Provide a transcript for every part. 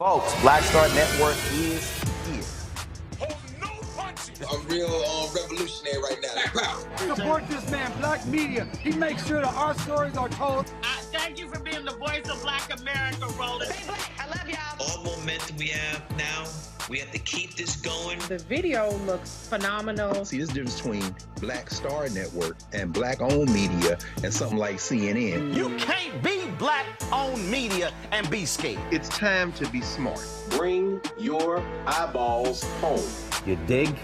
Folks, Black Star Network is here. Hold no punches. I'm real revolutionary right now. Support this man, Black Media. He makes sure that our stories are told. Thank you for being the voice of Black America, Roland. Stay black. I love y'all. All momentum we have now, we have to keep this going. The video looks phenomenal. See, there's a difference between Black Star Network and Black-owned media and something like CNN. You can't be Black-owned media and be scared. It's time to be smart. Bring your eyeballs home. You dig?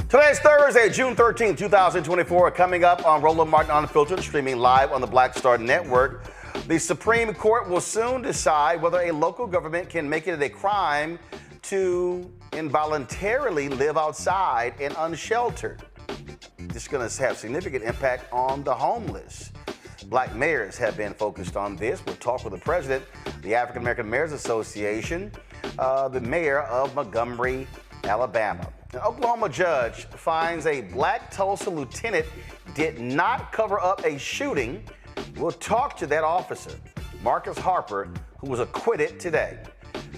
Today's Thursday, June 13th, 2024. Coming up on Roland Martin Unfiltered, streaming live on the Black Star Network. The Supreme Court will soon decide whether a local government can make it a crime to involuntarily live outside and unsheltered. This is going to have significant impact on the homeless. Black mayors have been focused on this. We'll talk with the president, the African American Mayors Association, the mayor of Montgomery, Alabama. An Oklahoma judge finds a black Tulsa lieutenant did not cover up a shooting. We'll talk to that officer, Marcus Harper, who was acquitted today.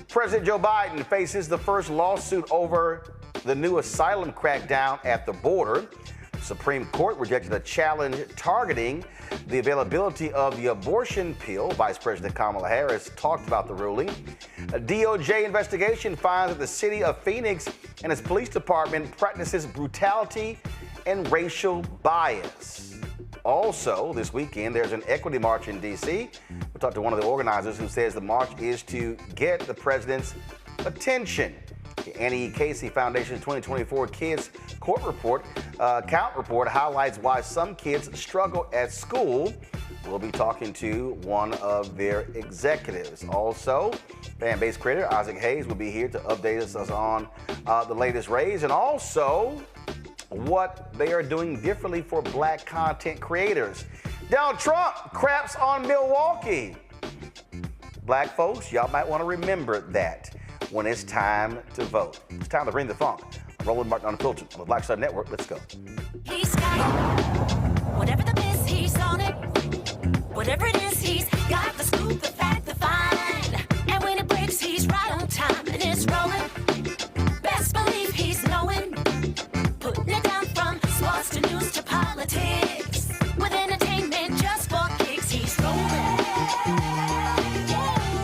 President Joe Biden faces the first lawsuit over the new asylum crackdown at the border. The Supreme Court rejected a challenge targeting the availability of the abortion pill. Vice President Kamala Harris talked about the ruling. A DOJ investigation finds that the city of Phoenix and its police department practices brutality and racial bias. Also, this weekend, there's an equity march in D.C. We'll talk to one of the organizers who says the march is to get the president's attention. The Annie E. Casey Foundation's 2024 Kids Court Report, Count Report highlights why some kids struggle at school. We'll be talking to one of their executives. Also, fan-based creator Isaac Hayes will be here to update us on the latest raise and also what they are doing differently for black content creators. Donald Trump craps on Milwaukee. Black folks, y'all might want to remember that when it's time to vote. It's time to bring the funk. Roland Martin Unfiltered on the Black Star Network. Let's go. He's got it. Whatever the miss, he's on it. Whatever it is, he's got the scoop, the fact, the find. And when it breaks, he's right on time and it's rolling. Best believe he's knowing. Putting it down from sports to news to politics. With entertainment just for kicks, he's rolling.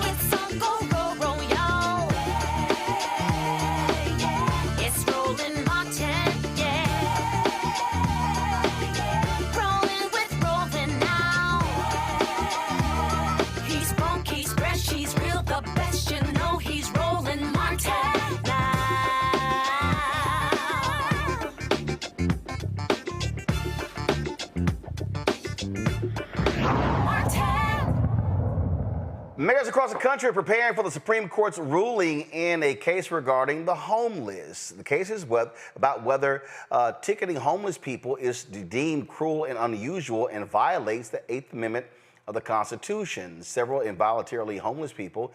It's on go, roll, y'all. It's Roland Martin, yeah. Rolling with Roland now. He's funk, he's fresh, he's real, the best, you know he's Roland Martin now. Mayors across the country are preparing for the Supreme Court's ruling in a case regarding the homeless. The case is about whether ticketing homeless people is deemed cruel and unusual and violates the Eighth Amendment of the Constitution. Several involuntarily homeless people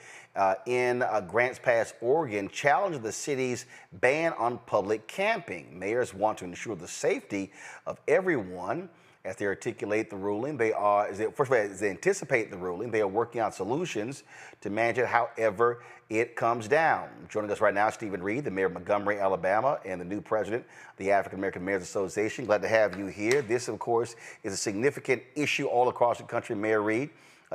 in Grants Pass, Oregon, challenged the city's ban on public camping. Mayors want to ensure the safety of everyone. As they articulate the ruling, first of all, as they anticipate the ruling, they are working on solutions to manage it however it comes down. Joining us right now, Stephen Reed, the mayor of Montgomery, Alabama, and the new president of the African American Mayors Association. Glad to have you here. This, of course, is a significant issue all across the country, Mayor Reed.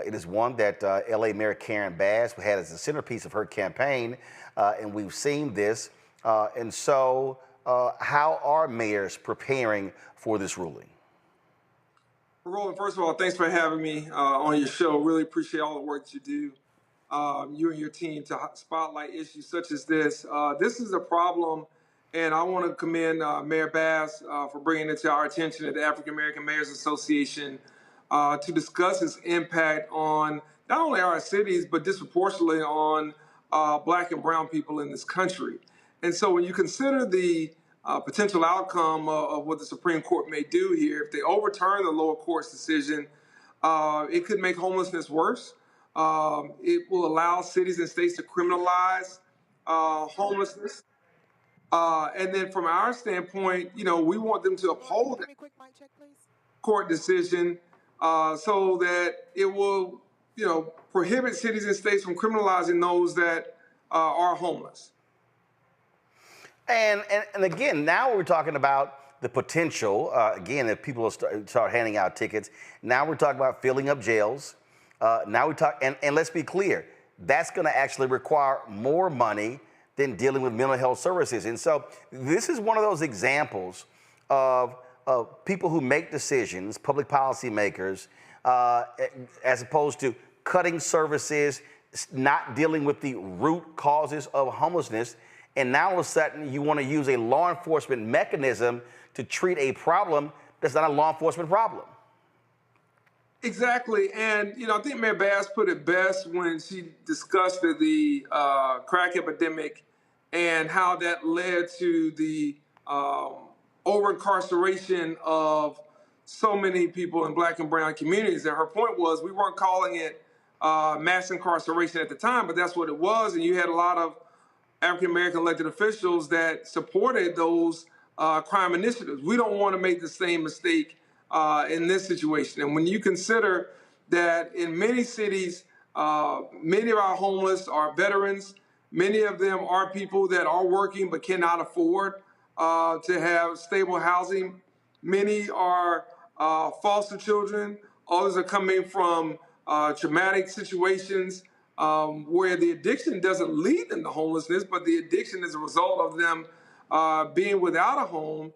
It is one that LA Mayor Karen Bass had as the centerpiece of her campaign, and we've seen this. How are mayors preparing for this ruling? Roland, first of all, thanks for having me on your show. Really appreciate all the work that you do, you and your team, to spotlight issues such as this. This is a problem, and I want to commend Mayor Bass for bringing it to our attention at the African American Mayors Association to discuss its impact on not only our cities, but disproportionately on Black and brown people in this country. And so when you consider the potential outcome of what the Supreme Court may do here, if they overturn the lower court's decision, it could make homelessness worse. It will allow cities and states to criminalize homelessness. And then from our standpoint, we want them to uphold that court decision so that it will, prohibit cities and states from criminalizing those that are homeless. And again, now we're talking about the potential, again, if people start handing out tickets. Now we're talking about filling up jails. Now we talk, and let's be clear, that's going to actually require more money than dealing with mental health services. And so this is one of those examples of people who make decisions, public policy makers, as opposed to cutting services, not dealing with the root causes of homelessness. And now all of a sudden you want to use a law enforcement mechanism to treat a problem that's not a law enforcement problem. Exactly. And, I think Mayor Bass put it best when she discussed the crack epidemic and how that led to the over-incarceration of so many people in Black and brown communities. And her point was we weren't calling it mass incarceration at the time, but that's what it was. And you had a lot of African-American elected officials that supported those crime initiatives. We don't want to make the same mistake in this situation. And when you consider that in many cities, many of our homeless are veterans, many of them are people that are working but cannot afford to have stable housing. Many are foster children. Others are coming from traumatic situations where the addiction doesn't lead them to homelessness, but the addiction is a result of them being without a home.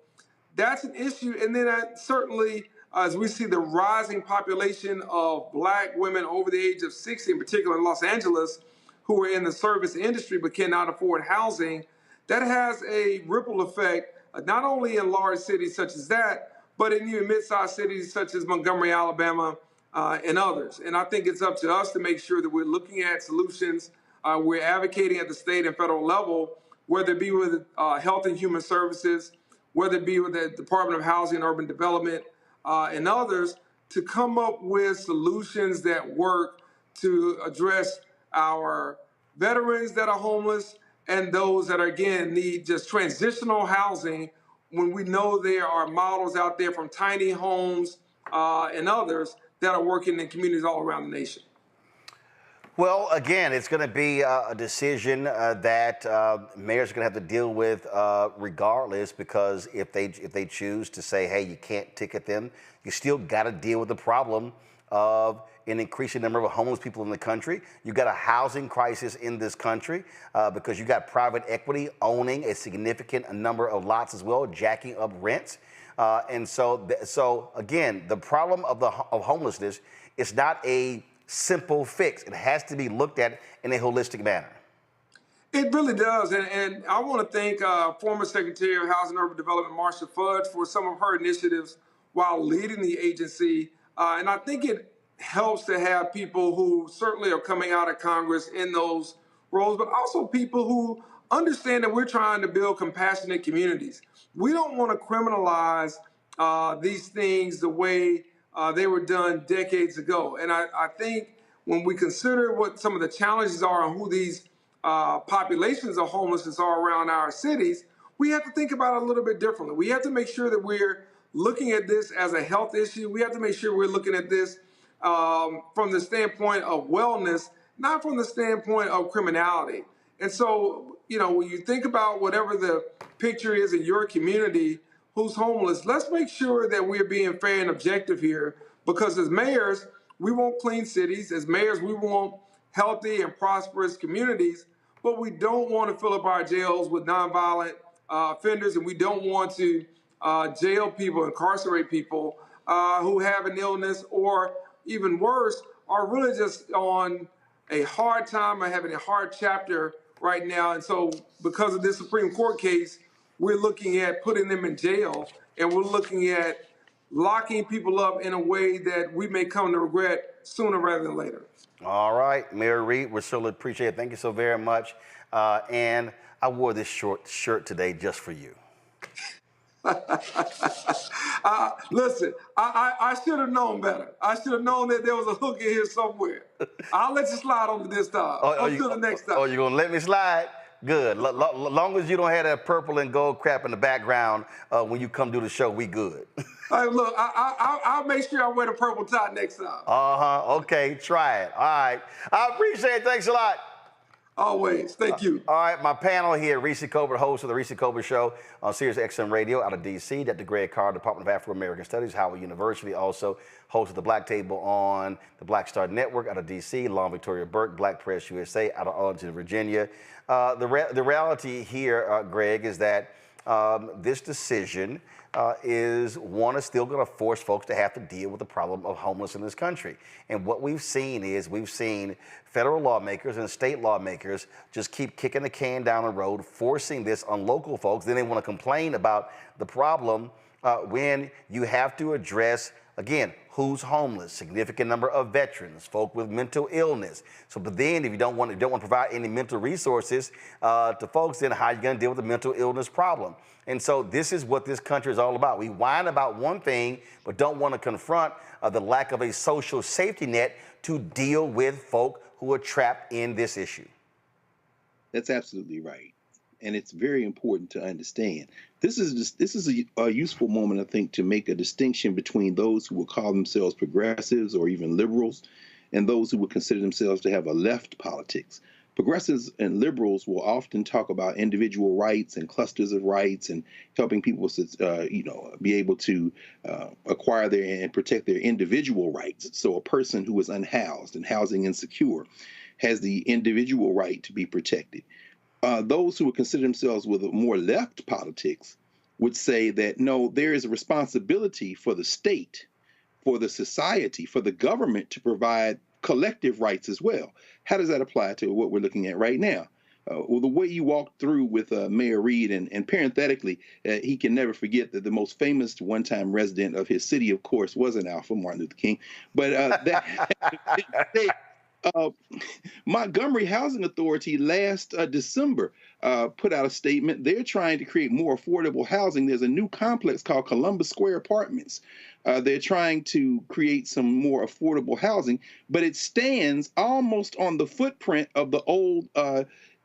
That's an issue. And then certainly, as we see the rising population of Black women over the age of 60, in particular in Los Angeles, who are in the service industry but cannot afford housing, that has a ripple effect, not only in large cities such as that, but in even mid-sized cities such as Montgomery, Alabama, and others. And I think it's up to us to make sure that we're looking at solutions. We're advocating at the state and federal level, whether it be with Health and Human Services, whether it be with the Department of Housing and Urban Development, and others, to come up with solutions that work to address our veterans that are homeless and those that, again, need just transitional housing, when we know there are models out there from tiny homes and others that are working in communities all around the nation. Well, again, it's going to be a decision that mayors are going to have to deal with regardless, because if they choose to say, hey, you can't ticket them, you still got to deal with the problem of an increasing number of homeless people in the country. You've got a housing crisis in this country because you've got private equity owning a significant number of lots as well, jacking up rents. And so again, the problem of homelessness is not a simple fix. It has to be looked at in a holistic manner. It really does. And I want to thank former Secretary of Housing and Urban Development, Marcia Fudge, for some of her initiatives while leading the agency. And I think it helps to have people who certainly are coming out of Congress in those roles, but also people who understand that we're trying to build compassionate communities. We don't want to criminalize these things the way they were done decades ago. And I think when we consider what some of the challenges are and who these populations of homelessness are around our cities, we have to think about it a little bit differently. We have to make sure that we're looking at this as a health issue. We have to make sure we're looking at this from the standpoint of wellness, not from the standpoint of criminality. And so, you know, when you think about whatever the picture is in your community who's homeless, let's make sure that we're being fair and objective here, because as mayors, we want clean cities. As mayors, we want healthy and prosperous communities, but we don't want to fill up our jails with nonviolent offenders, and we don't want to jail people, incarcerate people who have an illness, or even worse, are really just on a hard time or having a hard chapter right now. And so because of this Supreme Court case, we're looking at putting them in jail, and we're looking at locking people up in a way that we may come to regret sooner rather than later. All right, Mayor Reed, we certainly appreciate it. Thank you so very much. And I wore this short shirt today just for you. Listen, I should have known better. I should have known that there was a hook in here somewhere. I'll let you slide over this time. Until the next time. Oh, you're going to let me slide? Good. Long as you don't have that purple and gold crap in the background when you come do the show, we good. Hey, look, I'll make sure I wear the purple tie next time. Okay, try it. All right. I appreciate it. Thanks a lot. Always. Thank you. All right, my panel here, Reese Colbert, host of the Reese Colbert Show on Sirius XM Radio out of D.C., Dr. Greg Carr, Department of Afro-American Studies, Howard University, also host of the Black Table on the Black Star Network out of D.C., Long Victoria Burke, Black Press USA out of Arlington, Virginia. The reality here, Greg, is that this decision is still going to force folks to have to deal with the problem of homelessness in this country. And what we've seen is federal lawmakers and state lawmakers just keep kicking the can down the road, forcing this on local folks. Then they want to complain about the problem when you have to address, again, who's homeless, significant number of veterans, folk with mental illness. So, but then if you don't want to provide any mental resources to folks, then how are you going to deal with the mental illness problem? And so this is what this country is all about. We whine about one thing, but don't want to confront the lack of a social safety net to deal with folk who are trapped in this issue. That's absolutely right. And it's very important to understand. This is a useful moment, I think, to make a distinction between those who will call themselves progressives or even liberals and those who would consider themselves to have a left politics. Progressives and liberals will often talk about individual rights and clusters of rights and helping people be able to acquire and protect their individual rights. So a person who is unhoused and housing insecure has the individual right to be protected. Those who would consider themselves with a more left politics would say that, no, there is a responsibility for the state, for the society, for the government to provide collective rights as well. How does that apply to what we're looking at right now? Well, the way you walked through with Mayor Reed, and parenthetically, he can never forget that the most famous one-time resident of his city, of course, wasn't Alpha Martin Luther King, but Montgomery Housing Authority last December put out a statement. They're trying to create more affordable housing. There's a new complex called Columbus Square Apartments. They're trying to create some more affordable housing, but it stands almost on the footprint of the old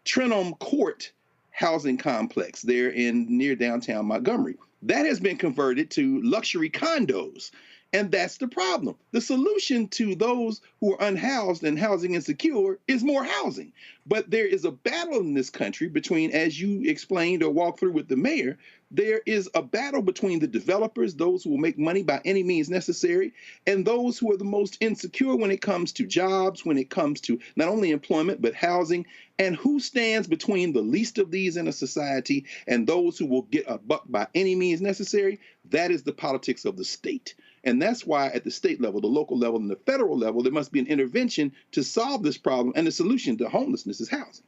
Trenholm Court housing complex there near downtown Montgomery. That has been converted to luxury condos. And that's the problem. The solution to those who are unhoused and housing insecure is more housing. But there is a battle in this country between, as you explained or walked through with the mayor, there is a battle between the developers, those who will make money by any means necessary, and those who are the most insecure when it comes to jobs, when it comes to not only employment, but housing, and who stands between the least of these in a society and those who will get a buck by any means necessary. That is the politics of the state. And that's why at the state level, the local level, and the federal level, there must be an intervention to solve this problem. And the solution to homelessness is housing.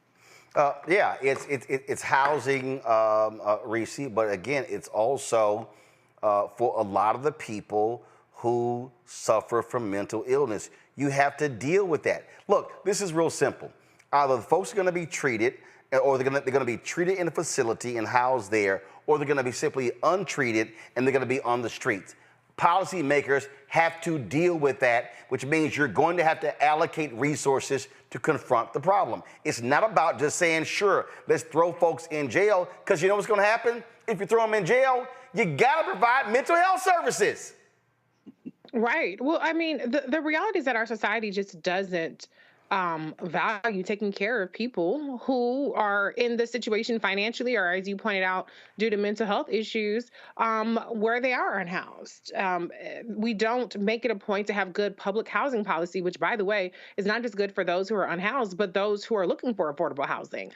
Yeah, it's housing, Reese, but again, it's also for a lot of the people who suffer from mental illness. You have to deal with that. Look, this is real simple. Either the folks are going to be treated, or they're going to be treated in a facility and housed there, or they're going to be simply untreated and they're going to be on the streets. Policymakers have to deal with that, which means you're going to have to allocate resources to confront the problem. It's not about just saying, sure, let's throw folks in jail, because you know what's going to happen? If you throw them in jail, you got to provide mental health services. Right. Well, I mean, the reality is that our society just doesn't value taking care of people who are in the situation financially, or as you pointed out, due to mental health issues, where they are unhoused. We don't make it a point to have good public housing policy, which, by the way, is not just good for those who are unhoused, but those who are looking for affordable housing.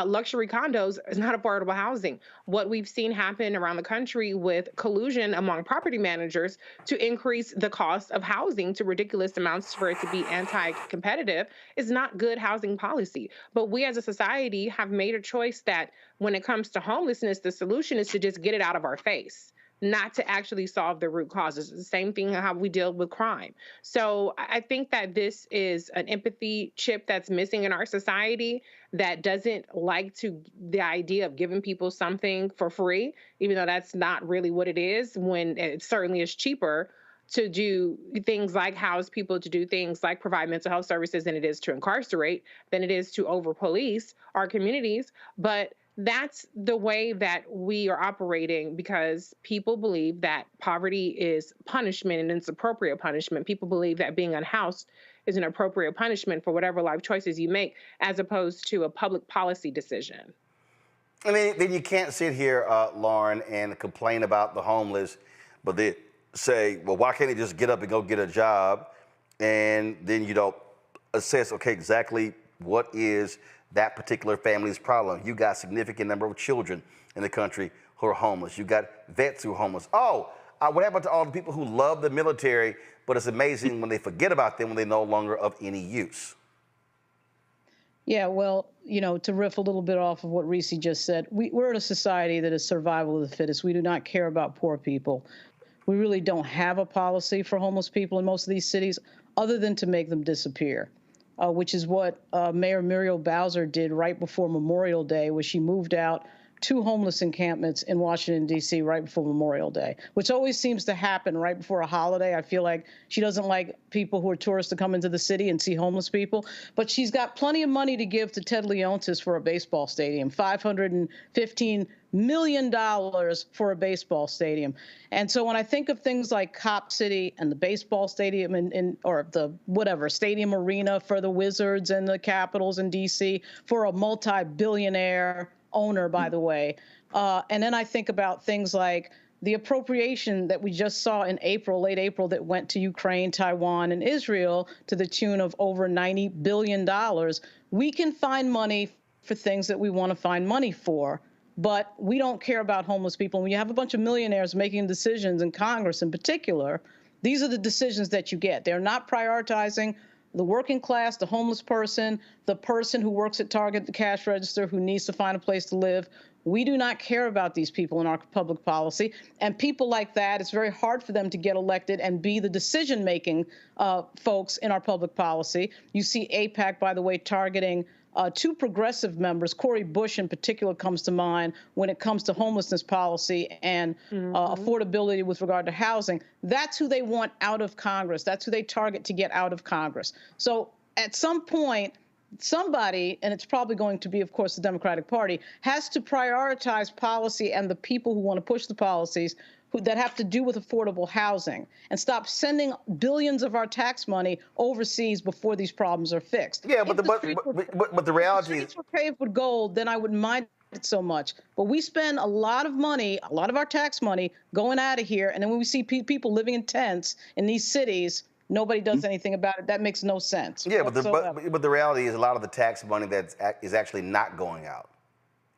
Luxury condos is not affordable housing. What we've seen happen around the country with collusion among property managers to increase the cost of housing to ridiculous amounts for it to be anti-competitive is not good housing policy. But we as a society have made a choice that when it comes to homelessness, the solution is to just get it out of our face, not to actually solve the root causes. It's the same thing how we deal with crime. So I think that this is an empathy chip that's missing in our society, that doesn't like the idea of giving people something for free, even though that's not really what it is, when it certainly is cheaper to do things like house people, to do things like provide mental health services than it is to incarcerate, than it is to over-police our communities. But that's the way that we are operating, because people believe that poverty is punishment and it's appropriate punishment. People believe that being unhoused is an appropriate punishment for whatever life choices you make, as opposed to a public policy decision. I mean, then you can't sit here, Lauren, and complain about the homeless, but they say, well, why can't they just get up and go get a job? And then you don't assess, okay, exactly what is that particular family's problem. You got a significant number of children in the country who are homeless. You got vets who are homeless. Oh, what happened to all the people who love the military, but it's amazing when they forget about them when they're no longer of any use? Yeah, well, you know, to riff a little bit off of what Reese just said, we're in a society that is survival of the fittest. We do not care about poor people. We really don't have a policy for homeless people in most of these cities other than to make them disappear, which is what Mayor Muriel Bowser did right before Memorial Day, where she moved out 2 homeless encampments in Washington, D.C. right before Memorial Day, which always seems to happen right before a holiday. I feel like she doesn't like people who are tourists to come into the city and see homeless people. But she's got plenty of money to give to Ted Leontis for a baseball stadium, $515 million for a baseball stadium. And so when I think of things like Cop City and the baseball stadium or the whatever stadium arena for the Wizards and the Capitals in D.C. for a multi-billionaire owner, by the way. And then I think about things like the appropriation that we just saw in April, late April, that went to Ukraine, Taiwan, and Israel to the tune of over $90 billion. We can find money for things that we want to find money for, but we don't care about homeless people. When you have a bunch of millionaires making decisions in Congress in particular, these are the decisions that you get. They're not prioritizing the working class, the homeless person, the person who works at Target, the cash register, who needs to find a place to live. We do not care about these people in our public policy. And people like that, it's very hard for them to get elected and be the decision-making folks in our public policy. You see AIPAC, by the way, targeting 2 progressive members. Cori Bush in particular comes to mind when it comes to homelessness policy and affordability with regard to housing. That's who they want out of Congress. That's who they target to get out of Congress. So at some point, somebody, and it's probably going to be, of course, the Democratic Party, has to prioritize policy and the people who want to push the policies that have to do with affordable housing, and stop sending billions of our tax money overseas before these problems are fixed. Yeah, but the reality is, if the streets were paved with gold, then I wouldn't mind it so much. But we spend a lot of money, a lot of our tax money, going out of here, and then when we see people living in tents in these cities, nobody does anything about it. That makes no sense. Yeah, but the reality is a lot of the tax money that is actually not going out.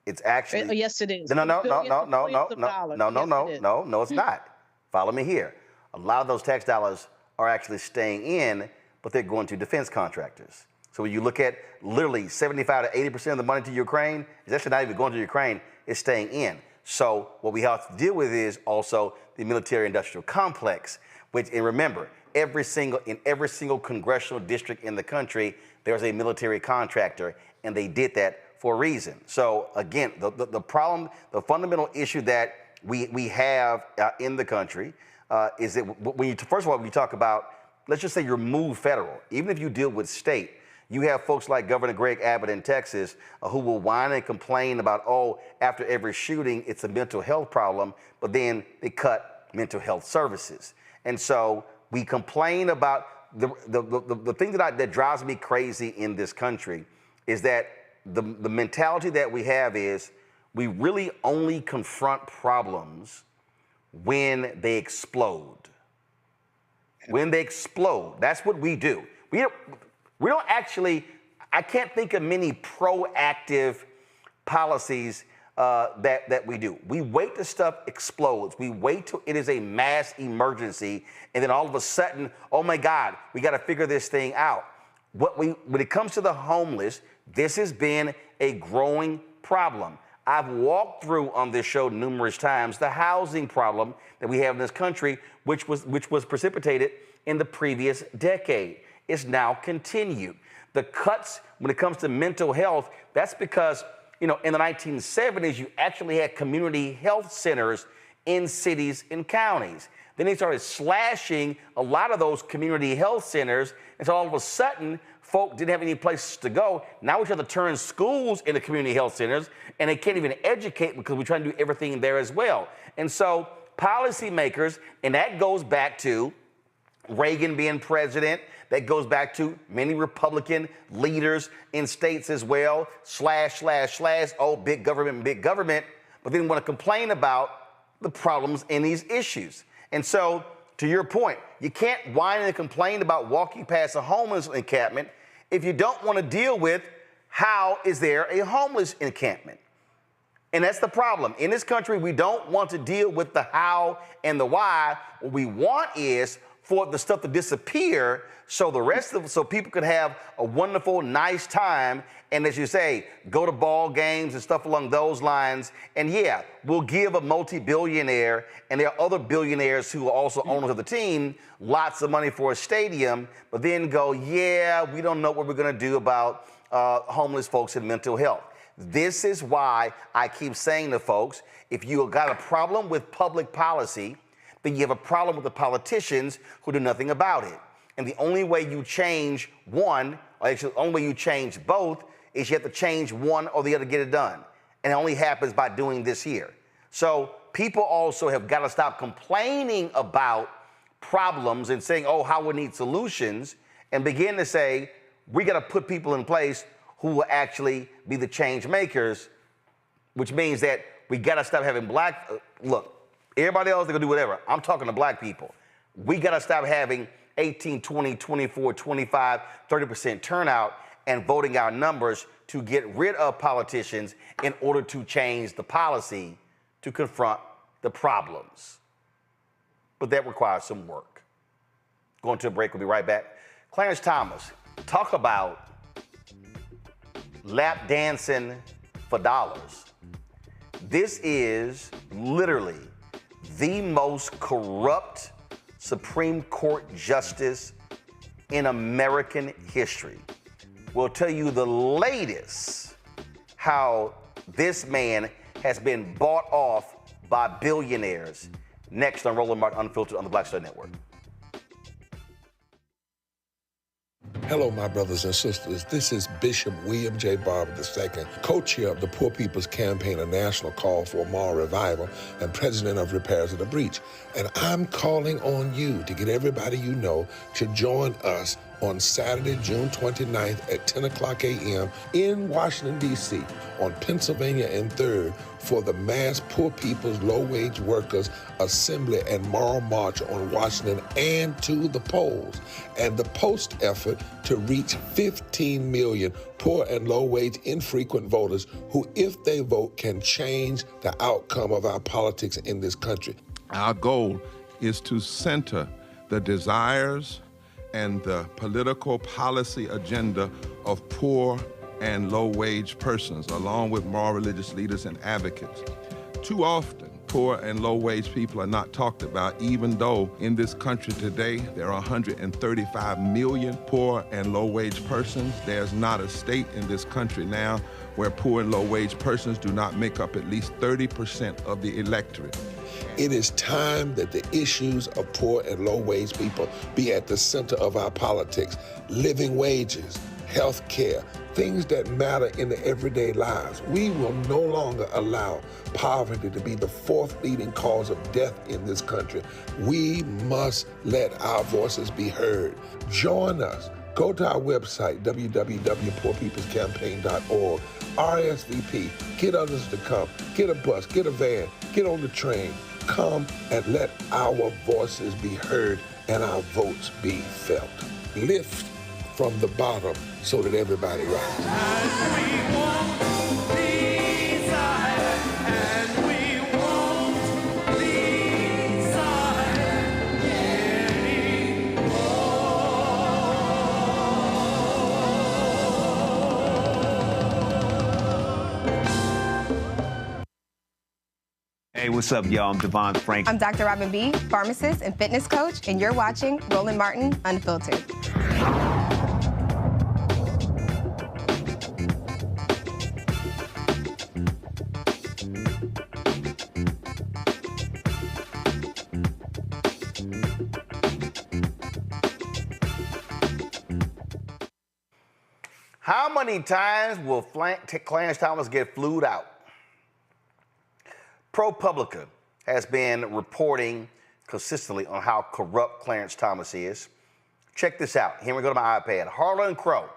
It's actually yes, it is. No, it's not. Follow me here. A lot of those tax dollars are actually staying in, but they're going to defense contractors. So when you look at literally 75 to 80% of the money to Ukraine, it's actually not even going to Ukraine, it's staying in. So what we have to deal with is also the military-industrial complex, which, and remember, in every single congressional district in the country, there's a military contractor, and they did that for a reason. So again, the problem, the fundamental issue that we have in the country is that first of all, when you talk about, let's just say you're moved federal, even if you deal with state, you have folks like Governor Greg Abbott in Texas who will whine and complain about, oh, after every shooting, it's a mental health problem, but then they cut mental health services. And so we complain about the thing that drives me crazy in this country is that the mentality that we have is we really only confront problems when they explode. When they explode, that's what we do. We don't actually, I can't think of many proactive policies that we do. We wait till stuff explodes. We wait till it is a mass emergency, and then all of a sudden, oh my God, we got to figure this thing out. When it comes to the homeless, this has been a growing problem. I've walked through on this show numerous times the housing problem that we have in this country, which was precipitated in the previous decade. It's now continued. The cuts when it comes to mental health, that's because, in the 1970s, you actually had community health centers in cities and counties. Then they started slashing a lot of those community health centers, and so all of a sudden, folk didn't have any places to go. Now we have to turn schools into community health centers, and they can't even educate because we're trying to do everything there as well. And so policymakers, and that goes back to Reagan being president, that goes back to many Republican leaders in states as well, slash, oh, big government, but then want to complain about the problems in these issues. And so, to your point, you can't whine and complain about walking past a homeless encampment if you don't want to deal with how is there a homeless encampment. And that's the problem. In this country, we don't want to deal with the how and the why. What we want is for the stuff to disappear so people can have a wonderful, nice time. And as you say, go to ball games and stuff along those lines. And yeah, we'll give a multi-billionaire, and there are other billionaires who are also owners of the team, lots of money for a stadium, but then go, yeah, we don't know what we're gonna do about homeless folks and mental health. This is why I keep saying to folks, if you got a problem with public policy, then you have a problem with the politicians who do nothing about it. And the only way you change one, or actually the only way you change both, is you have to change one or the other to get it done. And it only happens by doing this here. So people also have got to stop complaining about problems and saying, oh, how we need solutions, and begin to say, we got to put people in place who will actually be the change makers, which means that we got to stop having look, everybody else, they're going to do whatever. I'm talking to black people. We got to stop having 18, 20, 24, 25, 30% turnout and voting our numbers to get rid of politicians in order to change the policy to confront the problems. But that requires some work. Going to a break, we'll be right back. Clarence Thomas, talk about lap dancing for dollars. This is literally the most corrupt Supreme Court justice in American history. We'll tell you the latest how this man has been bought off by billionaires. Next on Roland Martin Unfiltered on the Black Star Network. Hello, my brothers and sisters. This is Bishop William J. Barber II, co-chair of the Poor People's Campaign, a national call for moral revival, and president of Repairs of the Breach. And I'm calling on you to get everybody you know to join us on Saturday, June 29th at 10 o'clock a.m. in Washington, D.C. on Pennsylvania and 3rd for the mass Poor People's Low-Wage Workers Assembly and Moral March on Washington and to the polls, and the post effort to reach 15 million poor and low-wage infrequent voters who, if they vote, can change the outcome of our politics in this country. Our goal is to center the desires and the political policy agenda of poor and low-wage persons, along with moral religious leaders and advocates. Too often, Poor and low-wage people are not talked about, even though in this country today there are 135 million poor and low-wage persons. There's not a state in this country now where poor and low-wage persons do not make up at least 30% of the electorate. It is time that the issues of poor and low-wage people be at the center of our politics. Living wages, health care, things that matter in the everyday lives. We will no longer allow poverty to be the fourth leading cause of death in this country. We must let our voices be heard. Join us. Go to our website, www.poorpeoplescampaign.org. RSVP. Get others to come. Get a bus, get a van, get on the train. Come and let our voices be heard and our votes be felt. Lift from the bottom so that everybody rises. Hey, what's up, y'all? I'm Devon Frank. I'm Dr. Robin B., pharmacist and fitness coach, and you're watching Roland Martin Unfiltered. How many times will Clarence Thomas get flued out? ProPublica has been reporting consistently on how corrupt Clarence Thomas is. Check this out. Here we go to my iPad. Harlan Crow,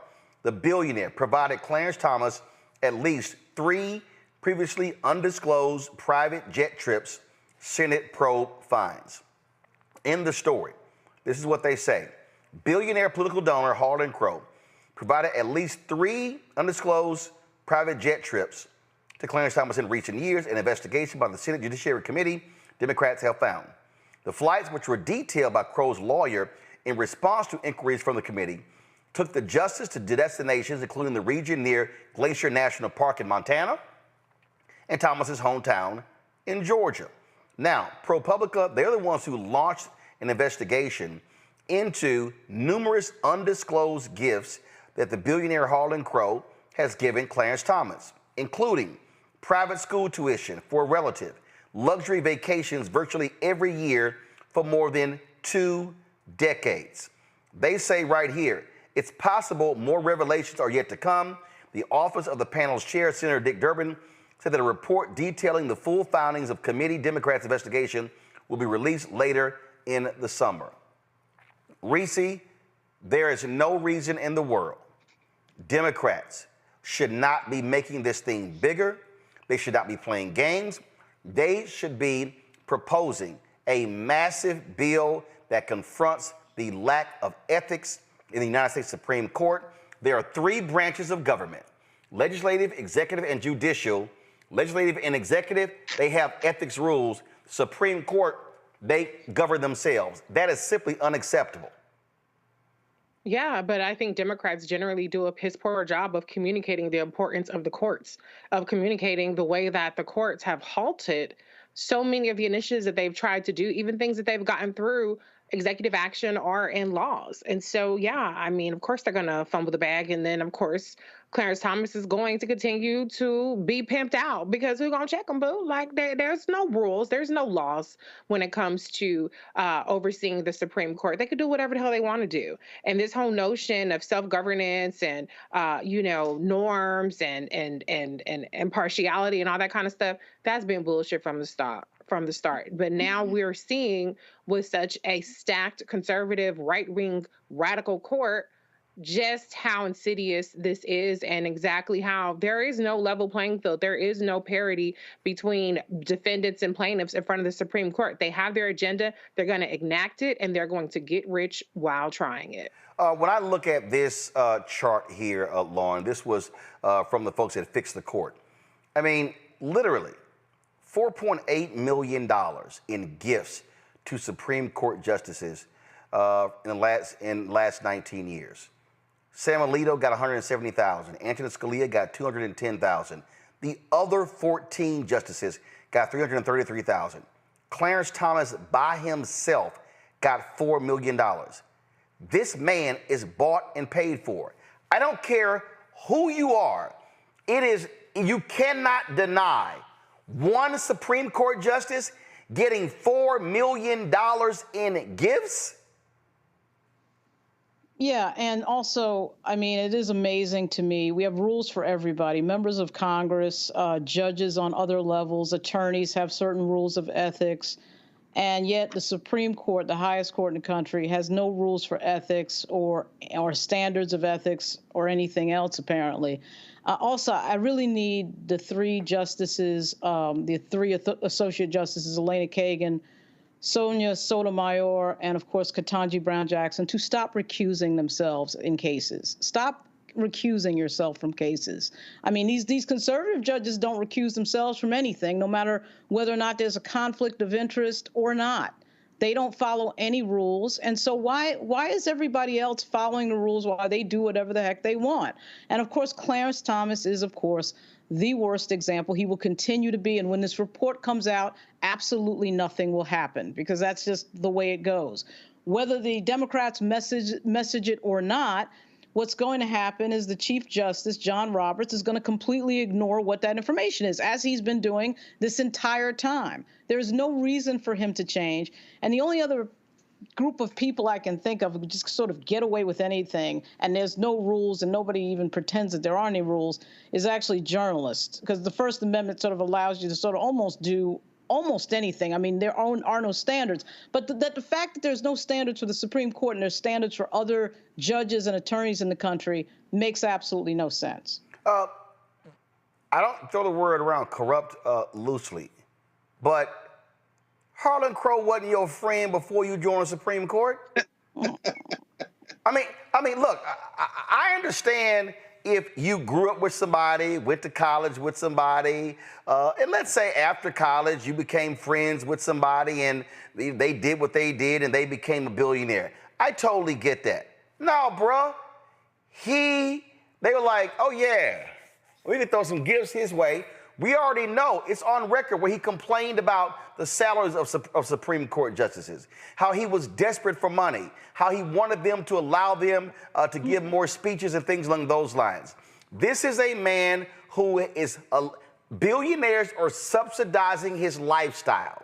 the billionaire, provided Clarence Thomas at least 3 previously undisclosed private jet trips, Senate probe finds. In the story, this is what they say. Billionaire political donor Harlan Crow provided at least 3 undisclosed private jet trips to Clarence Thomas in recent years. An investigation by the Senate Judiciary Committee, Democrats have found. The flights, which were detailed by Crow's lawyer in response to inquiries from the committee, took the justice to destinations including the region near Glacier National Park in Montana and Thomas's hometown in Georgia. Now, ProPublica, they're the ones who launched an investigation into numerous undisclosed gifts that the billionaire Harlan Crow has given Clarence Thomas, including private school tuition for a relative, luxury vacations virtually every year for more than 2 decades. They say right here, it's possible more revelations are yet to come. The office of the panel's chair, Senator Dick Durbin, said that a report detailing the full findings of committee Democrats' investigation will be released later in the summer. Reese, there is no reason in the world Democrats should not be making this thing bigger. They should not be playing games. They should be proposing a massive bill that confronts the lack of ethics in the United States Supreme Court. There are 3 branches of government: legislative, executive, and judicial. Legislative and executive, they have ethics rules. Supreme Court, they govern themselves. That is simply unacceptable. Yeah, but I think Democrats generally do a piss poor job of communicating the importance of the courts, of communicating the way that the courts have halted so many of the initiatives that they've tried to do, even things that they've gotten through executive action or in laws. And so, yeah, I mean, of course they're going to fumble the bag. And then, of course, Clarence Thomas is going to continue to be pimped out because who's going to check him, boo? Like, there's no rules. There's no laws when it comes to overseeing the Supreme Court. They could do whatever the hell they want to do. And this whole notion of self-governance and, norms and impartiality and all that kind of stuff, that's been bullshit from the start. But now we're seeing with such a stacked conservative right-wing radical court just how insidious this is and exactly how there is no level playing field. There is no parity between defendants and plaintiffs in front of the Supreme Court. They have their agenda, they're going to enact it, and they're going to get rich while trying it. When I look at this chart here, Lauren, this was from the folks that fixed the court. I mean, literally, $4.8 million in gifts to Supreme Court justices in the last 19 years. Sam Alito got $170,000. Antonin Scalia got $210,000. The other 14 justices got $333,000. Clarence Thomas by himself got $4 million. This man is bought and paid for. I don't care who you are. You cannot deny one Supreme Court justice getting $4 million in gifts. Yeah, and also, I mean, it is amazing to me. We have rules for everybody. Members of Congress, judges on other levels, attorneys have certain rules of ethics. And yet the Supreme Court, the highest court in the country, has no rules for ethics or standards of ethics or anything else, apparently. Also, I really need the three justices, the three associate justices, Elena Kagan, Sonia Sotomayor, and of course, Ketanji Brown Jackson, to stop recusing themselves in cases. Stop recusing yourself from cases. I mean, these conservative judges don't recuse themselves from anything, no matter whether or not there's a conflict of interest or not. They don't follow any rules. And so why is everybody else following the rules while they do whatever the heck they want? And of course, Clarence Thomas is, of course, the worst example. He will continue to be. And when this report comes out, absolutely nothing will happen, because that's just the way it goes. Whether the Democrats message it or not, what's going to happen is the Chief Justice, John Roberts, is going to completely ignore what that information is, as he's been doing this entire time. There's no reason for him to change. And the only other group of people I can think of who just sort of get away with anything, and there's no rules and nobody even pretends that there are any rules, is actually journalists, because the First Amendment sort of allows you to sort of almost do almost anything. I mean, there are no standards, but the fact that there's no standards for the Supreme Court and there's standards for other judges and attorneys in the country makes absolutely no sense. I don't throw the word around corrupt loosely, but Harlan Crow wasn't your friend before you joined the Supreme Court. I mean, look, I understand if you grew up with somebody, went to college with somebody, and let's say after college you became friends with somebody and they did what they did and they became a billionaire. I totally get that. No, bruh. They were like, oh yeah, we can throw some gifts his way. We already know, it's on record where he complained about the salaries of Supreme Court justices, how he was desperate for money, how he wanted them to allow them to give more speeches and things along those lines. This is a man who is billionaires are subsidizing his lifestyle.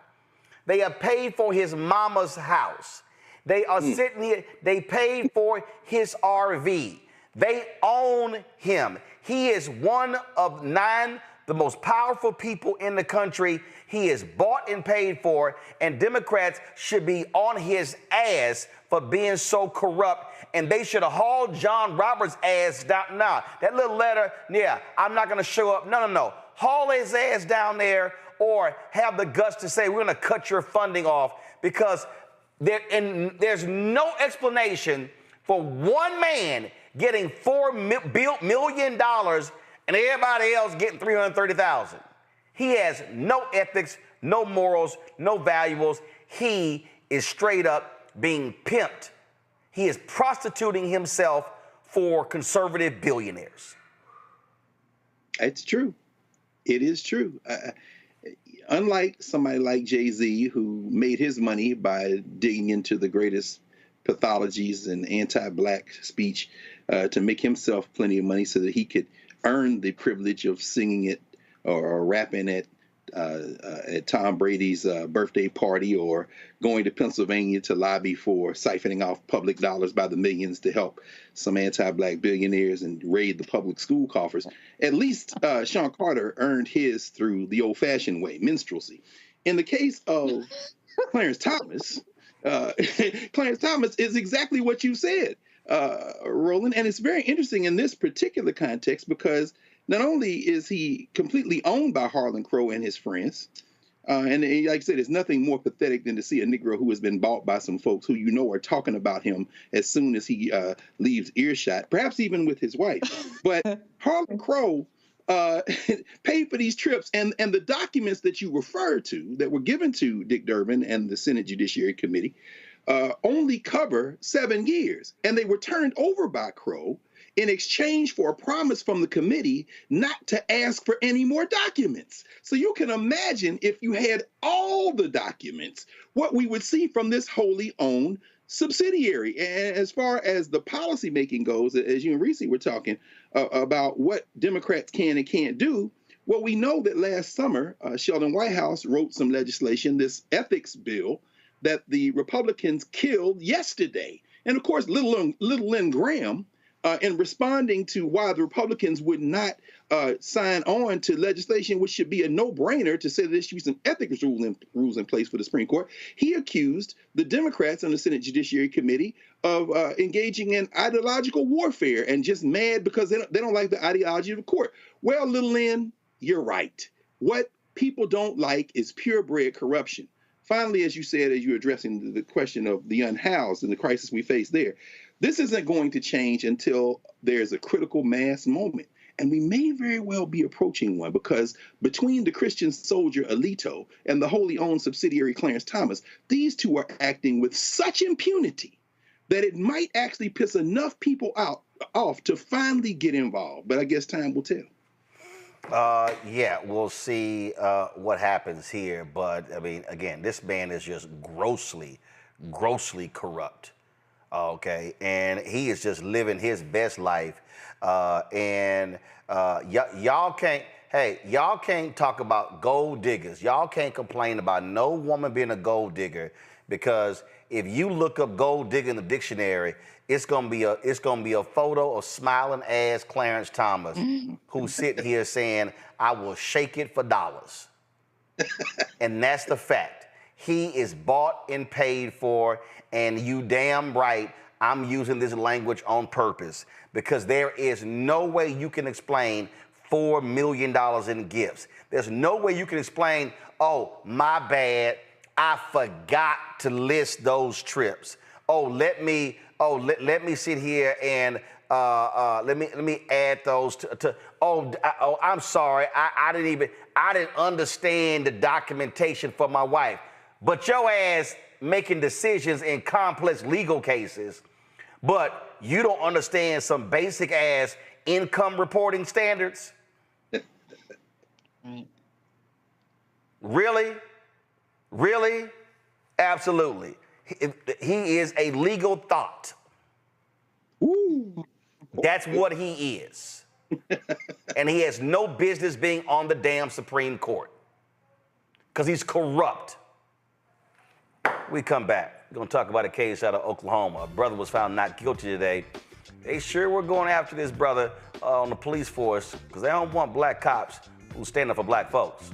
They are paid for his mama's house. They are sitting here, they paid for his RV. They own him. He is one of 9 the most powerful people in the country. He is bought and paid for, and Democrats should be on his ass for being so corrupt, and they should have hauled John Roberts' ass down. Nah, that little letter, yeah, I'm not going to show up. No. Haul his ass down there, or have the guts to say, we're going to cut your funding off, because there's no explanation for one man getting $4 million and everybody else getting $330,000. He has no ethics, no morals, no values. He is straight up being pimped. He is prostituting himself for conservative billionaires. It's true. It is true. Unlike somebody like Jay-Z, who made his money by digging into the greatest pathologies and anti-black speech to make himself plenty of money so that he could earn the privilege of singing it or rapping at Tom Brady's birthday party, or going to Pennsylvania to lobby for siphoning off public dollars by the millions to help some anti-black billionaires and raid the public school coffers. At least Sean Carter earned his through the old-fashioned way, minstrelsy. In the case of Clarence Thomas, Clarence Thomas is exactly what you said, Roland, and it's very interesting in this particular context because not only is he completely owned by Harlan Crow and his friends, and like I said, there's nothing more pathetic than to see a Negro who has been bought by some folks who you know are talking about him as soon as he leaves earshot, perhaps even with his wife. But Harlan Crow paid for these trips, and the documents that you referred to that were given to Dick Durbin and the Senate Judiciary Committee only cover 7 years, and they were turned over by Crow in exchange for a promise from the committee not to ask for any more documents. So you can imagine if you had all the documents, what we would see from this wholly owned subsidiary. And as far as the policy making goes, as you and Reese were talking about what Democrats can and can't do, well, we know that last summer, Sheldon Whitehouse wrote some legislation, this ethics bill, that the Republicans killed yesterday. And of course, Little Lynn Graham, in responding to why the Republicans would not sign on to legislation which should be a no-brainer to say that there should be some ethics rules in place for the Supreme Court, he accused the Democrats on the Senate Judiciary Committee of engaging in ideological warfare and just mad because they don't like the ideology of the court. Well, Little Lynn, you're right. What people don't like is purebred corruption. Finally, as you said, as you're addressing the question of the unhoused and the crisis we face there, this isn't going to change until there's a critical mass moment. And we may very well be approaching one, because between the Christian soldier Alito and the wholly owned subsidiary Clarence Thomas, these two are acting with such impunity that it might actually piss enough people off to finally get involved. But I guess time will tell. Yeah, we'll see what happens here. But, I mean, again, this man is just grossly corrupt, okay? And he is just living his best life. Y'all can't talk about gold diggers. Y'all can't complain about no woman being a gold digger, because if you look up gold digger in the dictionary, it's gonna be a photo of smiling ass Clarence Thomas who's sitting here saying, "I will shake it for dollars." And that's the fact. He is bought and paid for, and you damn right I'm using this language on purpose, because there is no way you can explain $4 million in gifts. There's no way you can explain, oh, my bad, I forgot to list those trips. Let me sit here and let me add those to I'm sorry, I didn't understand the documentation for my wife. But your ass making decisions in complex legal cases, but you don't understand some basic ass income reporting standards? Really? Really? Absolutely. He is a legal thought. Ooh. That's what he is. And he has no business being on the damn Supreme Court, because he's corrupt. We come back. We're going to talk about a case out of Oklahoma. A brother was found not guilty today. They sure were going after this brother on the police force, because they don't want black cops who stand up for black folks.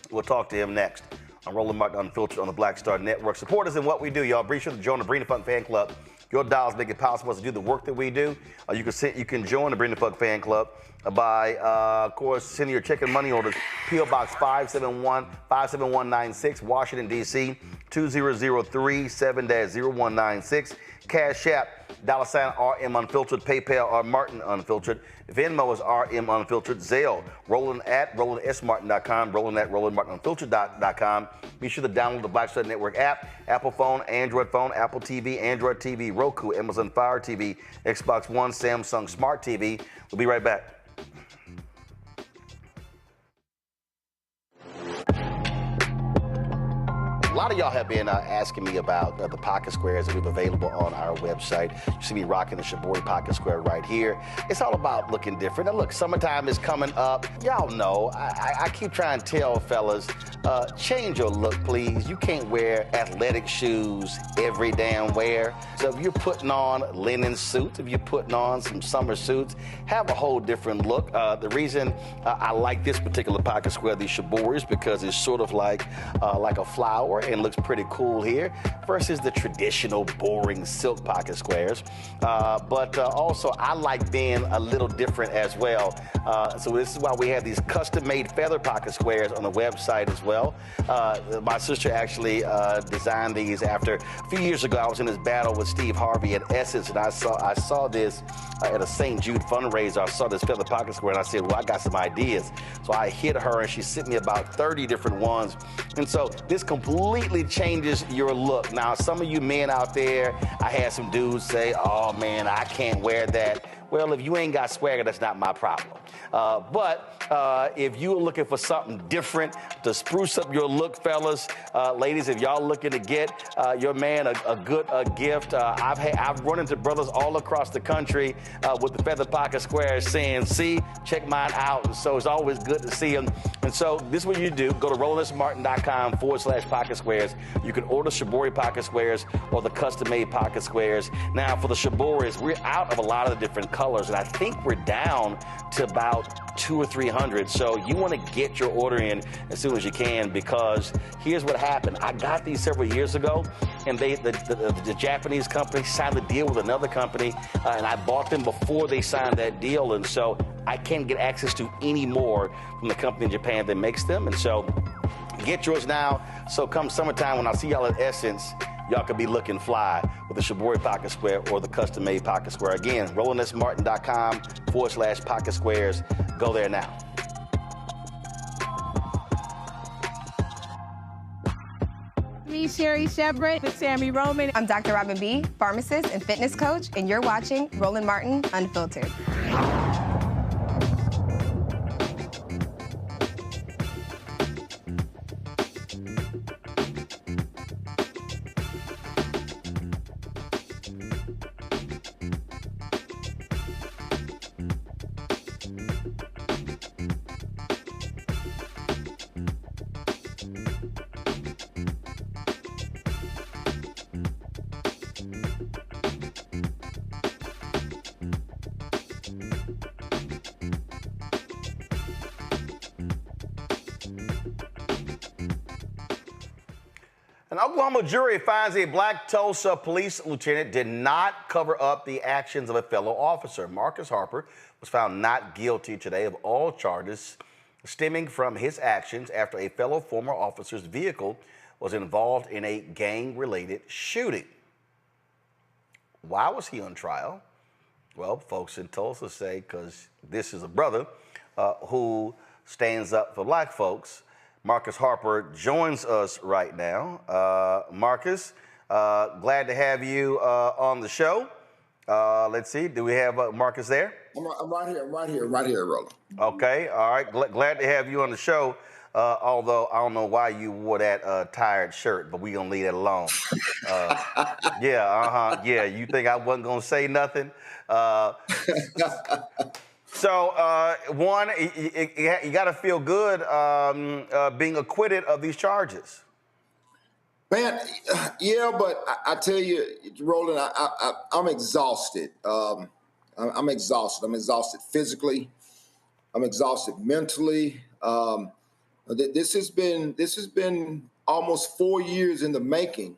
We'll talk to him next. I'm Roland Martin Unfiltered on the Black Star Network. Support us in what we do, y'all. Be sure to join the Bring the Funk fan club. Your dollars make it possible to do the work that we do. You can join the Bring the Funk fan club by, of course, sending your check and money orders. P.O. Box 57196, Washington, D.C. 20037-0196. Cash App, $RM Unfiltered. PayPal, R Martin Unfiltered. Venmo is RM Unfiltered. Zelle, Roland at RolandSMartin.com, Roland at RolandMartinUnfiltered.com. Be sure to download the Black Star Network app, Apple phone, Android phone, Apple TV, Android TV, Roku, Amazon Fire TV, Xbox One, Samsung Smart TV. We'll be right back. A lot of y'all have been asking me about the pocket squares that we have available on our website. You see me rocking the Shabori pocket square right here. It's all about looking different. And look, summertime is coming up. Y'all know, I keep trying to tell fellas, change your look, please. You can't wear athletic shoes every damn wear. So if you're putting on linen suits, if you're putting on some summer suits, have a whole different look. The reason I like this particular pocket square, the Shabori, is because it's sort of like a flower and looks pretty cool here versus the traditional boring silk pocket squares. But also I like being a little different as well. So this is why we have these custom-made feather pocket squares on the website as well. My sister actually designed these after a few years ago. I was in this battle with Steve Harvey at Essence, and I saw this at a St. Jude fundraiser. I saw this feather pocket square, and I said, well, I got some ideas. So I hit her, and she sent me about 30 different ones. And so this completely changes your look. Now, some of you men out there, I had some dudes say, oh man, I can't wear that. well, if you ain't got swagger, that's not my problem. But if you're looking for something different to spruce up your look, fellas, ladies, if y'all looking to get your man a good gift, I've run into brothers all across the country with the feather pocket squares saying, see, check mine out. And so it's always good to see them. And so this is what you do. Go to RolandSMartin.com/pocket squares. You can order Shibori pocket squares or the custom-made pocket squares. Now, for the Shiboris, we're out of a lot of the different colors, and I think we're down to about 200 or 300. So you want to get your order in as soon as you can, because here's what happened. I got these several years ago, and the Japanese company signed a deal with another company, and I bought them before they signed that deal, and so I can't get access to any more from the company in Japan that makes them. And so get yours now. So come summertime, when I see y'all at Essence, y'all could be looking fly with the Shibori pocket square or the custom-made pocket square. Again, RolandSMartin.com/pocket squares. Go there now. Me, Sherry Shepard, with Sammy Roman. I'm Dr. Robin B., pharmacist and fitness coach, and you're watching Roland Martin Unfiltered. An Oklahoma jury finds a black Tulsa police lieutenant did not cover up the actions of a fellow officer. Marcus Harper was found not guilty today of all charges stemming from his actions after a fellow former officer's vehicle was involved in a gang-related shooting. Why was he on trial? Well, folks in Tulsa say because this is a brother who stands up for black folks. Marcus Harper joins us right now. Marcus, glad to have you on the show. Let's see, do we have Marcus there? I'm right here, Roland. Okay, all right, glad to have you on the show. Although I don't know why you wore that tired shirt, but we gonna leave that alone. Yeah, you think I wasn't gonna say nothing? So, one, you got to feel good being acquitted of these charges. Man, yeah, but I tell you, Roland, I'm exhausted. I'm exhausted. I'm exhausted physically. I'm exhausted mentally. This has been almost 4 years in the making.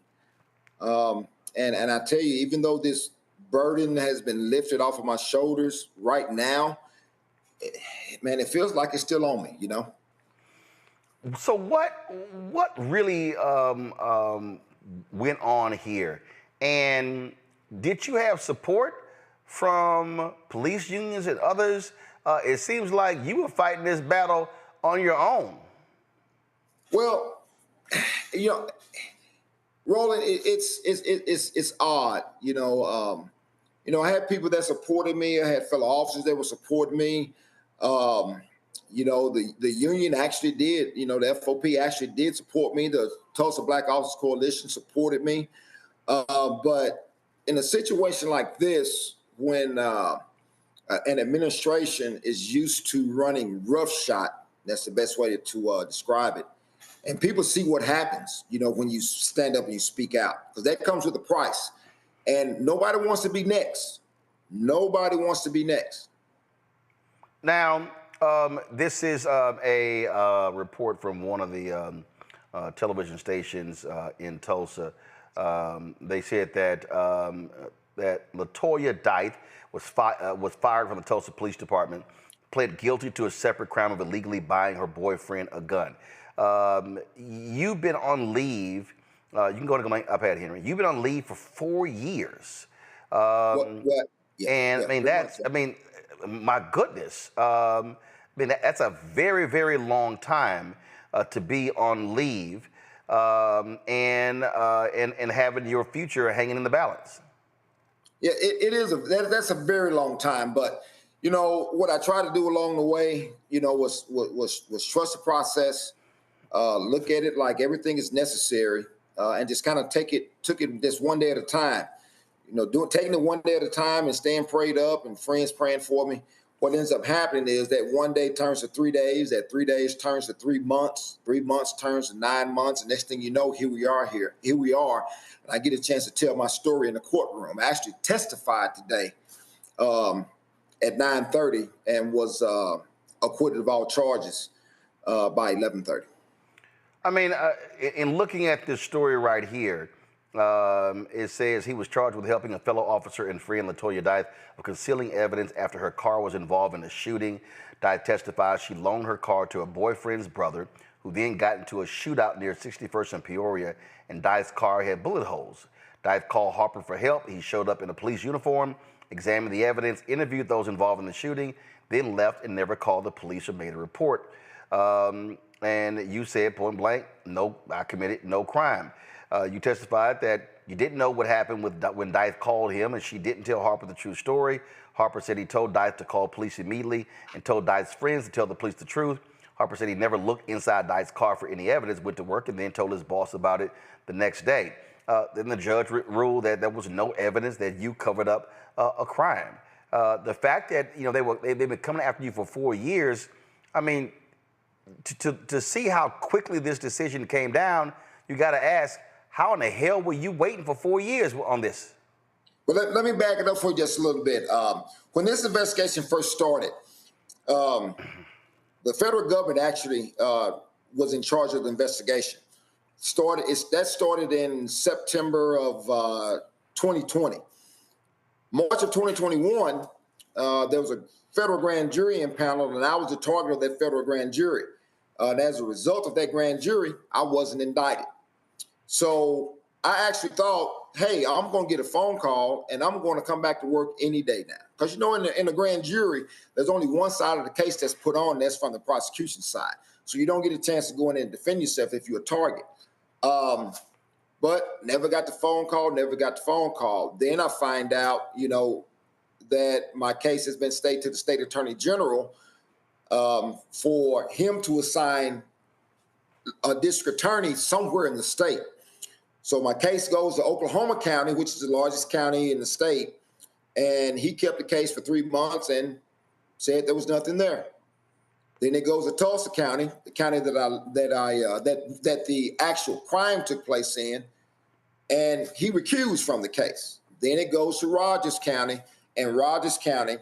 And I tell you, even though this burden has been lifted off of my shoulders right now, man, it feels like it's still on me, you know? So what really went on here? And did you have support from police unions and others? It seems like you were fighting this battle on your own. Well, you know, Roland, it's odd, you know. I had people that supported me. I had fellow officers that would support me. You know, the union actually did. You know, the FOP actually did support me. The Tulsa Black Officers Coalition supported me. But in a situation like this, when an administration is used to running roughshod, that's the best way to describe it. And people see what happens, you know, when you stand up and you speak out, because that comes with a price. And nobody wants to be next. Nobody wants to be next. Now, this is a report from one of the television stations in Tulsa. They said that that LaToya Dyke was fired from the Tulsa Police Department, pled guilty to a separate crime of illegally buying her boyfriend a gun. You've been on leave. You can go to my iPad, Henry. You've been on leave for 4 years. Yeah, and I mean, my goodness. I mean, that's a very, very long time to be on leave and having your future hanging in the balance. Yeah, it is. That's a very long time. But, you know, what I tried to do along the way, you know, was trust the process, look at it like everything is necessary, and just kind of took it just one day at a time. You know, taking it one day at a time and staying prayed up and friends praying for me. What ends up happening is that one day turns to 3 days, that 3 days turns to 3 months, 3 months turns to 9 months, and next thing you know, here we are. And I get a chance to tell my story in the courtroom. I actually testified today at 9:30 and was acquitted of all charges by 11:30. I mean, in looking at this story right here, it says he was charged with helping a fellow officer and friend, Latoya Dice, of concealing evidence after her car was involved in a shooting. Dice testified she loaned her car to her boyfriend's brother, who then got into a shootout near 61st and Peoria, and Dice's car had bullet holes. Dice called Harper for help. He showed up in a police uniform, examined the evidence, interviewed those involved in the shooting, then left and never called the police or made a report. And you said point blank, no, I committed no crime. You testified that you didn't know what happened when Dice called him, and she didn't tell Harper the true story. Harper said he told Dice to call police immediately and told Dice's friends to tell the police the truth. Harper said he never looked inside Dice's car for any evidence, went to work, and then told his boss about it the next day. Then the judge ruled that there was no evidence that you covered up a crime. The fact that they've been coming after you for 4 years, I mean, to see how quickly this decision came down, you got to ask, how in the hell were you waiting for 4 years on this? Well, let me back it up for you just a little bit. When this investigation first started, the federal government actually was in charge of the investigation. That started in September of 2020. March of 2021, there was a federal grand jury impaneled, and I was the target of that federal grand jury. And as a result of that grand jury, I wasn't indicted. So I actually thought, hey, I'm going to get a phone call and I'm going to come back to work any day now. Because, you know, in the grand jury, there's only one side of the case that's put on, that's from the prosecution side. So you don't get a chance to go in and defend yourself if you're a target. But never got the phone call, Then I find out, you know, that my case has been stayed to the state attorney general for him to assign a district attorney somewhere in the state. So my case goes to Oklahoma County, which is the largest county in the state, and he kept the case for 3 months and said there was nothing there. Then it goes to Tulsa County, the county that the actual crime took place in, and he recused from the case. Then it goes to Rogers County, and Rogers County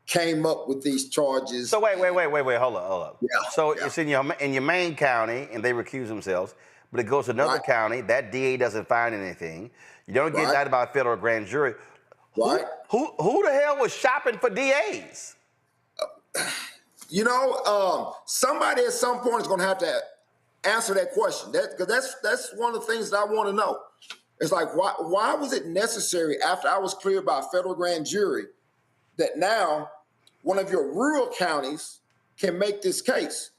came up with these charges. So wait, hold up. Yeah, so it's in your main county, and they recuse themselves. But it goes to another county. That DA doesn't find anything. You don't get indicted by a federal grand jury. Right. Who the hell was shopping for DAs? You know, somebody at some point is going to have to answer that question. Because that's one of the things that I want to know. It's like, why was it necessary after I was cleared by a federal grand jury that now one of your rural counties can make this case?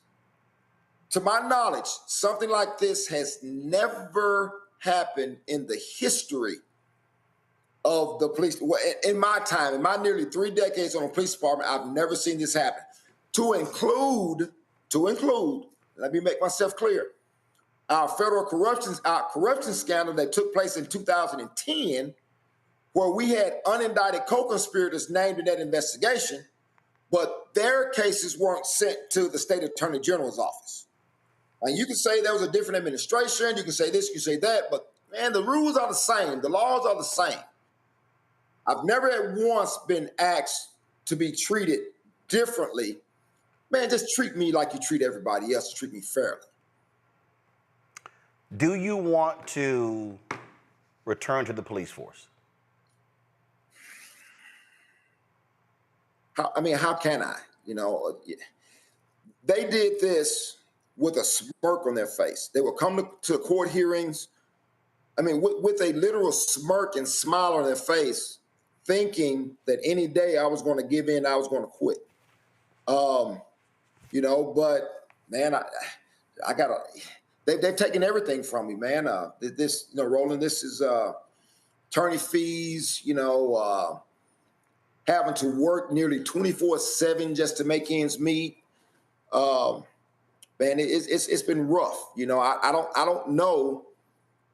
To my knowledge, something like this has never happened in the history of the police. In my time, in my nearly 3 decades on the police department, I've never seen this happen. To include, let me make myself clear, our federal corruption scandal that took place in 2010, where we had unindicted co-conspirators named in that investigation, but their cases weren't sent to the state attorney general's office. And you can say there was a different administration, you can say this, you can say that, but man, the rules are the same, the laws are the same. I've never at once been asked to be treated differently. Man, just treat me like you treat everybody else, treat me fairly. Do you want to return to the police force? How can I? You know, they did this with a smirk on their face. They would come to court hearings, with a literal smirk and smile on their face, thinking that any day I was going to give in, I was going to quit. But man, I gotta. They've taken everything from me, man. Roland, this is attorney fees, having to work nearly 24/7 just to make ends meet. Man, it's been rough. I don't know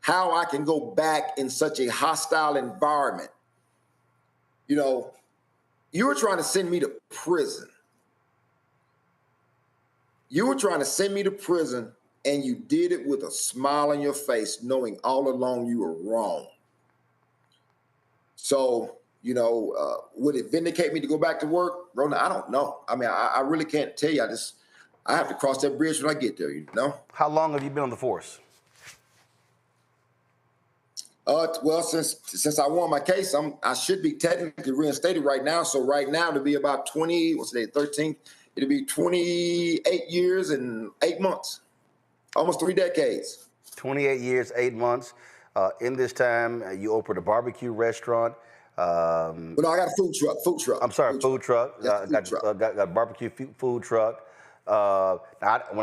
how I can go back in such a hostile environment. You were trying to send me to prison. You were trying to send me to prison, and you did it with a smile on your face, knowing all along you were wrong. So, would it vindicate me to go back to work? Rona, I don't know. I mean, I really can't tell you. I have to cross that bridge when I get there, How long have you been on the force? Well, since I won my case, I should be technically reinstated right now. So right now it'll be about 13th. It'll be 28 years and 8 months, almost 3 decades. 28 years, 8 months. In this time, you opened a barbecue restaurant. Well, no, I got a food truck. I'm sorry, food truck. Got a barbecue food truck. When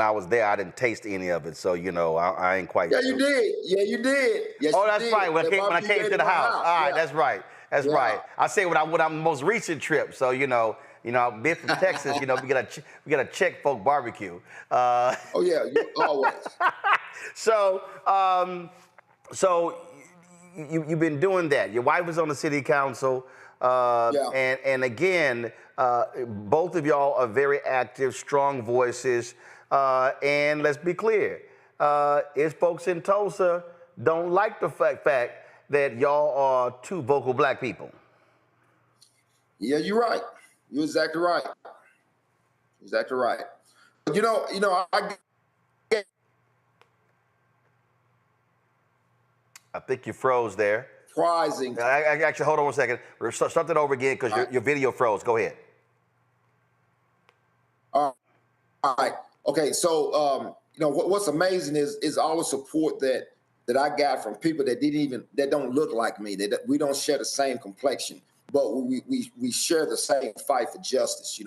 I was there, I didn't taste any of it, so I ain't quite. Yeah, you did. Yeah, you did. Yes, oh, that's right. When I came to the house. All right, that's right. That's right. I say when I'm most recent trip. So I've been from Texas. We got a check folk barbecue. Oh yeah, always. So you've been doing that. Your wife was on the city council. And again, both of y'all are very active, strong voices. And let's be clear, it's folks in Tulsa don't like the fact that y'all are two vocal black people. Yeah, you're right. You're exactly right. Exactly right. I think you froze there. Surprising. Actually, hold on 1 second. Start that over again because your video froze. Go ahead. All right. Okay. So, what's amazing is all the support that I got from people that don't look like me. We don't share the same complexion, but we share the same fight for justice.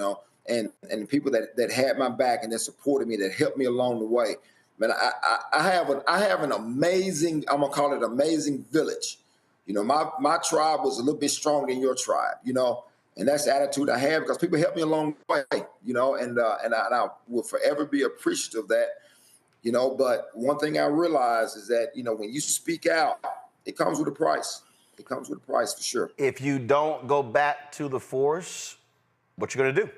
And the people that had my back and that supported me, that helped me along the way. Man, I have an amazing, I'm gonna call it amazing village. My tribe was a little bit stronger than your tribe, and that's the attitude I have because people helped me along the way, and I will forever be appreciative of that, but one thing I realize is that, when you speak out, it comes with a price. It comes with a price for sure. If you don't go back to the force, what you gonna do?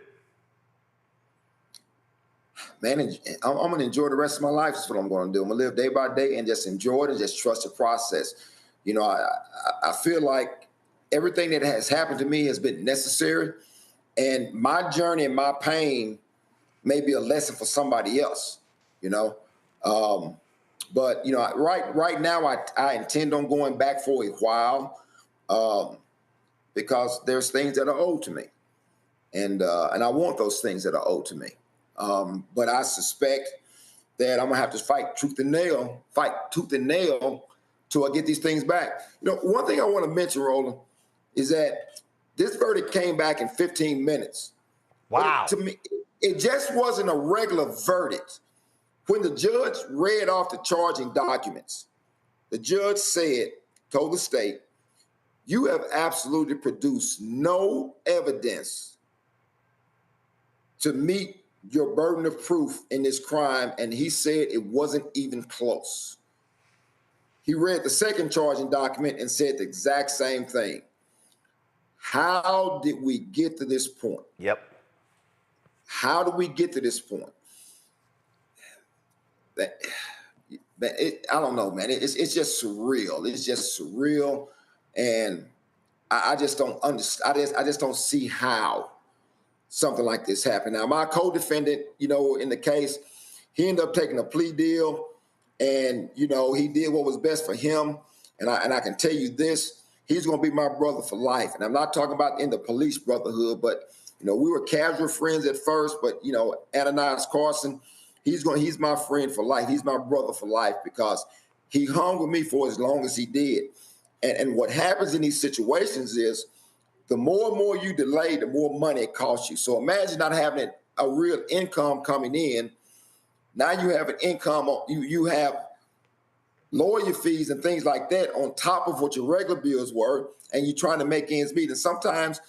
Man, I'm going to enjoy the rest of my life. That's what I'm going to do. I'm going to live day by day and just enjoy it and just trust the process. I feel like everything that has happened to me has been necessary. And my journey and my pain may be a lesson for somebody else, But, right now I intend on going back for a while because there's things that are owed to me. And I want those things that are owed to me. But I suspect that I'm gonna have to fight tooth and nail till I get these things back. One thing I want to mention, Roland, is that this verdict came back in 15 minutes. Wow. To me, it just wasn't a regular verdict. When the judge read off the charging documents, the judge told the state, you have absolutely produced no evidence to meet your burden of proof in this crime, and he said it wasn't even close. He read the second charging document and said the exact same thing. How did we get to this point? Yep. How did we get to this point? I don't know, man. It's just surreal. It's just surreal, and I just don't understand. I just don't see how something like this happened. Now, my co-defendant, in the case, he ended up taking a plea deal, and he did what was best for him. And I can tell you this: he's going to be my brother for life. And I'm not talking about in the police brotherhood, but we were casual friends at first. But Ananias Carson, he's my friend for life. He's my brother for life because he hung with me for as long as he did. And what happens in these situations is, the more and more you delay, the more money it costs you. So imagine not having a real income coming in. Now you have an income. You have lawyer fees and things like that on top of what your regular bills were, and you're trying to make ends meet. And sometimes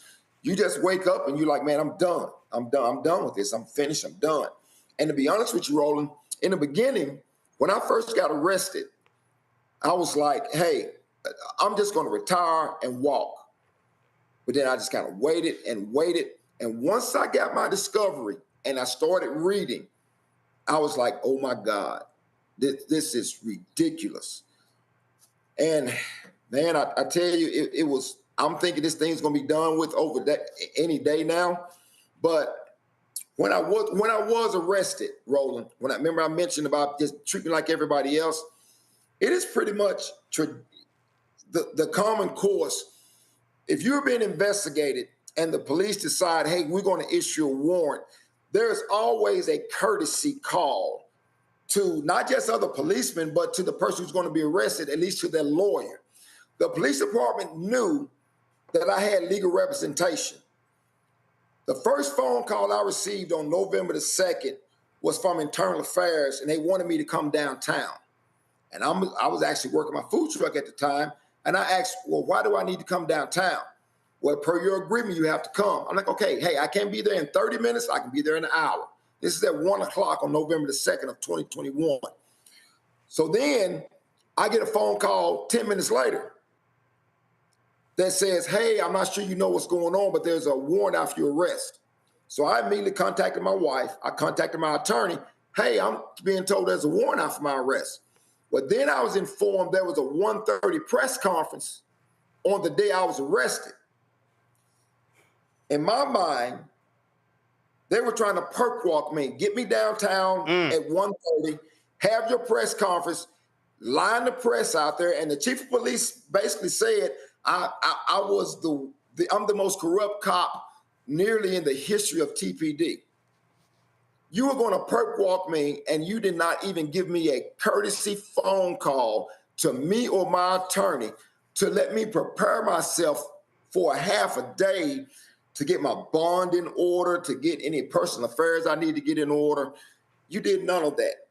you just wake up and you're like, man, I'm done. I'm done with this. I'm finished. I'm done. And to be honest with you, Roland, in the beginning, when I first got arrested, I was like, hey, I'm just going to retire and walk. But then I just kind of waited and waited. And once I got my discovery and I started reading, I was like, oh my God, this is ridiculous. And man, I tell you, it was, I'm thinking this thing's going to be done with over any day now. But when I was arrested, Roland, when I remember I mentioned about just treatment like everybody else, it is pretty much the common course. If you're being investigated and the police decide, hey, we're going to issue a warrant, there's always a courtesy call to not just other policemen, but to the person who's going to be arrested, at least to their lawyer. The police department knew that I had legal representation. The first phone call I received on November the 2nd was from Internal Affairs, and they wanted me to come downtown. And I was actually working my food truck at the time, and I asked, well, why do I need to come downtown? Well, per your agreement, you have to come. I'm like, okay, hey, I can't be there in 30 minutes. I can be there in an hour. This is at 1 o'clock on November the 2nd of 2021. So then I get a phone call 10 minutes later that says, hey, I'm not sure you know what's going on, but there's a warrant out for your arrest. So I immediately contacted my wife. I contacted my attorney. Hey, I'm being told there's a warrant out for my arrest. But then I was informed there was a 1:30 press conference on the day I was arrested. In my mind, they were trying to perk walk me, get me downtown at 1:30, have your press conference, line the press out there, and the chief of police basically said I'm the most corrupt cop nearly in the history of TPD. You were going to perk walk me, and you did not even give me a courtesy phone call to me or my attorney to let me prepare myself for a half a day to get my bond in order, to get any personal affairs I need to get in order. You did none of that.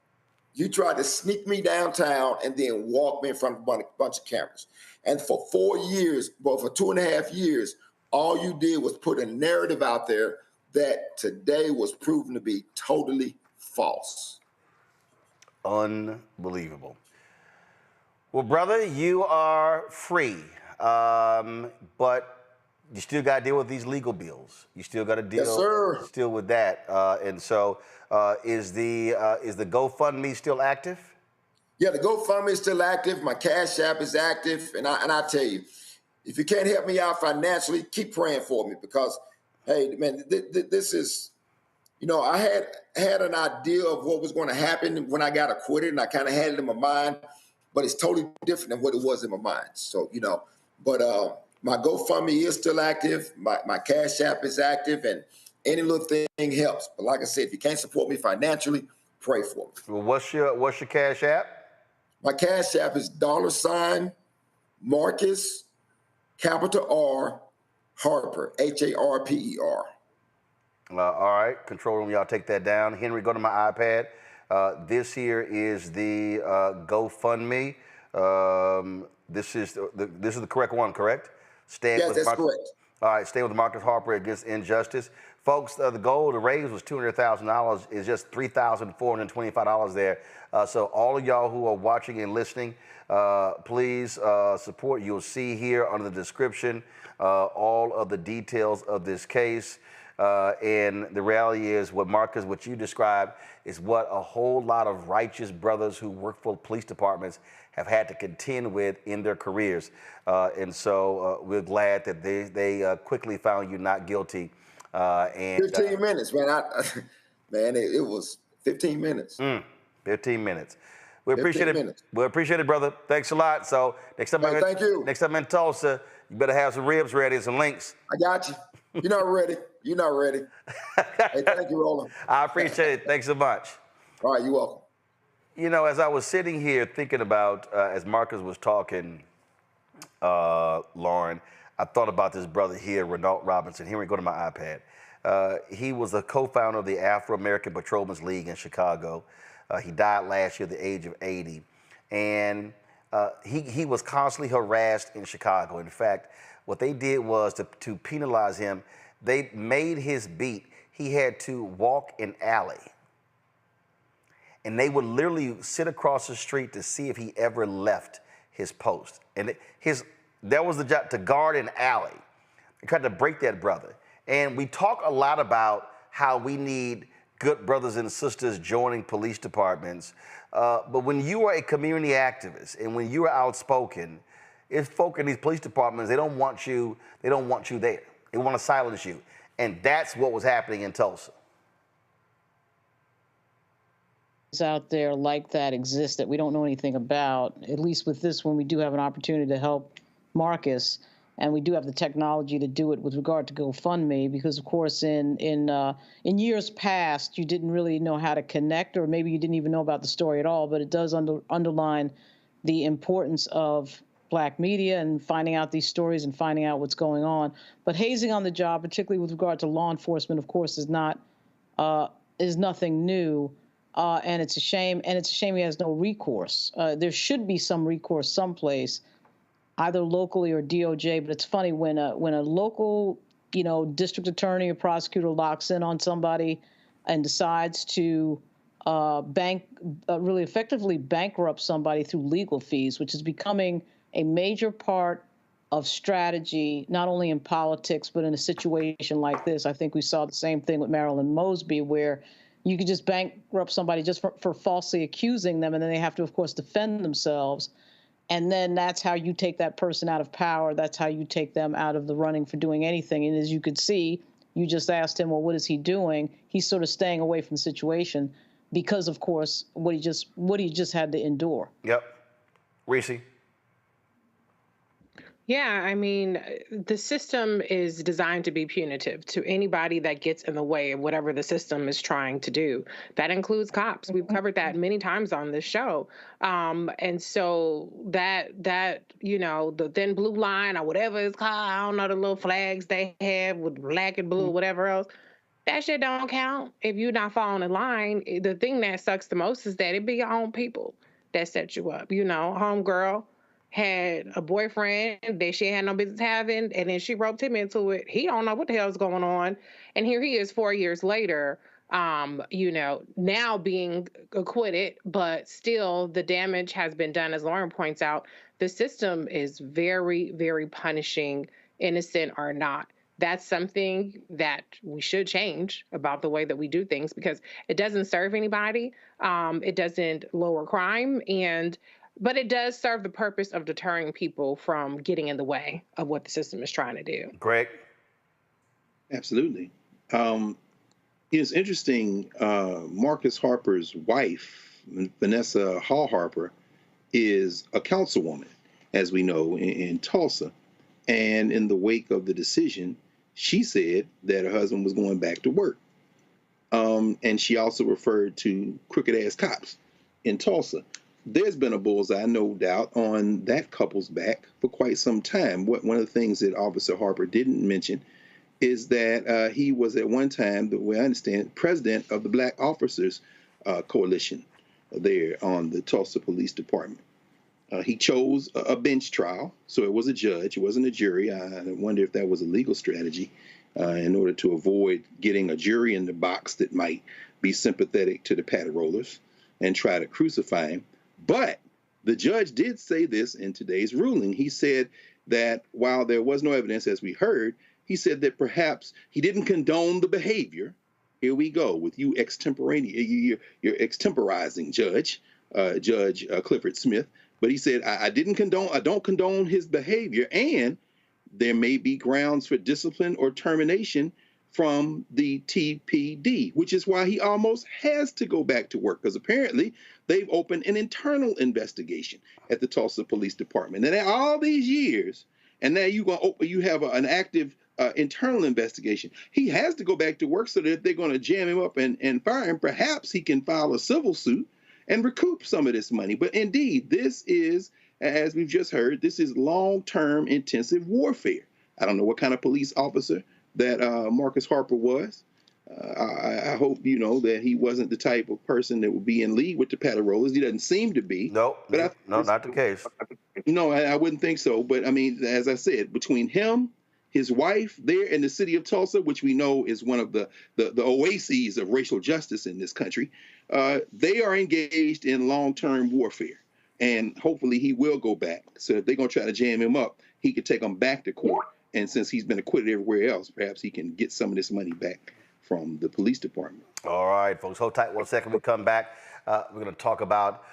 You tried to sneak me downtown and then walk me in front of a bunch of cameras. And for 4 years, well, for 2.5 years, all you did was put a narrative out there that today was proven to be totally false. Unbelievable. Well, brother, you are free, but you still got to deal with these legal bills. You still got to deal still with that. And so is the GoFundMe still active? Yeah, the GoFundMe is still active. My Cash App is active. And I tell you, if you can't help me out financially, keep praying for me because, hey, man, this is, you know, I had an idea of what was going to happen when I got acquitted, and I kind of had it in my mind, but it's totally different than what it was in my mind. So, you know, but my GoFundMe is still active. My Cash App is active, and any little thing helps. But like I said, if you can't support me financially, pray for me. Well, what's your Cash App? My Cash App is $ Marcus, capital R, Harper, Harper. All right, control room, y'all take that down. Henry, go to my iPad. This here is the GoFundMe. This is the correct one, correct? Yes, that's correct. All right, stay with Marcus Harper against injustice. Folks, the goal to raise was $200,000. Is just $3,425 there. So all of y'all who are watching and listening, please support. You'll see here under the description all of the details of this case. And the reality is what you described is what a whole lot of righteous brothers who work for police departments have had to contend with in their careers. And so we're glad that they quickly found you not guilty. 15 minutes, man. It was 15 minutes. 15 minutes. We appreciate it. We appreciate it, brother. Thanks a lot. So next time, thank you. Next time in Tulsa, you better have some ribs ready and some links. I got you. You're not ready. You're not ready. Hey, thank you, Roland. I appreciate it. Thanks so much. All right, you're welcome. You know, as I was sitting here thinking about, as Marcus was talking, Lauren, I thought about this brother here, Renault Robinson. Here we go to my iPad. He was a co-founder of the Afro-American Patrolmen's League in Chicago. He died last year at the age of 80. And He was constantly harassed in Chicago. In fact, what they did was to penalize him, they made his beat. He had to walk an alley. And they would literally sit across the street to see if he ever left his post. And that was the job, to guard an alley. They tried to break that brother. And we talk a lot about how we need good brothers and sisters joining police departments. But when you are a community activist and when you are outspoken, it's folk in these police departments, they don't want you there. They want to silence you. And that's what was happening in Tulsa. Out there like that exist that we don't know anything about. At least with this one, we do have an opportunity to help Marcus, and we do have the technology to do it with regard to GoFundMe, because of course in years past you didn't really know how to connect, or maybe you didn't even know about the story at all, but it does underline the importance of Black media and finding out these stories and finding out what's going on. But hazing on the job, particularly with regard to law enforcement, of course, is nothing new. And it's a shame. And it's a shame he has no recourse. There should be some recourse someplace, either locally or DOJ. But it's funny when a local, district attorney or prosecutor locks in on somebody and decides to really effectively bankrupt somebody through legal fees, which is becoming a major part of strategy, not only in politics, but in a situation like this. I think we saw the same thing with Marilyn Mosby, where you could just bankrupt somebody just for falsely accusing them, and then they have to, of course, defend themselves. And then that's how you take that person out of power. That's how you take them out of the running for doing anything. And as you could see, you just asked him, well, what is he doing? He's sort of staying away from the situation because, of course, what he just had to endure. Yep. Reese? Yeah, I mean, the system is designed to be punitive to anybody that gets in the way of whatever the system is trying to do. That includes cops. We've covered that many times on this show. And so that the thin blue line or whatever it's called, I don't know, the little flags they have with black and blue, whatever else, that shit don't count if you're not following the line. The thing that sucks the most is that it be your own people that set you up. Homegirl had a boyfriend that she had no business having, and then she roped him into it. He don't know what the hell's going on. And here he is 4 years later, now being acquitted, but still the damage has been done. As Lauren points out, the system is very, very punishing, innocent or not. That's something that we should change about the way that we do things, because it doesn't serve anybody. It doesn't lower crime, but it does serve the purpose of deterring people from getting in the way of what the system is trying to do. Greg? Absolutely. It's interesting, Marcus Harper's wife, Vanessa Harper, is a councilwoman, as we know, in Tulsa. And in the wake of the decision, she said that her husband was going back to work. And she also referred to crooked-ass cops in Tulsa. There's been a bullseye, no doubt, on that couple's back for quite some time. One of the things that Officer Harper didn't mention is that he was at one time, the way I understand, president of the Black Officers Coalition there on the Tulsa Police Department. He chose a bench trial, so it was a judge, it wasn't a jury. I wonder if that was a legal strategy in order to avoid getting a jury in the box that might be sympathetic to the patrollers and try to crucify him. But the judge did say this in today's ruling. He said that while there was no evidence, as we heard, he said that perhaps he didn't condone the behavior. Here we go with you you're extemporizing, Judge Clifford Smith. But he said, I don't condone his behavior, and there may be grounds for discipline or termination from the TPD, which is why he almost has to go back to work, because apparently they've opened an internal investigation at the Tulsa Police Department. And all these years, and now you have an active internal investigation. He has to go back to work, so that if they're going to jam him up and fire him, perhaps he can file a civil suit and recoup some of this money. But indeed, this is, as we've just heard, this is long-term intensive warfare. I don't know what kind of police officer that Marcus Harper was, I hope you know that he wasn't the type of person that would be in league with the pedal rollers. He doesn't seem to be. No, not the case. No, I wouldn't think so. But I mean, as I said, between him, his wife there in the city of Tulsa, which we know is one of the oases of racial justice in this country, they are engaged in long-term warfare. And hopefully he will go back. So if they're going to try to jam him up, he could take them back to court. And since he's been acquitted everywhere else, perhaps he can get some of this money back from the police department. All right, folks, hold tight 1 second. We come back. We're going to talk about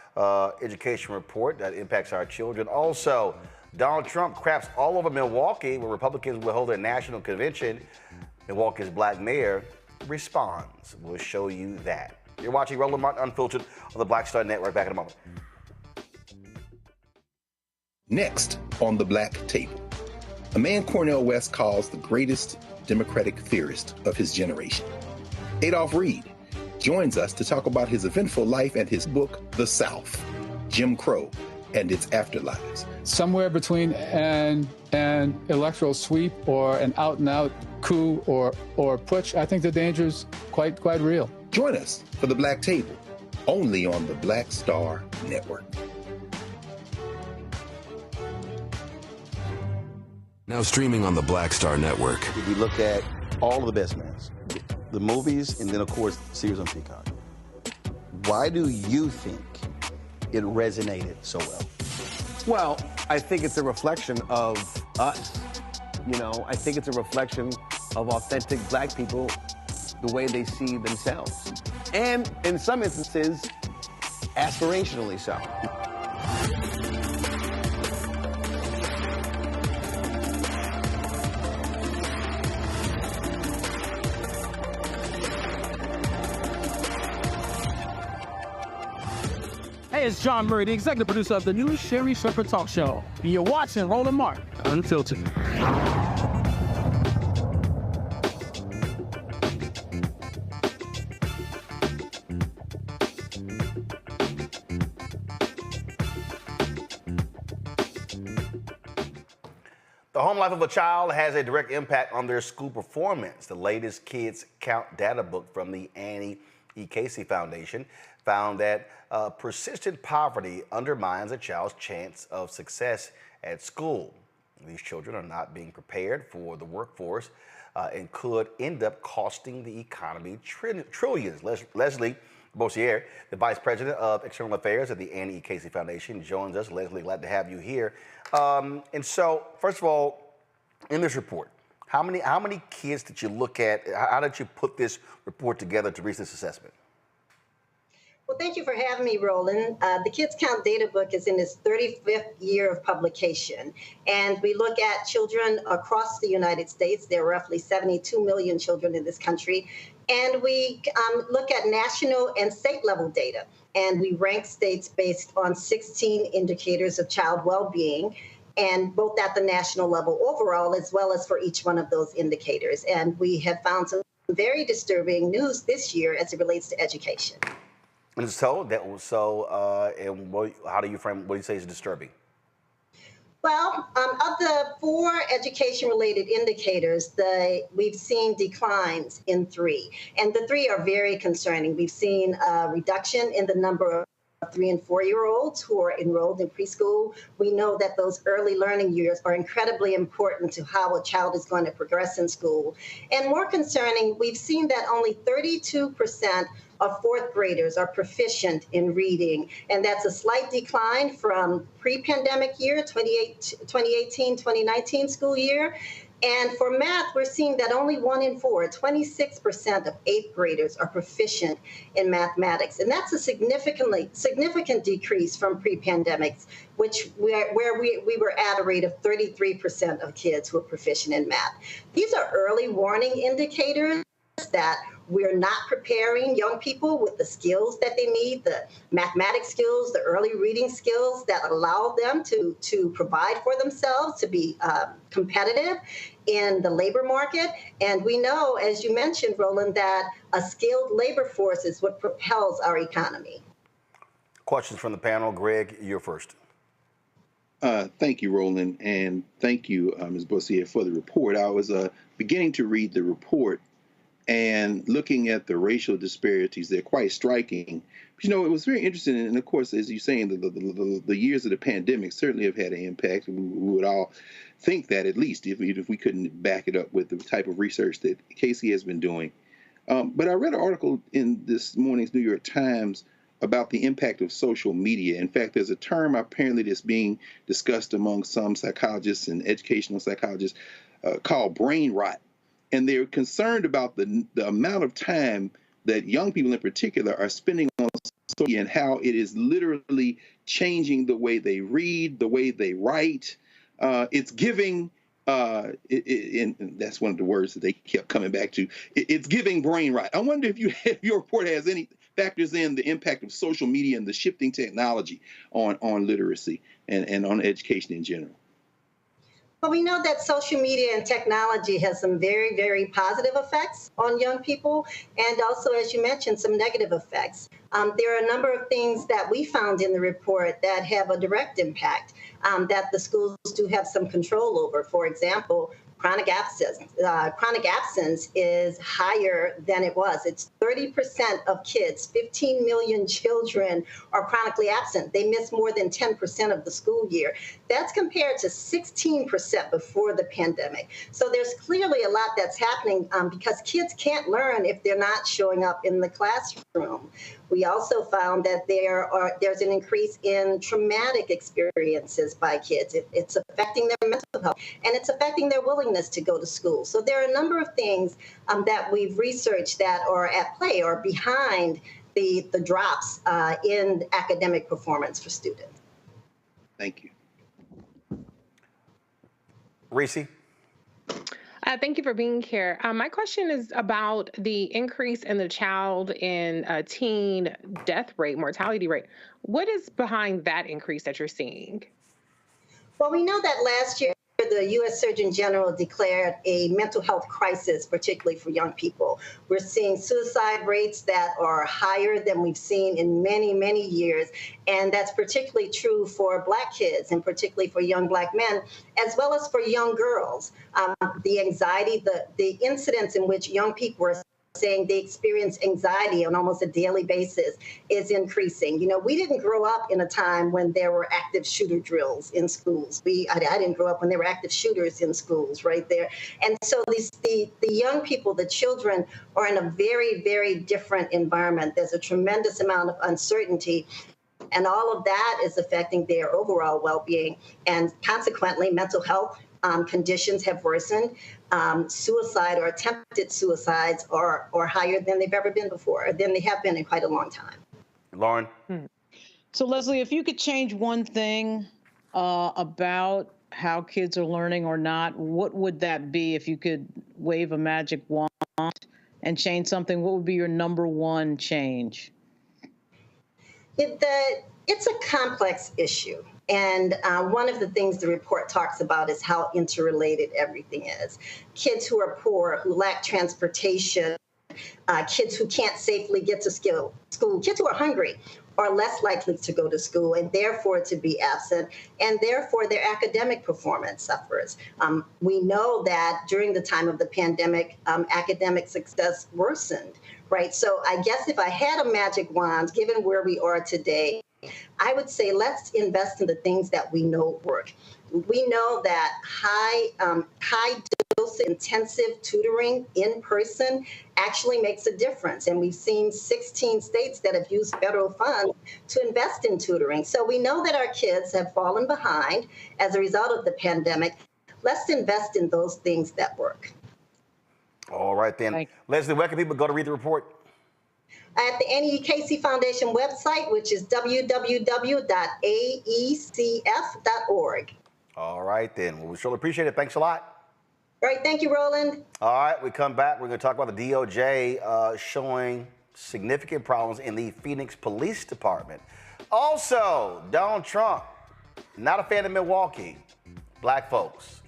education report that impacts our children. Also, Donald Trump craps all over Milwaukee, where Republicans will hold a national convention. Milwaukee's black mayor responds. We'll show you that. You're watching Roland Martin Unfiltered on the Black Star Network. Back in a moment. Next on the Black Table, a man Cornel West calls the greatest Democratic theorist of his generation. Adolph Reed joins us to talk about his eventful life and his book, The South, Jim Crow and its Afterlives. Somewhere between an electoral sweep or an out-and-out coup or putsch, I think the danger is quite real. Join us for the Black Table, only on the Black Star Network. Now streaming on the Black Star Network. If we look at all of the best mans, the movies, and then of course series on Peacock, why do you think it resonated so well? Well, I think it's a reflection of us. You know, I think it's a reflection of authentic black people, the way they see themselves. And in some instances, aspirationally so. Hey, it's John Murray, the executive producer of the new Sherry Shepherd Talk Show. And you're watching Roland Martin Unfiltered. The home life of a child has a direct impact on their school performance. The latest Kids Count data book from the Annie E. Casey Foundation found that persistent poverty undermines a child's chance of success at school. These children are not being prepared for the workforce and could end up costing the economy trillions. Leslie Bossier, the Vice President of External Affairs at the Annie E. Casey Foundation, joins us. Leslie, glad to have you here. And so, first of all, in this report, how many kids did you look at? How did you put this report together to reach this assessment? Well, thank you for having me, Roland. The Kids Count data book is in its 35th year of publication, and we look at children across the United States. There are roughly 72 million children in this country, and we look at national and state-level data, and we rank states based on 16 indicators of child well-being, and both at the national level overall, as well as for each one of those indicators. And we have found some very disturbing news this year as it relates to education. And so, how do you frame, what do you say is disturbing? Well, of the 4 education-related indicators, we've seen declines in 3, and the 3 are very concerning. We've seen a reduction in the number of 3- and 4-year-olds who are enrolled in preschool. We know that those early learning years are incredibly important to how a child is going to progress in school. And more concerning, we've seen that only 32% of 4th graders are proficient in reading, and that's a slight decline from pre-pandemic year, 2018-2019 school year. And for math, we're seeing that only 1 in 4, 26% of 8th graders are proficient in mathematics. And that's a significant decrease from pre-pandemics, where we were at a rate of 33% of kids who are proficient in math. These are early warning indicators that we're not preparing young people with the skills that they need, the mathematics skills, the early reading skills that allow them to provide for themselves, to be competitive in the labor market. And we know, as you mentioned, Roland, that a skilled labor force is what propels our economy. Questions from the panel. Greg, you're first. Thank you, Roland, and thank you, Ms. Bossier, for the report. I was beginning to read the report, and looking at the racial disparities, they're quite striking. But, it was very interesting. And of course, as you're saying, the years of the pandemic certainly have had an impact. We would all think that, at least, if we couldn't back it up with the type of research that Casey has been doing. But I read an article in this morning's New York Times about the impact of social media. In fact, there's a term apparently that's being discussed among some psychologists and educational psychologists called brain rot. And they're concerned about the amount of time that young people in particular are spending on social media and how it is literally changing the way they read, the way they write. It's giving, and that's one of the words that they kept coming back to, it's giving brain rot. I wonder if your report has any factors in the impact of social media and the shifting technology on literacy and on education in general. Well, we know that social media and technology has some very, very positive effects on young people, and also, as you mentioned, some negative effects. There are a number of things that we found in the report that have a direct impact that the schools do have some control over. For example, chronic absence is higher than it was. It's 30% of kids, 15 million children are chronically absent. They miss more than 10% of the school year. That's compared to 16% before the pandemic. So there's clearly a lot that's happening because kids can't learn if they're not showing up in the classroom. We also found that there's an increase in traumatic experiences by kids. It's affecting their mental health, and it's affecting their willingness to go to school. So there are a number of things that we've researched that are at play or behind the drops in academic performance for students. Thank you. Reese? Thank you for being here. My question is about the increase in the child and teen death rate, mortality rate. What is behind that increase that you're seeing? Well, we know that last year, the U.S. Surgeon General declared a mental health crisis, particularly for young people. We're seeing suicide rates that are higher than we've seen in many, many years. And that's particularly true for Black kids and particularly for young Black men, as well as for young girls. The anxiety, the incidents in which young people are saying they experience anxiety on almost a daily basis is increasing. We didn't grow up in a time when there were active shooter drills in schools. I didn't grow up when there were active shooters in schools right there. And so the young people, the children, are in a very, very different environment. There's a tremendous amount of uncertainty. And all of that is affecting their overall well-being. And consequently, mental health conditions have worsened. Suicide or attempted suicides are higher than they've ever been before, than they have been in quite a long time. Lauren? So, Leslie, if you could change one thing about how kids are learning or not, what would that be? If you could wave a magic wand and change something, what would be your number one change? It's a complex issue. And one of the things the report talks about is how interrelated everything is. Kids who are poor, who lack transportation, kids who can't safely get to school, kids who are hungry are less likely to go to school and therefore to be absent, and therefore their academic performance suffers. We know that during the time of the pandemic, academic success worsened, right? So I guess if I had a magic wand, given where we are today, I would say let's invest in the things that we know work. We know that high-dose intensive tutoring in person actually makes a difference. And we've seen 16 states that have used federal funds to invest in tutoring. So we know that our kids have fallen behind as a result of the pandemic. Let's invest in those things that work. All right, then. Leslie, where can people go to read the report? At the Annie Casey Foundation website, which is www.aecf.org. All right, then. Well, we surely appreciate it. Thanks a lot. All right. Thank you, Roland. All right. We come back. We're going to talk about the DOJ showing significant problems in the Phoenix Police Department. Also, Donald Trump, not a fan of Milwaukee. Black folks,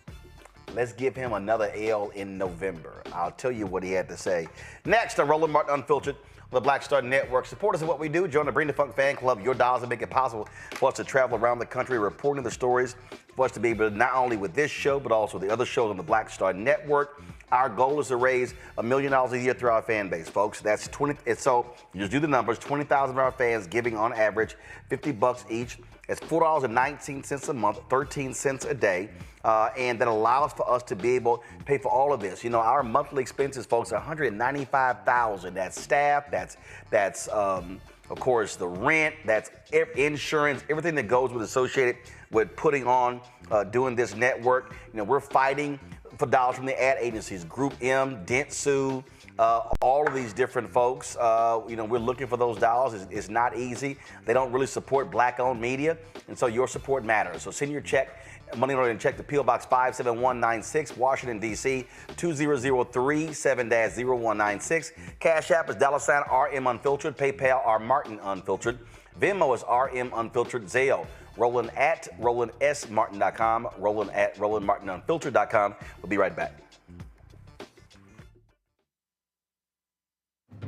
let's give him another L in November. I'll tell you what he had to say. Next, on Roland Martin Unfiltered, the Black Star Network. Support us in what we do. Join the Bring the Funk fan club. Your dollars will make it possible for us to travel around the country reporting the stories, for us to be able to not only with this show, but also the other shows on the Black Star Network. Our goal is to raise $1 million a year through our fan base, folks. That's 20. So you just do the numbers. 20,000 of our fans giving on average $50 each. It's $4.19 a month, 13 cents a day, and that allows for us to be able to pay for all of this. You know, our monthly expenses, folks, are $195,000. That's staff. That's of course the rent. That's insurance. Everything that goes with associated with putting on doing this network. You know, we're fighting for dollars from the ad agencies, Group M, Dentsu, all of these different folks. You know, we're looking for those dollars. It's not easy. They don't really support black-owned media, and so your support matters. So send your check, money order and check to P.O. Box 57196, Washington, D.C., 20037-0196. Cash App is $RM Unfiltered. PayPal, R Martin Unfiltered. Venmo is RM Unfiltered. Zelle, Roland at RolandSMartin.com, Roland at RolandMartinUnfiltered.com. We'll be right back.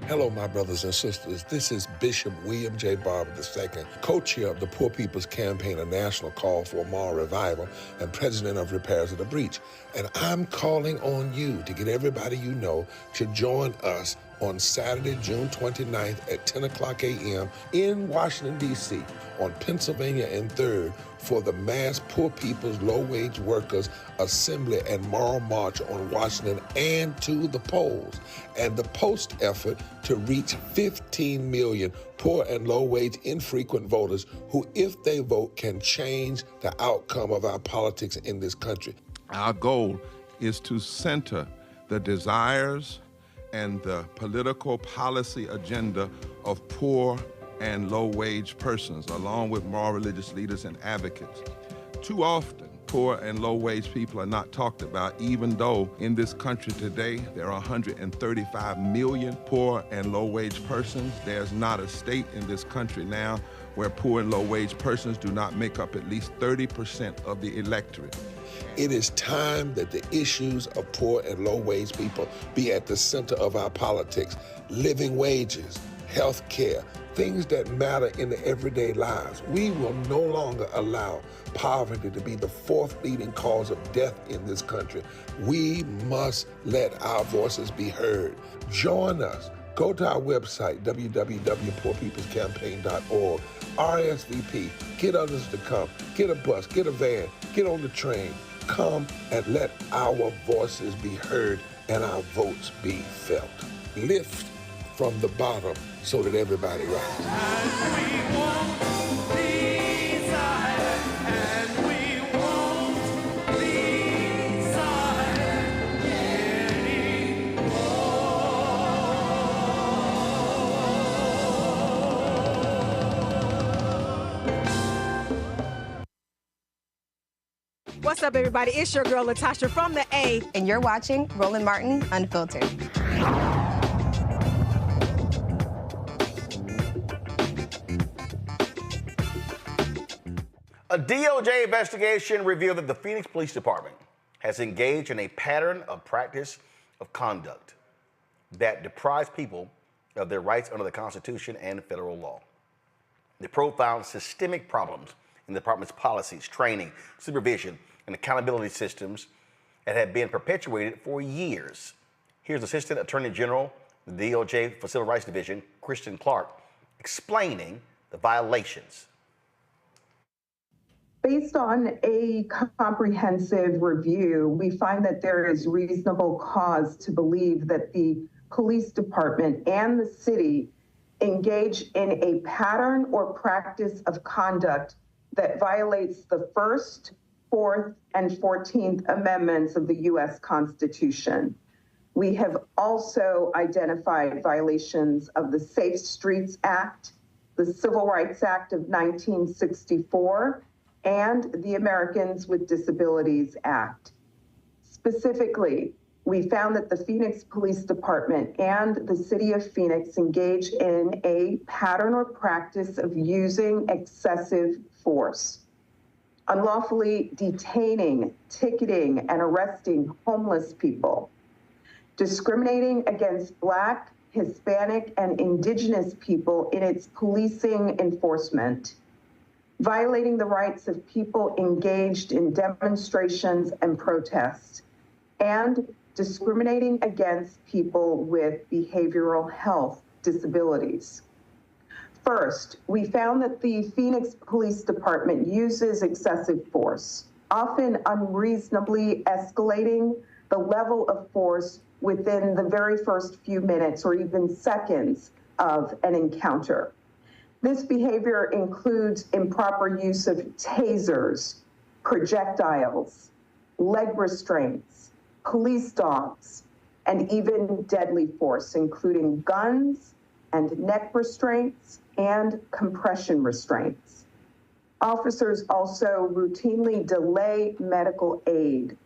Hello, my brothers and sisters. This is Bishop William J. Barber II, co-chair of the Poor People's Campaign, a national call for moral revival, and president of Repairs of the Breach. And I'm calling on you to get everybody you know to join us on Saturday, June 29th at 10 o'clock a.m. in Washington, D.C. on Pennsylvania and 3rd for the mass Poor People's Low-Wage Workers Assembly and Moral March on Washington and to the polls, and the post effort to reach 15 million poor and low-wage infrequent voters who, if they vote, can change the outcome of our politics in this country. Our goal is to center the desires and the political policy agenda of poor and low-wage persons, along with moral religious leaders and advocates. Too often, poor and low-wage people are not talked about, even though in this country today, there are 135 million poor and low-wage persons. There's not a state in this country now where poor and low-wage persons do not make up at least 30% of the electorate. It is time that the issues of poor and low-wage people be at the center of our politics. Living wages, health care, things that matter in the everyday lives. We will no longer allow poverty to be the fourth leading cause of death in this country. We must let our voices be heard. Join us. Go to our website, www.poorpeoplescampaign.org. RSVP. Get others to come. Get a bus. Get a van. Get on the train. Come and let our voices be heard and our votes be felt. Lift from the bottom so that everybody rises. What's up, everybody? It's your girl, Latasha from the A. And you're watching Roland Martin Unfiltered. A DOJ investigation revealed that the Phoenix Police Department has engaged in a pattern of practice of conduct that deprives people of their rights under the Constitution and federal law. The probe found systemic problems in the department's policies, training, supervision, and accountability systems that have been perpetuated for years. Here's Assistant Attorney General, the DOJ for Civil Rights Division, Kristen Clark, explaining the violations. Based on a comprehensive review, we find that there is reasonable cause to believe that the police department and the city engage in a pattern or practice of conduct that violates the First, Fourth, and 14th Amendments of the U.S. Constitution. We have also identified violations of the Safe Streets Act, the Civil Rights Act of 1964, and the Americans with Disabilities Act. Specifically, we found that the Phoenix Police Department and the City of Phoenix engage in a pattern or practice of using excessive force, unlawfully detaining, ticketing, and arresting homeless people, discriminating against Black, Hispanic, and Indigenous people in its policing enforcement, violating the rights of people engaged in demonstrations and protests, and discriminating against people with behavioral health disabilities. First, we found that the Phoenix Police Department uses excessive force, often unreasonably escalating the level of force within the very first few minutes or even seconds of an encounter. This behavior includes improper use of tasers, projectiles, leg restraints, police dogs, and even deadly force, including guns and neck restraints and compression restraints. Officers also routinely delay medical aid.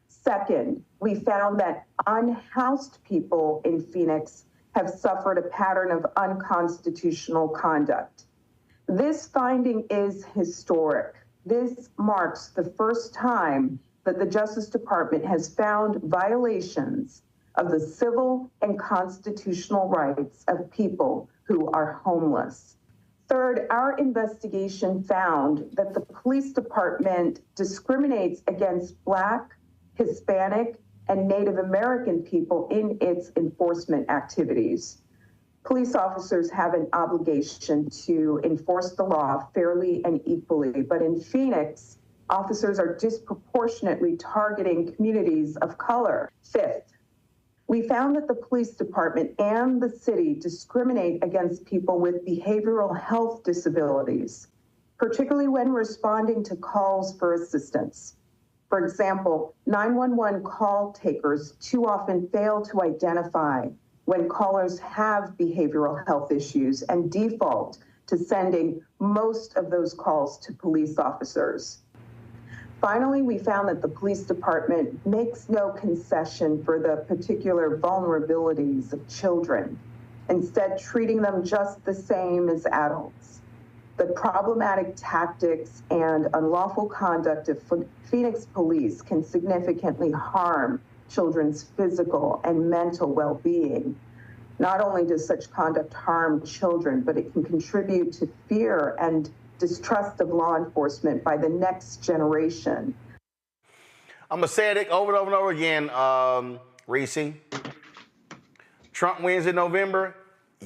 Second, we found that unhoused people in Phoenix have suffered a pattern of unconstitutional conduct. This finding is historic. This marks the first time that the Justice Department has found violations of the civil and constitutional rights of people who are homeless. Third, our investigation found that the police department discriminates against Black, Hispanic, and Native American people in its enforcement activities. Police officers have an obligation to enforce the law fairly and equally, but in Phoenix, officers are disproportionately targeting communities of color. Fifth, we found that the police department and the city discriminate against people with behavioral health disabilities, particularly when responding to calls for assistance. For example, 911 call takers too often fail to identify when callers have behavioral health issues and default to sending most of those calls to police officers. Finally, we found that the police department makes no concession for the particular vulnerabilities of children, instead treating them just the same as adults. The problematic tactics and unlawful conduct of Phoenix police can significantly harm children's physical and mental well-being. Not only does such conduct harm children, but it can contribute to fear and distrust of law enforcement by the next generation. I'm going to say it over and over and over again, Reese. Trump wins in November,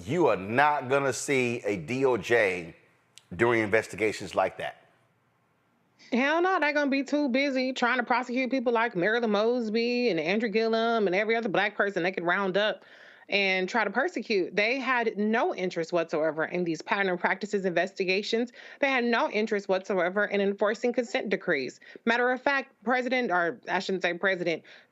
you are not going to see a DOJ during investigations like that. Hell no, they're going to be too busy trying to prosecute people like Marilyn Mosby and Andrew Gillum and every other Black person they could round up and try to persecute. They had no interest whatsoever in these pattern and practices investigations. They had no interest whatsoever in enforcing consent decrees. Matter of fact,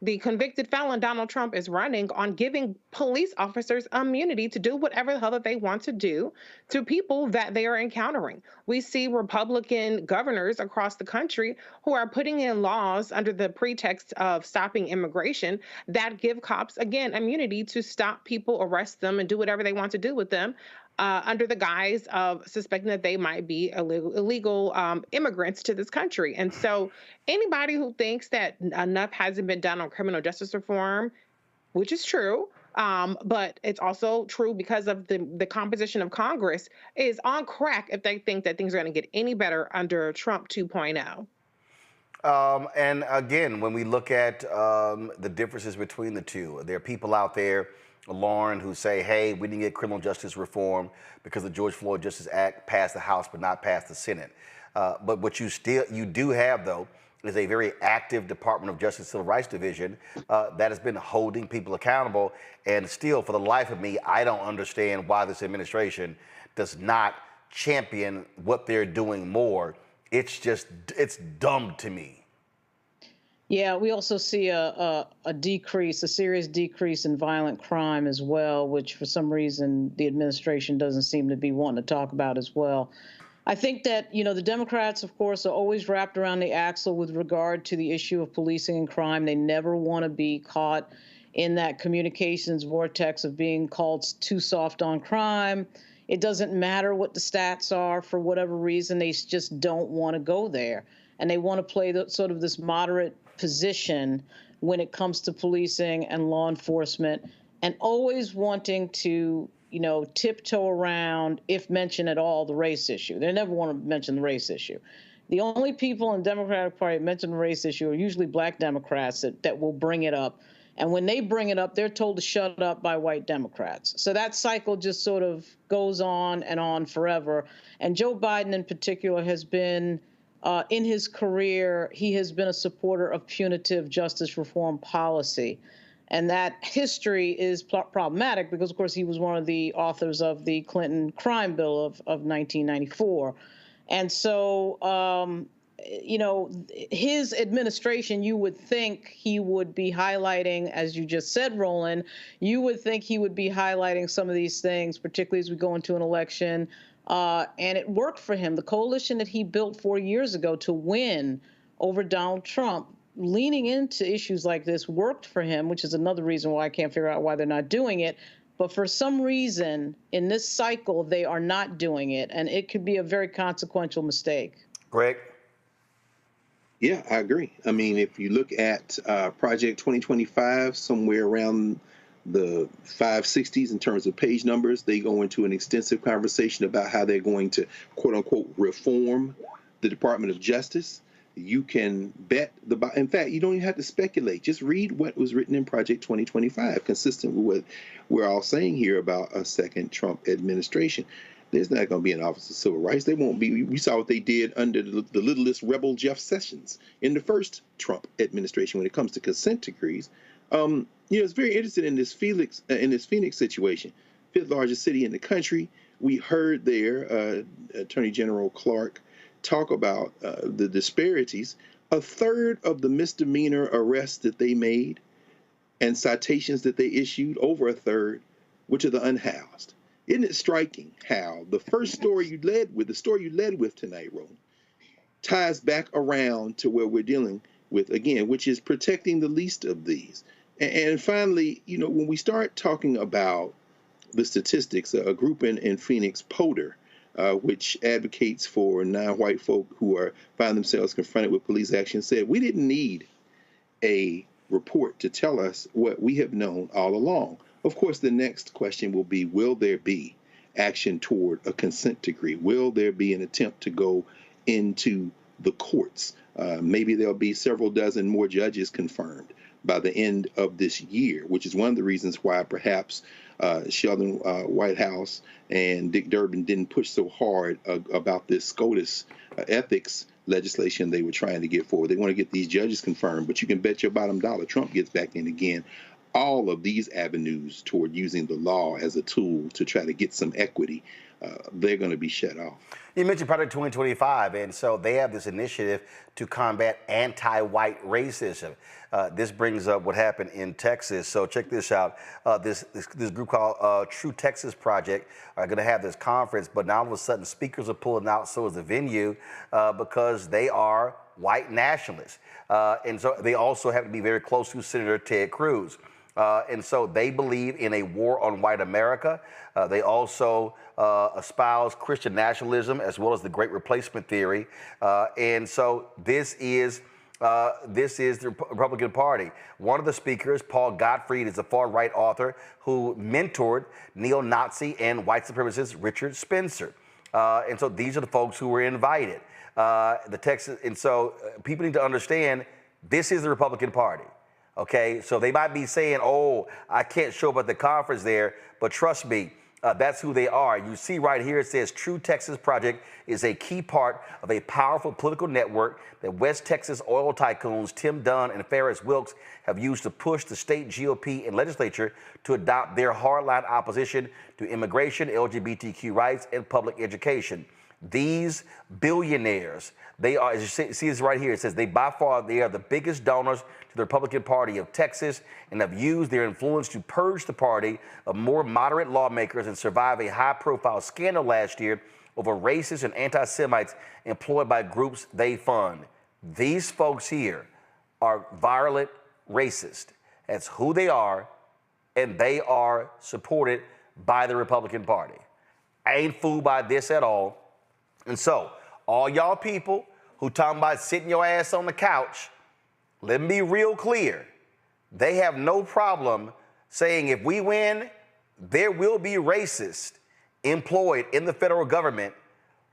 the convicted felon Donald Trump is running on giving police officers immunity to do whatever the hell that they want to do to people that they are encountering. We see Republican governors across the country who are putting in laws under the pretext of stopping immigration that give cops, again, immunity to stop people, arrest them, and do whatever they want to do with them under the guise of suspecting that they might be illegal immigrants to this country. And so anybody who thinks that enough hasn't been done on criminal justice reform, which is true, but it's also true because of the composition of Congress, is on crack if they think that things are going to get any better under Trump 2.0. And again, when we look at the differences between the two, there are people out there, Lauren, who say, hey, we didn't get criminal justice reform because the George Floyd Justice Act passed the House but not passed the Senate. But what you do have, though, is a very active Department of Justice Civil Rights Division that has been holding people accountable. And still, for the life of me, I don't understand why this administration does not champion what they're doing more. It's dumb to me. Yeah, we also see a serious decrease in violent crime as well, which for some reason the administration doesn't seem to be wanting to talk about as well. I think that, the Democrats, of course, are always wrapped around the axle with regard to the issue of policing and crime. They never want to be caught in that communications vortex of being called too soft on crime. It doesn't matter what the stats are for whatever reason. They just don't want to go there. And they want to play sort of this moderate position when it comes to policing and law enforcement, and always wanting to, tiptoe around, if mentioned at all, the race issue. They never want to mention the race issue. The only people in the Democratic Party that mention the race issue are usually Black Democrats that will bring it up. And when they bring it up, they're told to shut up by white Democrats. So that cycle just sort of goes on and on forever. And Joe Biden in particular has been, in his career, he has been a supporter of punitive justice reform policy. And that history is problematic because, of course, he was one of the authors of the Clinton crime bill of 1994. And so, you know, his administration, you would think he would be highlighting, as you just said, Roland, you would think he would be highlighting some of these things, particularly as we go into an election. And it worked for him. The coalition that he built 4 years ago to win over Donald Trump, leaning into issues like this, worked for him, which is another reason why I can't figure out why they're not doing it. But for some reason, in this cycle, they are not doing it. And it could be a very consequential mistake. Greg? Yeah, I agree. I mean, if you look at Project 2025, somewhere around the 560s in terms of page numbers, they go into an extensive conversation about how they're going to, quote unquote, reform the Department of Justice. You can bet in fact, you don't even have to speculate. Just read what was written in Project 2025, consistent with what we're all saying here about a second Trump administration. There's not going to be an Office of Civil Rights. They won't be. We saw what they did under the littlest rebel Jeff Sessions in the first Trump administration when it comes to consent decrees. It's very interesting in this Phoenix situation, fifth largest city in the country. We heard there Attorney General Clark talk about the disparities. A third of the misdemeanor arrests that they made and citations that they issued, over a third, were to the unhoused. Isn't it striking how the first story you led with tonight, Roland, ties back around to where we're dealing with again, which is protecting the least of these. And finally, when we start talking about the statistics, a group in Phoenix, POTR, which advocates for non-white folk who find themselves confronted with police action, said we didn't need a report to tell us what we have known all along. Of course, the next question will be, will there be action toward a consent decree? Will there be an attempt to go into the courts? Maybe there'll be several dozen more judges confirmed by the end of this year, which is one of the reasons why perhaps Sheldon Whitehouse and Dick Durbin didn't push so hard about this SCOTUS ethics legislation they were trying to get forward. They want to get these judges confirmed, but you can bet your bottom dollar Trump gets back in again. All of these avenues toward using the law as a tool to try to get some equity, they're going to be shut off. You mentioned Project 2025, and so they have this initiative to combat anti-white racism. This brings up what happened in Texas. So check this out. This group called True Texas Project are going to have this conference, but now all of a sudden speakers are pulling out, so is the venue, because they are white nationalists. And so they also have to be very close to Senator Ted Cruz. And so they believe in a war on white America. They also espouse Christian nationalism as well as the Great Replacement theory. And so this is the Republican Party. One of the speakers, Paul Gottfried, is a far-right author who mentored neo-Nazi and white supremacist Richard Spencer. And so these are the folks who were invited. And so people need to understand this is the Republican Party. Okay, so they might be saying, oh, I can't show up at the conference there, but trust me, that's who they are. You see right here, it says True Texas Project is a key part of a powerful political network that West Texas oil tycoons Tim Dunn and Ferris Wilkes have used to push the state GOP and legislature to adopt their hardline opposition to immigration, LGBTQ rights, and public education. These billionaires, they are, as you see this right here, it says they are the biggest donors to the Republican Party of Texas and have used their influence to purge the party of more moderate lawmakers and survive a high-profile scandal last year over racists and anti-Semites employed by groups they fund. These folks here are virulent racists. That's who they are, and they are supported by the Republican Party. I ain't fooled by this at all. And so, all y'all people who talking about sitting your ass on the couch, let me be real clear. They have no problem saying if we win, there will be racists employed in the federal government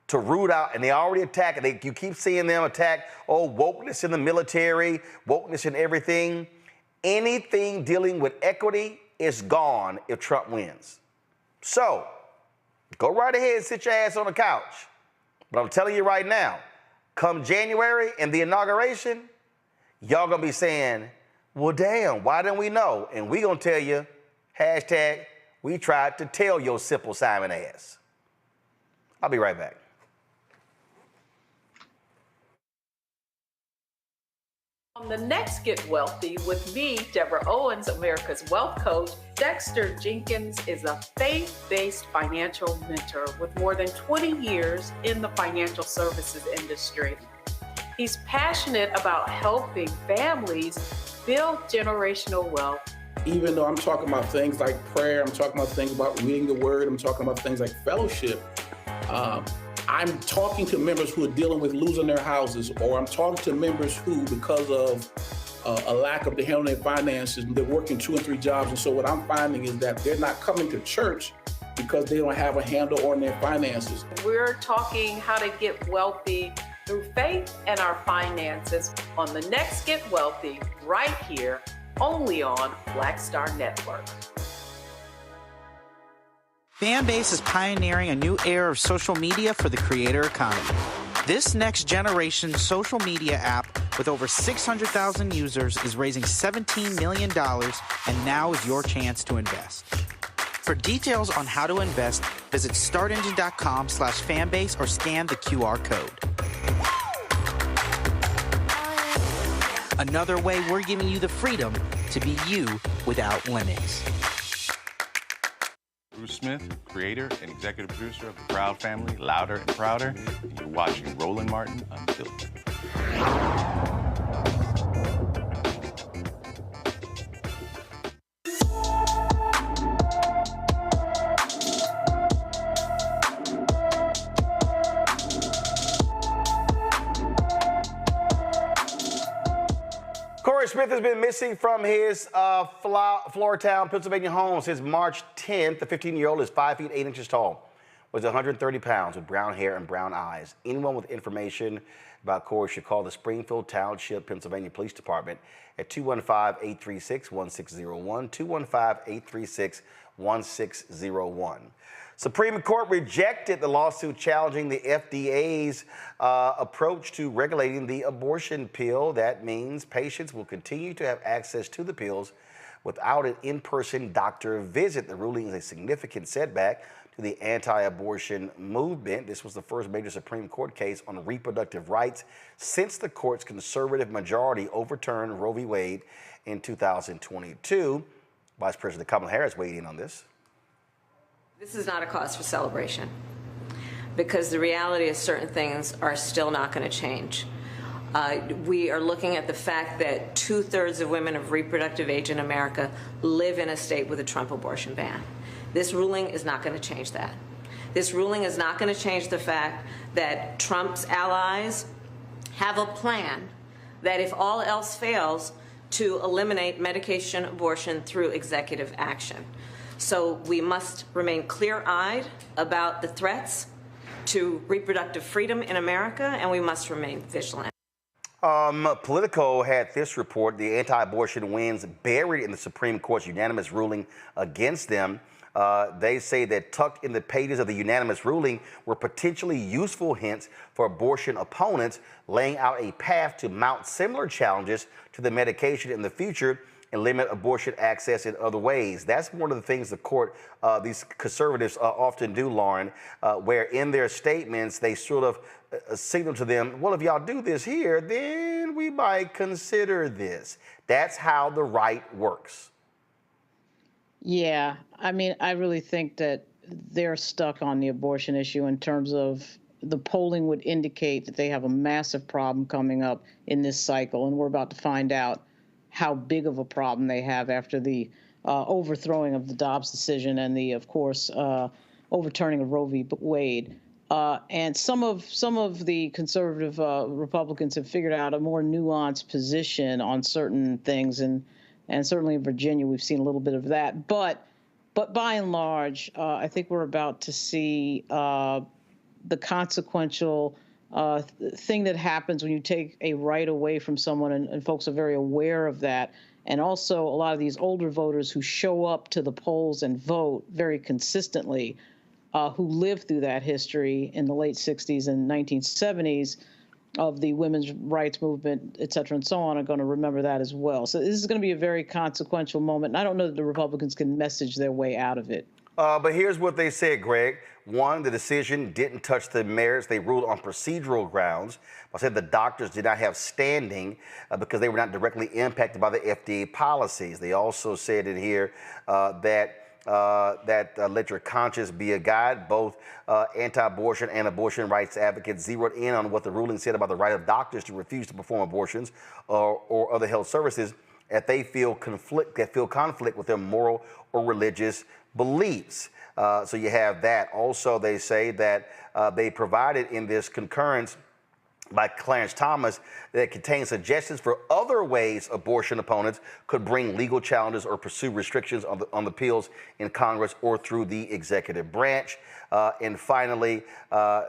to root out, and they already attack, you keep seeing them attack, wokeness in the military, wokeness in everything. Anything dealing with equity is gone if Trump wins. So, go right ahead and sit your ass on the couch. But I'm telling you right now, come January and the inauguration, y'all gonna be saying, well, damn, why didn't we know? And we gonna tell you, hashtag, we tried to tell your simple Simon ass. I'll be right back. On the next Get Wealthy with me, Deborah Owens, America's Wealth Coach, Dexter Jenkins is a faith-based financial mentor with more than 20 years in the financial services industry. He's passionate about helping families build generational wealth. Even though I'm talking about things like prayer, I'm talking about things about reading the word, I'm talking about things like fellowship, I'm talking to members who are dealing with losing their houses, or I'm talking to members who, because of a lack of the handling their finances, they're working 2 and 3 jobs. And so what I'm finding is that they're not coming to church because they don't have a handle on their finances. We're talking how to get wealthy through faith and our finances on the next Get Wealthy right here, only on Black Star Network. Fanbase is pioneering a new era of social media for the creator economy. This next generation social media app with over 600,000 users is raising $17 million, and now is your chance to invest. For details on how to invest, visit startengine.com/fanbase or scan the QR code. Another way we're giving you the freedom to be you without limits. Bruce Smith, creator and executive producer of the Proud Family, Louder and Prouder, and you're watching Roland Martin Unfiltered. Corey Smith has been missing from his Flourtown, Pennsylvania home since March 10th. The 15-year-old is 5 feet 8 inches tall, weighs 130 pounds, with brown hair and brown eyes. Anyone with information about Corey should call the Springfield Township, Pennsylvania Police Department at 215-836-1601, 215-836-1601. Supreme Court rejected the lawsuit challenging the FDA's approach to regulating the abortion pill. That means patients will continue to have access to the pills without an in-person doctor visit. The ruling is a significant setback to the anti-abortion movement. This was the first major Supreme Court case on reproductive rights since the court's conservative majority overturned Roe v. Wade in 2022. Vice President Kamala Harris weighed in on this. This is not a cause for celebration, because the reality is certain things are still not going to change. We are looking at the fact that 2/3 of women of reproductive age in America live in a state with a Trump abortion ban. This ruling is not going to change that. This ruling is not going to change the fact that Trump's allies have a plan that, if all else fails, to eliminate medication abortion through executive action. So we must remain clear-eyed about the threats to reproductive freedom in America, and we must remain vigilant. Politico had this report: the anti-abortion wins buried in the Supreme Court's unanimous ruling against them. They say that tucked in the pages of the unanimous ruling were potentially useful hints for abortion opponents, laying out a path to mount similar challenges to the medication in the future and limit abortion access in other ways. That's one of the things the court, these conservatives often do, Lauren, where in their statements they sort of signal to them, well, if y'all do this here, then we might consider this. That's how the right works. Yeah, I mean, I really think that they're stuck on the abortion issue in terms of the polling would indicate that they have a massive problem coming up in this cycle, and we're about to find out how big of a problem they have after the overthrowing of the Dobbs decision and the, of course, overturning of Roe v. Wade. And some of the conservative Republicans have figured out a more nuanced position on certain things, and certainly in Virginia we've seen a little bit of that. But by and large, I think we're about to see the consequential thing that happens when you take a right away from someone, and folks are very aware of that, and also a lot of these older voters who show up to the polls and vote very consistently, who lived through that history in the late 60s and 1970s of the women's rights movement, et cetera, and so on, are going to remember that as well. So this is going to be a very consequential moment, and I don't know that the Republicans can message their way out of it. But here's what they said, Greg. One, the decision didn't touch the merits. They ruled on procedural grounds. I said the doctors did not have standing because they were not directly impacted by the FDA policies. They also said in here that let your conscience be a guide. Both anti-abortion and abortion rights advocates zeroed in on what the ruling said about the right of doctors to refuse to perform abortions or other health services if they feel conflict with their moral or religious beliefs. So you have that. Also, they say that they provided in this concurrence by Clarence Thomas that contains suggestions for other ways abortion opponents could bring legal challenges or pursue restrictions on the pills in Congress or through the executive branch. And finally,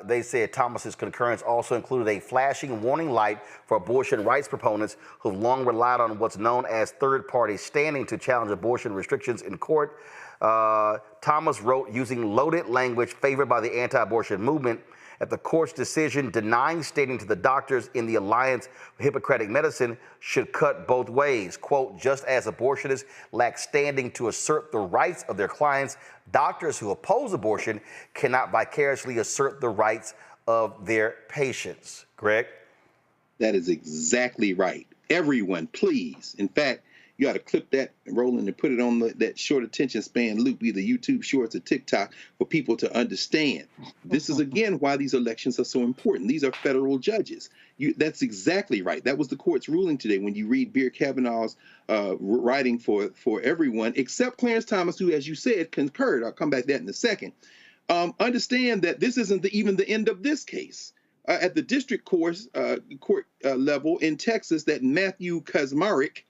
they said Thomas's concurrence also included a flashing warning light for abortion rights proponents who've long relied on what's known as third-party standing to challenge abortion restrictions in court. Thomas wrote using loaded language favored by the anti-abortion movement that the court's decision denying standing to the doctors in the Alliance for Hippocratic Medicine should cut both ways. Quote, just as abortionists lack standing to assert the rights of their clients, doctors who oppose abortion cannot vicariously assert the rights of their patients. Greg? That is exactly right. Everyone, please. In fact, you ought to clip that, Roland, and put it on that short attention span loop, either YouTube Shorts or TikTok, for people to understand. This is, again, why these elections are so important. These are federal judges. That's exactly right. That was the court's ruling today when you read Beer Kavanaugh's writing for everyone, except Clarence Thomas, who, as you said, concurred. I'll come back to that in a second. Understand that this isn't even the end of this case. At the district court level in Texas, that Matthew Kaczmarek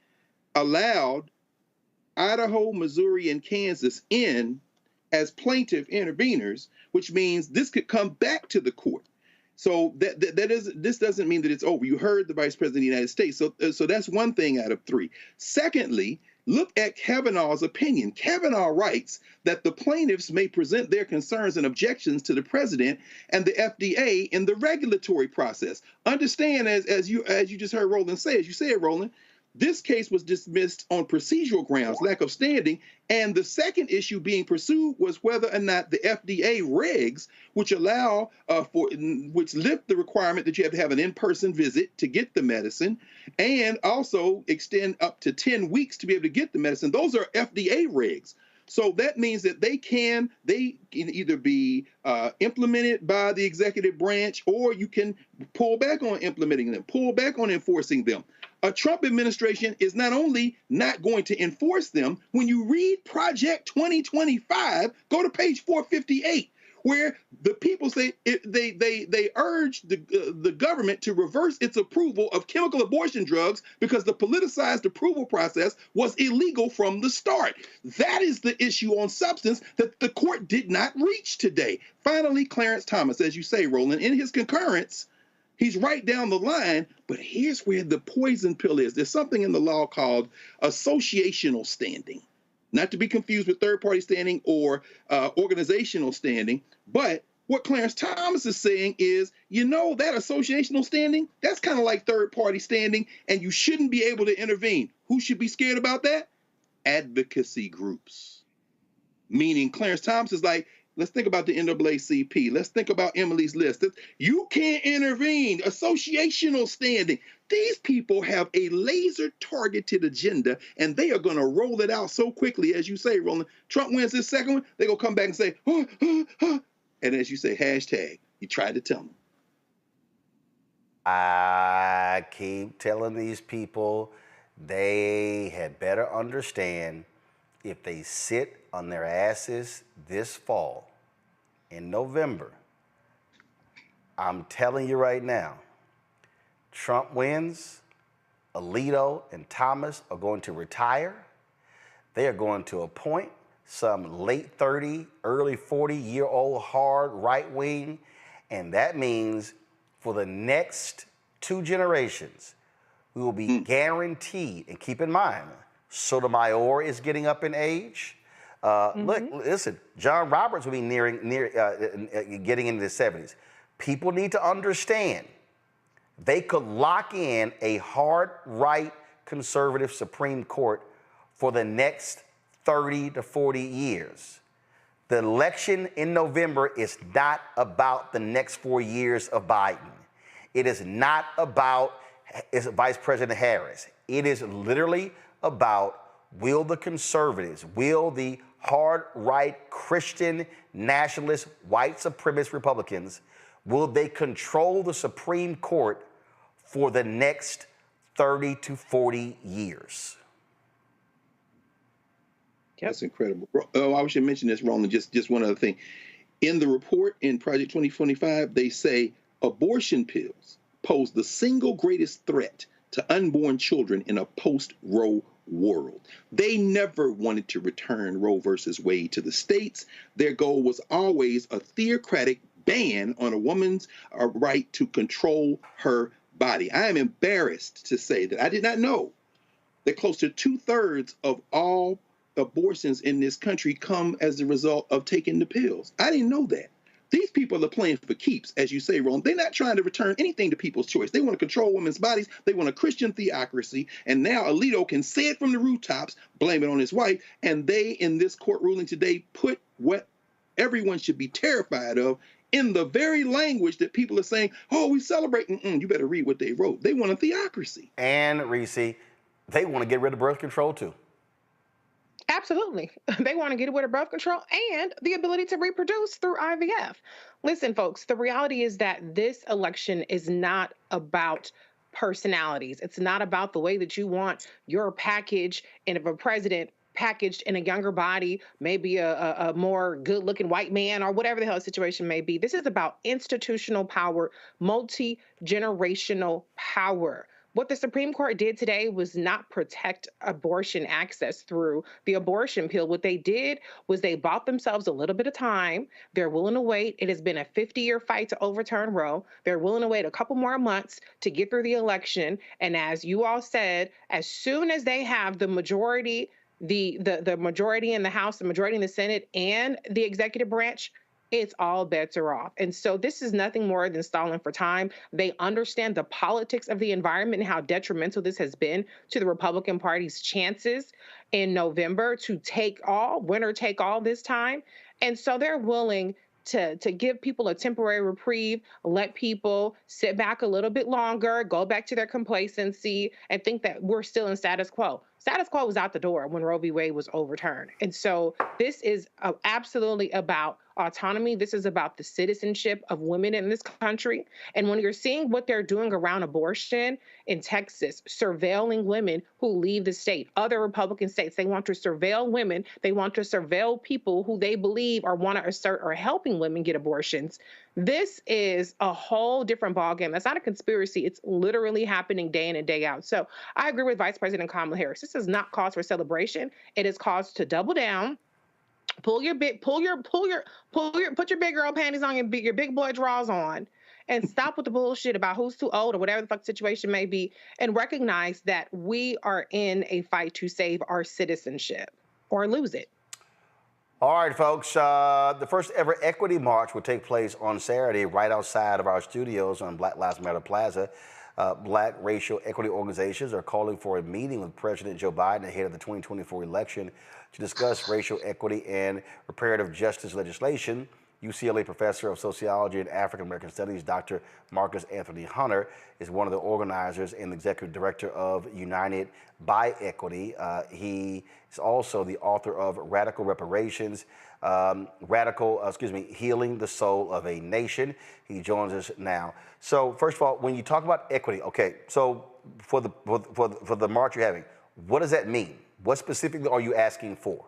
allowed Idaho, Missouri, and Kansas in as plaintiff interveners, which means this could come back to the court. So this doesn't mean that it's over. You heard the Vice President of the United States. So that's one thing out of three. Secondly, look at Kavanaugh's opinion. Kavanaugh writes that the plaintiffs may present their concerns and objections to the president and the FDA in the regulatory process. Understand, as you just heard Roland say, as you said, Roland, this case was dismissed on procedural grounds, lack of standing, and the second issue being pursued was whether or not the FDA regs, which which lift the requirement that you have to have an in-person visit to get the medicine, and also extend up to 10 weeks to be able to get the medicine. Those are FDA regs. So that means that they can either be implemented by the executive branch, or you can pull back on implementing them, pull back on enforcing them. A Trump administration is not only not going to enforce them, when you read Project 2025, go to page 458, where the people say they urge the government to reverse its approval of chemical abortion drugs because the politicized approval process was illegal from the start. That is the issue on substance that the court did not reach today. Finally, Clarence Thomas, as you say, Roland, in his concurrence, he's right down the line, but here's where the poison pill is. There's something in the law called associational standing, not to be confused with third-party standing or organizational standing. But what Clarence Thomas is saying is, that associational standing, that's kind of like third-party standing, and you shouldn't be able to intervene. Who should be scared about that? Advocacy groups. Meaning Clarence Thomas is like, let's think about the NAACP. Let's think about Emily's List. You can't intervene. Associational standing. These people have a laser-targeted agenda, and they are going to roll it out so quickly, as you say, Roland. Trump wins this second one, they're going to come back and say, and as you say, hashtag, you tried to tell them. I keep telling these people they had better understand if they sit on their asses this fall in November. I'm telling you right now, Trump wins, Alito and Thomas are going to retire. They are going to appoint some late 30, early 40-year-old hard right wing, and that means for the next 2 generations, we will be guaranteed, and keep in mind, Sotomayor is getting up in age. Look, listen, John Roberts will be getting into the 70s. People need to understand they could lock in a hard right conservative Supreme Court for the next 30 to 40 years. The election in November is not about the next 4 years of Biden. It is not about Vice President Harris. It is literally about, will the conservatives, will the hard right Christian nationalist white supremacist Republicans, will they control the Supreme Court for the next 30 to 40 years? That's incredible. Oh, I should mention this, Roland, just one other thing. In the report in Project 2025, they say abortion pills pose the single greatest threat to unborn children in a post-Roe world. They never wanted to return Roe versus Wade to the states. Their goal was always a theocratic ban on a woman's right to control her body. I am embarrassed to say that I did not know that close to 2/3 of all abortions in this country come as a result of taking the pills. I didn't know that. These people are playing for keeps, as you say, Ron. They're not trying to return anything to people's choice. They want to control women's bodies. They want a Christian theocracy. And now Alito can say it from the rooftops, blame it on his wife. And they, in this court ruling today, put what everyone should be terrified of in the very language that people are saying, oh, we celebrate. You better read what they wrote. They want a theocracy. And, Reese, they want to get rid of birth control, too. Absolutely. They want to get rid of birth control and the ability to reproduce through IVF. Listen, folks, the reality is that this election is not about personalities. It's not about the way that you want your package, and if a president packaged in a younger body, maybe a more good-looking white man or whatever the hell the situation may be. This is about institutional power, multi-generational power. What the Supreme Court did today was not protect abortion access through the abortion pill. What they did was they bought themselves a little bit of time. They're willing to wait. It has been a 50-year fight to overturn Roe. They're willing to wait a couple more months to get through the election. And as you all said, as soon as they have the majority, the majority in the House, the majority in the Senate, and the executive branch, it's all bets are off. And so this is nothing more than stalling for time. They understand the politics of the environment and how detrimental this has been to the Republican Party's chances in November to take all, winner take all this time. And so they're willing to give people a temporary reprieve, let people sit back a little bit longer, go back to their complacency, and think that we're still in status quo. Status quo was out the door when Roe v. Wade was overturned. And so this is absolutely about autonomy. This is about the citizenship of women in this country. And when you're seeing what they're doing around abortion in Texas, surveilling women who leave the state, other Republican states, they want to surveil women. They want to surveil people who they believe or want to assert are helping women get abortions. This is a whole different ballgame. That's not a conspiracy. It's literally happening day in and day out. So I agree with Vice President Kamala Harris. This is not cause for celebration. It is cause to double down. Put your big girl panties on, your big boy drawers on, and stop with the bullshit about who's too old or whatever the fuck the situation may be, and recognize that we are in a fight to save our citizenship or lose it. All right, folks. The first ever equity march will take place on Saturday right outside of our studios on Black Lives Matter Plaza. Black racial equity organizations are calling for a meeting with President Joe Biden ahead of the 2024 election to discuss racial equity and reparative justice legislation. UCLA professor of sociology and African American studies, Dr. Marcus Anthony Hunter, is one of the organizers and the executive director of United by Equity. He is also the author of Radical Reparations, Healing the Soul of a Nation. He joins us now. So first of all, when you talk about equity, okay, so for the march you're having, what does that mean? What specifically are you asking for?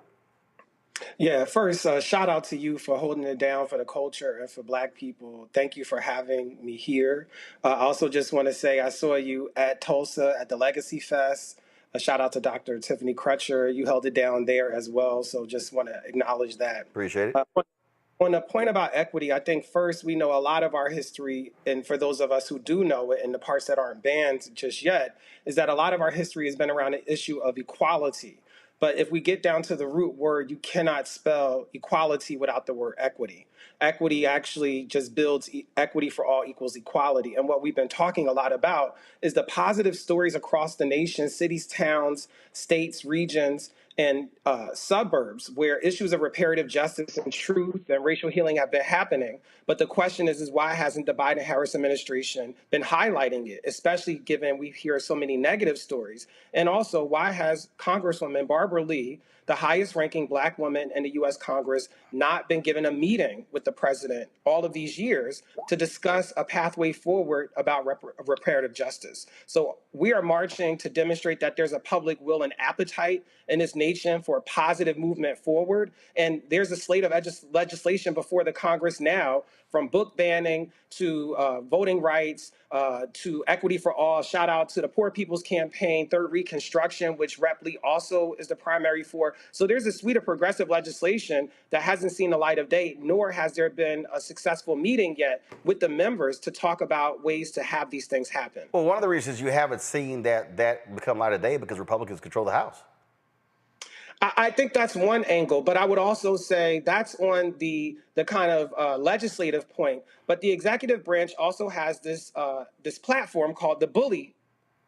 Yeah, first, shout out to you for holding it down for the culture and for Black people. Thank you for having me here. I also just want to say I saw you at Tulsa at the Legacy Fest. A shout out to Dr. Tiffany Crutcher. You held it down there as well, so just want to acknowledge that. Appreciate it. On the point about equity, I think first we know a lot of our history, and for those of us who do know it, and the parts that aren't banned just yet, is that a lot of our history has been around the issue of equality. But if we get down to the root word, you cannot spell equality without the word equity. Equity actually just builds equity for all equals equality. And what we've been talking a lot about is the positive stories across the nation, cities, towns, states, regions, and suburbs where issues of reparative justice and truth and racial healing have been happening. But the question is why hasn't the Biden-Harris administration been highlighting it, especially given we hear so many negative stories? And also, why has Congresswoman Barbara Lee, the highest ranking Black woman in the U.S. Congress, not been given a meeting with the president all of these years to discuss a pathway forward about reparative justice? So we are marching to demonstrate that there's a public will and appetite in this nation for a positive movement forward. And there's a slate of legislation before the Congress now, from book banning to voting rights to equity for all. Shout out to the Poor People's Campaign, Third Reconstruction, which Rep. Lee also is the primary for. So there's a suite of progressive legislation that hasn't seen the light of day, nor has there been a successful meeting yet with the members to talk about ways to have these things happen. Well, one of the reasons you haven't seen that become light of day because Republicans control the House. I think that's one angle, but I would also say that's on the kind of legislative point. But the executive branch also has this platform called the bully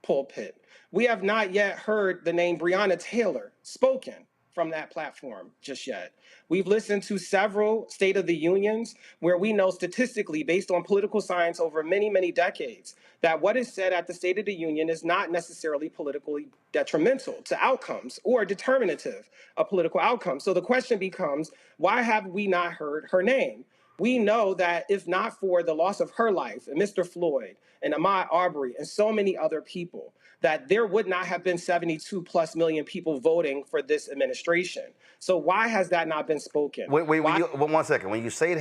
pulpit. We have not yet heard the name Breonna Taylor spoken from that platform just yet. We've listened to several State of the Unions where we know statistically, based on political science over many, many decades, that what is said at the State of the Union is not necessarily politically detrimental to outcomes or determinative of political outcomes. So the question becomes, why have we not heard her name? We know that if not for the loss of her life and Mr. Floyd and Ahmaud Arbery and so many other people, that there would not have been 72 plus million people voting for this administration. So why has that not been spoken? One second. When you say it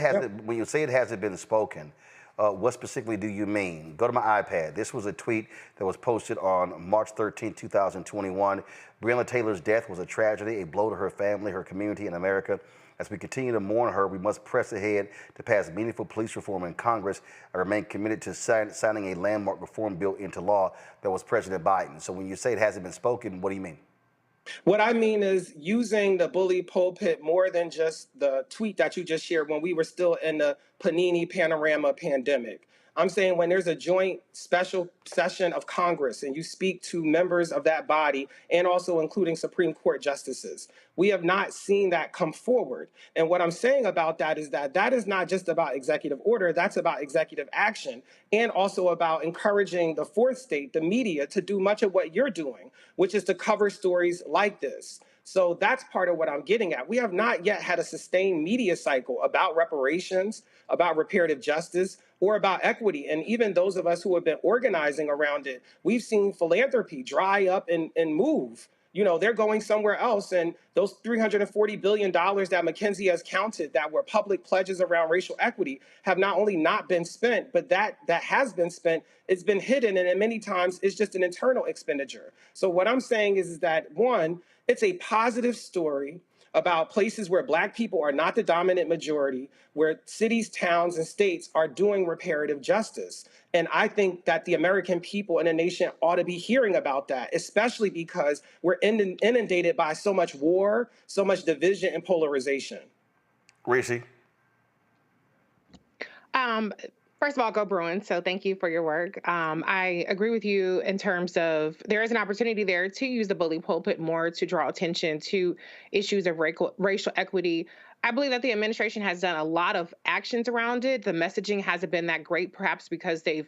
hasn't been spoken, what specifically do you mean? Go to my iPad. This was a tweet that was posted on March 13, 2021. Breonna Taylor's death was a tragedy, a blow to her family, her community, and America. As we continue to mourn her, we must press ahead to pass meaningful police reform in Congress and remain committed to signing a landmark reform bill into law. That was President Biden. So when you say it hasn't been spoken, what do you mean? What I mean is using the bully pulpit more than just the tweet that you just shared when we were still in the Panini Panorama pandemic. I'm saying when there's a joint special session of Congress and you speak to members of that body and also including Supreme Court justices, we have not seen that come forward. And what I'm saying about that is not just about executive order, that's about executive action and also about encouraging the fourth state, the media, to do much of what you're doing, which is to cover stories like this. So that's part of what I'm getting at. We have not yet had a sustained media cycle about reparations, about reparative justice, or about equity. And even those of us who have been organizing around it, we've seen philanthropy dry up and move. You know, they're going somewhere else. And those $340 billion that McKinsey has counted that were public pledges around racial equity have not only not been spent, but that has been spent, it's been hidden. And many times it's just an internal expenditure. So what I'm saying is that, one, it's a positive story about places where Black people are not the dominant majority, where cities, towns, and states are doing reparative justice. And I think that the American people and the nation ought to be hearing about that, especially because we're inundated by so much war, so much division and polarization. Reese? First of all, go Bruins. So thank you for your work. I agree with you in terms of there is an opportunity there to use the bully pulpit more to draw attention to issues of racial equity. I believe that the administration has done a lot of actions around it. The messaging hasn't been that great, perhaps because they've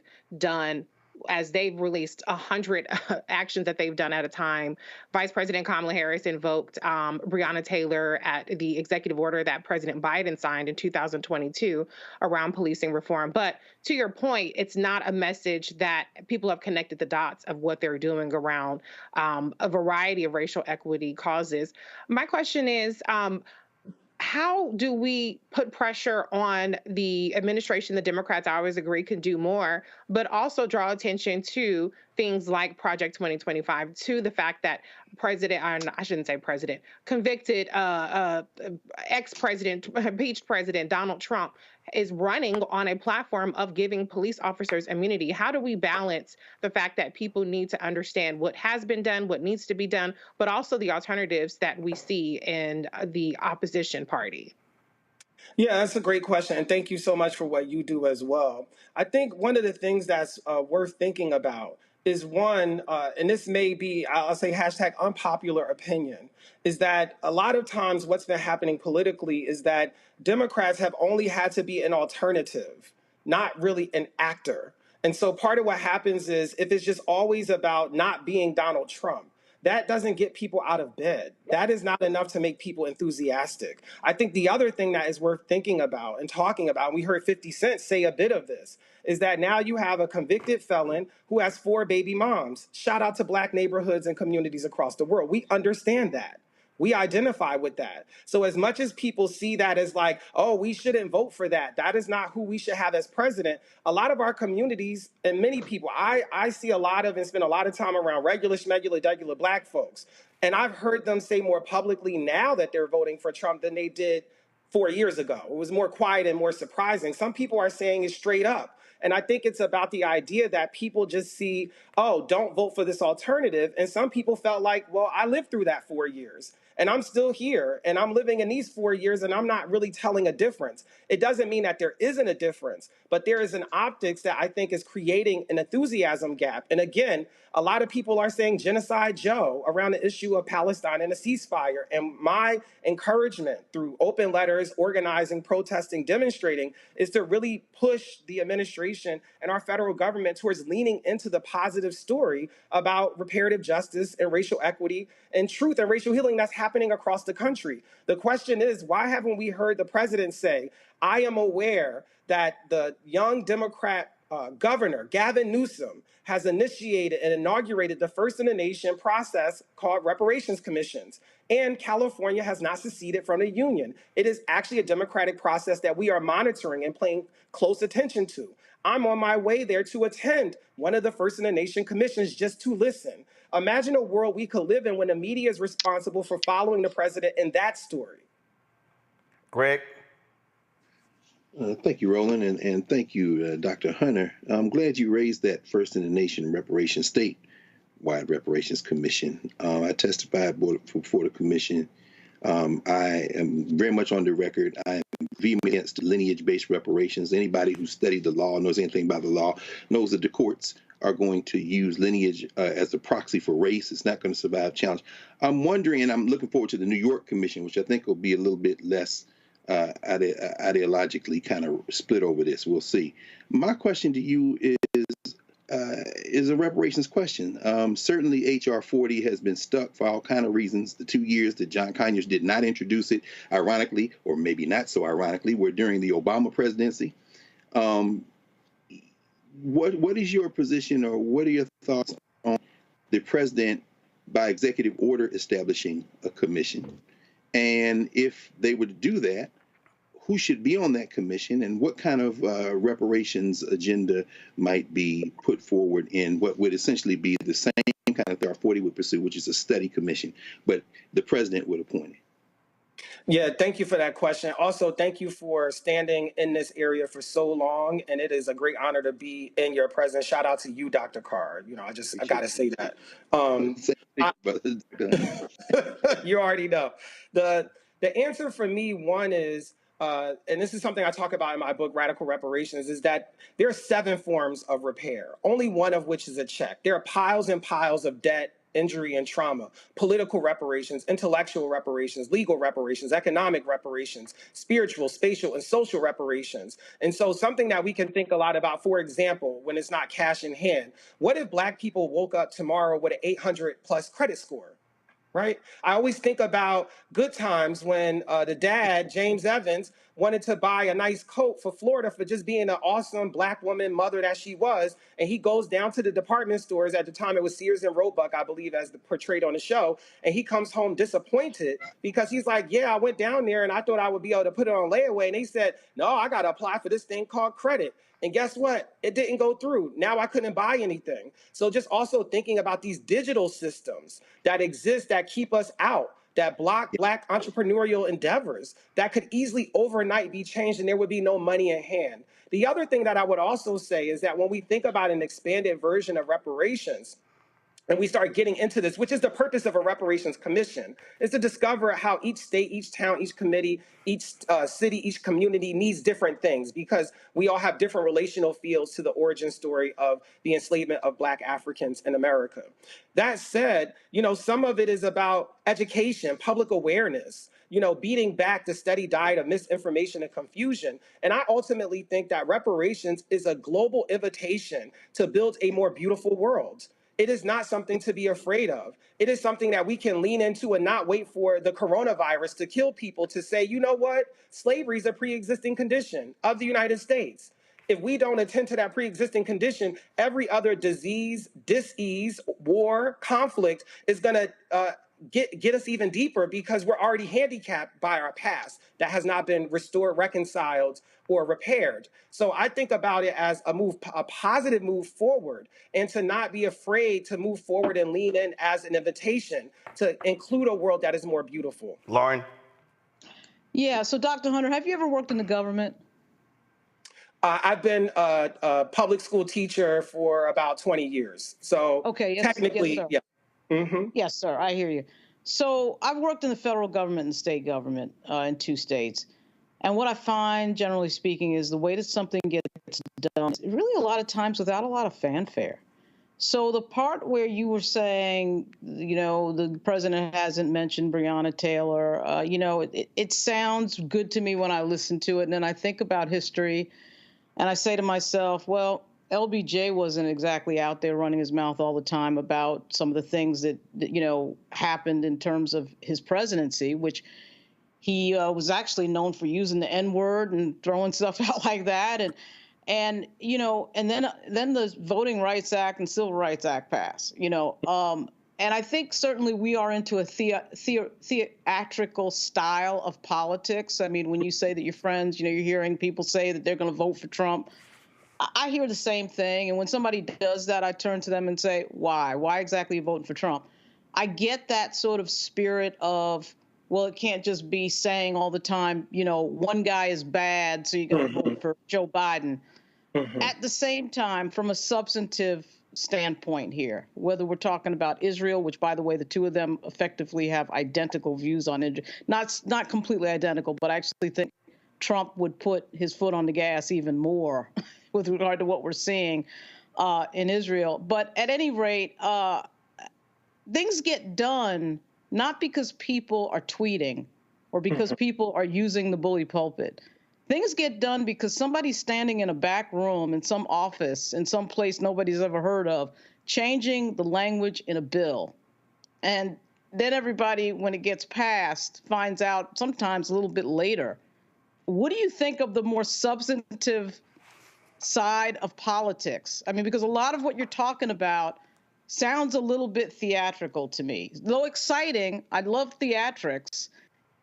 released 100 actions that they've done at a time. Vice President Kamala Harris invoked Breonna Taylor at the executive order that President Biden signed in 2022 around policing reform. But to your point, it's not a message that people have connected the dots of what they're doing around a variety of racial equity causes. My question is, how do we put pressure on the administration? The Democrats, I always agree, can do more, but also draw attention to things like Project 2025 to the fact that convicted ex-president, impeached president Donald Trump is running on a platform of giving police officers immunity. How do we balance the fact that people need to understand what has been done, what needs to be done, but also the alternatives that we see in the opposition party? Yeah, that's a great question. And thank you so much for what you do as well. I think one of the things that's worth thinking about is one, and this may be, I'll say hashtag unpopular opinion, is that a lot of times what's been happening politically is that Democrats have only had to be an alternative, not really an actor. And so part of what happens is if it's just always about not being Donald Trump, that doesn't get people out of bed. That is not enough to make people enthusiastic. I think the other thing that is worth thinking about and talking about, and we heard 50 Cent say a bit of this, is that now you have a convicted felon who has 4 baby moms. Shout out to Black neighborhoods and communities across the world. We understand that. We identify with that. So as much as people see that as like, oh, we shouldn't vote for that, that is not who we should have as president. A lot of our communities and many people, I see a lot of and spend a lot of time around regular, schmegular, degular Black folks. And I've heard them say more publicly now that they're voting for Trump than they did 4 years ago. It was more quiet and more surprising. Some people are saying it straight up. And I think it's about the idea that people just see, oh, don't vote for this alternative. And some people felt like, well, I lived through that 4 years. And I'm still here and I'm living in these 4 years and I'm not really telling a difference. It doesn't mean that there isn't a difference, but there is an optics that I think is creating an enthusiasm gap. And again, a lot of people are saying Genocide Joe around the issue of Palestine and a ceasefire. And my encouragement through open letters, organizing, protesting, demonstrating is to really push the administration and our federal government towards leaning into the positive story about reparative justice and racial equity and truth and racial healing that's happening across the country. The question is, why haven't we heard the president say, I am aware that the young Democrat governor, Gavin Newsom, has initiated and inaugurated the first in the nation process called reparations commissions. And California has not seceded from the union. It is actually a democratic process that we are monitoring and paying close attention to. I'm on my way there to attend one of the first in the nation commissions just to listen. Imagine a world we could live in when the media is responsible for following the president in that story. Greg. Thank you, Roland, and thank you, Dr. Hunter. I'm glad you raised that first in the nation reparations, statewide reparations commission. I testified before the commission. I am very much on the record. I am vehement against lineage-based reparations. Anybody who studied the law, knows anything about the law, knows that the courts are going to use lineage as a proxy for race. It's not going to survive challenge. I'm wondering, and I'm looking forward to the New York Commission, which I think will be a little bit less ideologically kind of split over this. We'll see. My question to you is a reparations question. Certainly H.R. 40 has been stuck for all kind of reasons. The 2 years that John Conyers did not introduce it, ironically, or maybe not so ironically, were during the Obama presidency. What is your position, or what are your thoughts on the president, by executive order, establishing a commission? And if they were to do that, who should be on that commission, and what kind of reparations agenda might be put forward in what would essentially be the same kind of thing R40 would pursue, which is a study commission, but the president would appoint it? Yeah, thank you for that question. Also, thank you for standing in this area for so long, and it is a great honor to be in your presence. Shout out to you, Dr. Carr. You know, I got to say that. You already know. The answer for me, one is, and this is something I talk about in my book, Radical Reparations, is that there are 7 forms of repair, only one of which is a check. There are piles and piles of debt, injury, and trauma: political reparations, intellectual reparations, legal reparations, economic reparations, spiritual, spatial, and social reparations. And so something that we can think a lot about, for example, when it's not cash in hand, what if Black people woke up tomorrow with an 800 plus credit score? Right? I always think about good times when the dad, James Evans, wanted to buy a nice coat for Florida for just being an awesome Black woman mother that she was. And he goes down to the department stores. At the time, it was Sears and Roebuck, I believe, as portrayed on the show. And he comes home disappointed because he's like, yeah, I went down there and I thought I would be able to put it on layaway. And they said, no, I got to apply for this thing called credit. And guess what? It didn't go through. Now I couldn't buy anything. So just also thinking about these digital systems that exist that keep us out, that block Black entrepreneurial endeavors, that could easily overnight be changed and there would be no money in hand. The other thing that I would also say is that when we think about an expanded version of reparations, and we start getting into this, which is the purpose of a reparations commission, is to discover how each state, each town, each committee, each city, each community needs different things, because we all have different relational fields to the origin story of the enslavement of Black Africans in America. That said, some of it is about education, public awareness, beating back the steady diet of misinformation and confusion. And I ultimately think that reparations is a global invitation to build a more beautiful world. It is not something to be afraid of. It is something that we can lean into and not wait for the coronavirus to kill people to say, you know what? Slavery is a pre-existing condition of the United States. If we don't attend to that pre-existing condition, every other disease, dis-ease, war, conflict is going to get us even deeper, because we're already handicapped by our past that has not been restored, reconciled, or repaired. So I think about it as a positive move forward, and to not be afraid to move forward and lean in as an invitation to include a world that is more beautiful. Lauren? Yeah, so Dr. Hunter, have you ever worked in the government? I've been a public school teacher for about 20 years. So okay, yes, technically, yes, yeah. Mm-hmm. Yes, sir, I hear you. So I've worked in the federal government and state government in 2 states. And what I find, generally speaking, is the way that something gets done, really a lot of times without a lot of fanfare. So the part where you were saying, the president hasn't mentioned Breonna Taylor, it sounds good to me when I listen to it. And then I think about history and I say to myself, well, LBJ wasn't exactly out there running his mouth all the time about some of the things that happened in terms of his presidency, which he was actually known for using the N-word and throwing stuff out like that. And then the Voting Rights Act and Civil Rights Act passed, and I think certainly we are into a theatrical style of politics. I mean, when you say that your friends, you're hearing people say that they're going to vote for Trump. I hear the same thing. And when somebody does that, I turn to them and say, why? Why exactly are you voting for Trump? I get that sort of spirit of, well, it can't just be saying all the time, one guy is bad, so you're going to vote for Joe Biden. At the same time, from a substantive standpoint here, whether we're talking about Israel, which, by the way, the two of them effectively have identical views on it, not completely identical, but I actually think Trump would put his foot on the gas even more with regard to what we're seeing in Israel. But at any rate, things get done not because people are tweeting or because people are using the bully pulpit. Things get done because somebody's standing in a back room in some office in some place nobody's ever heard of, changing the language in a bill. And then everybody, when it gets passed, finds out sometimes a little bit later. What do you think of the more substantive side of politics? I mean, because a lot of what you're talking about sounds a little bit theatrical to me. Though exciting, I love theatrics.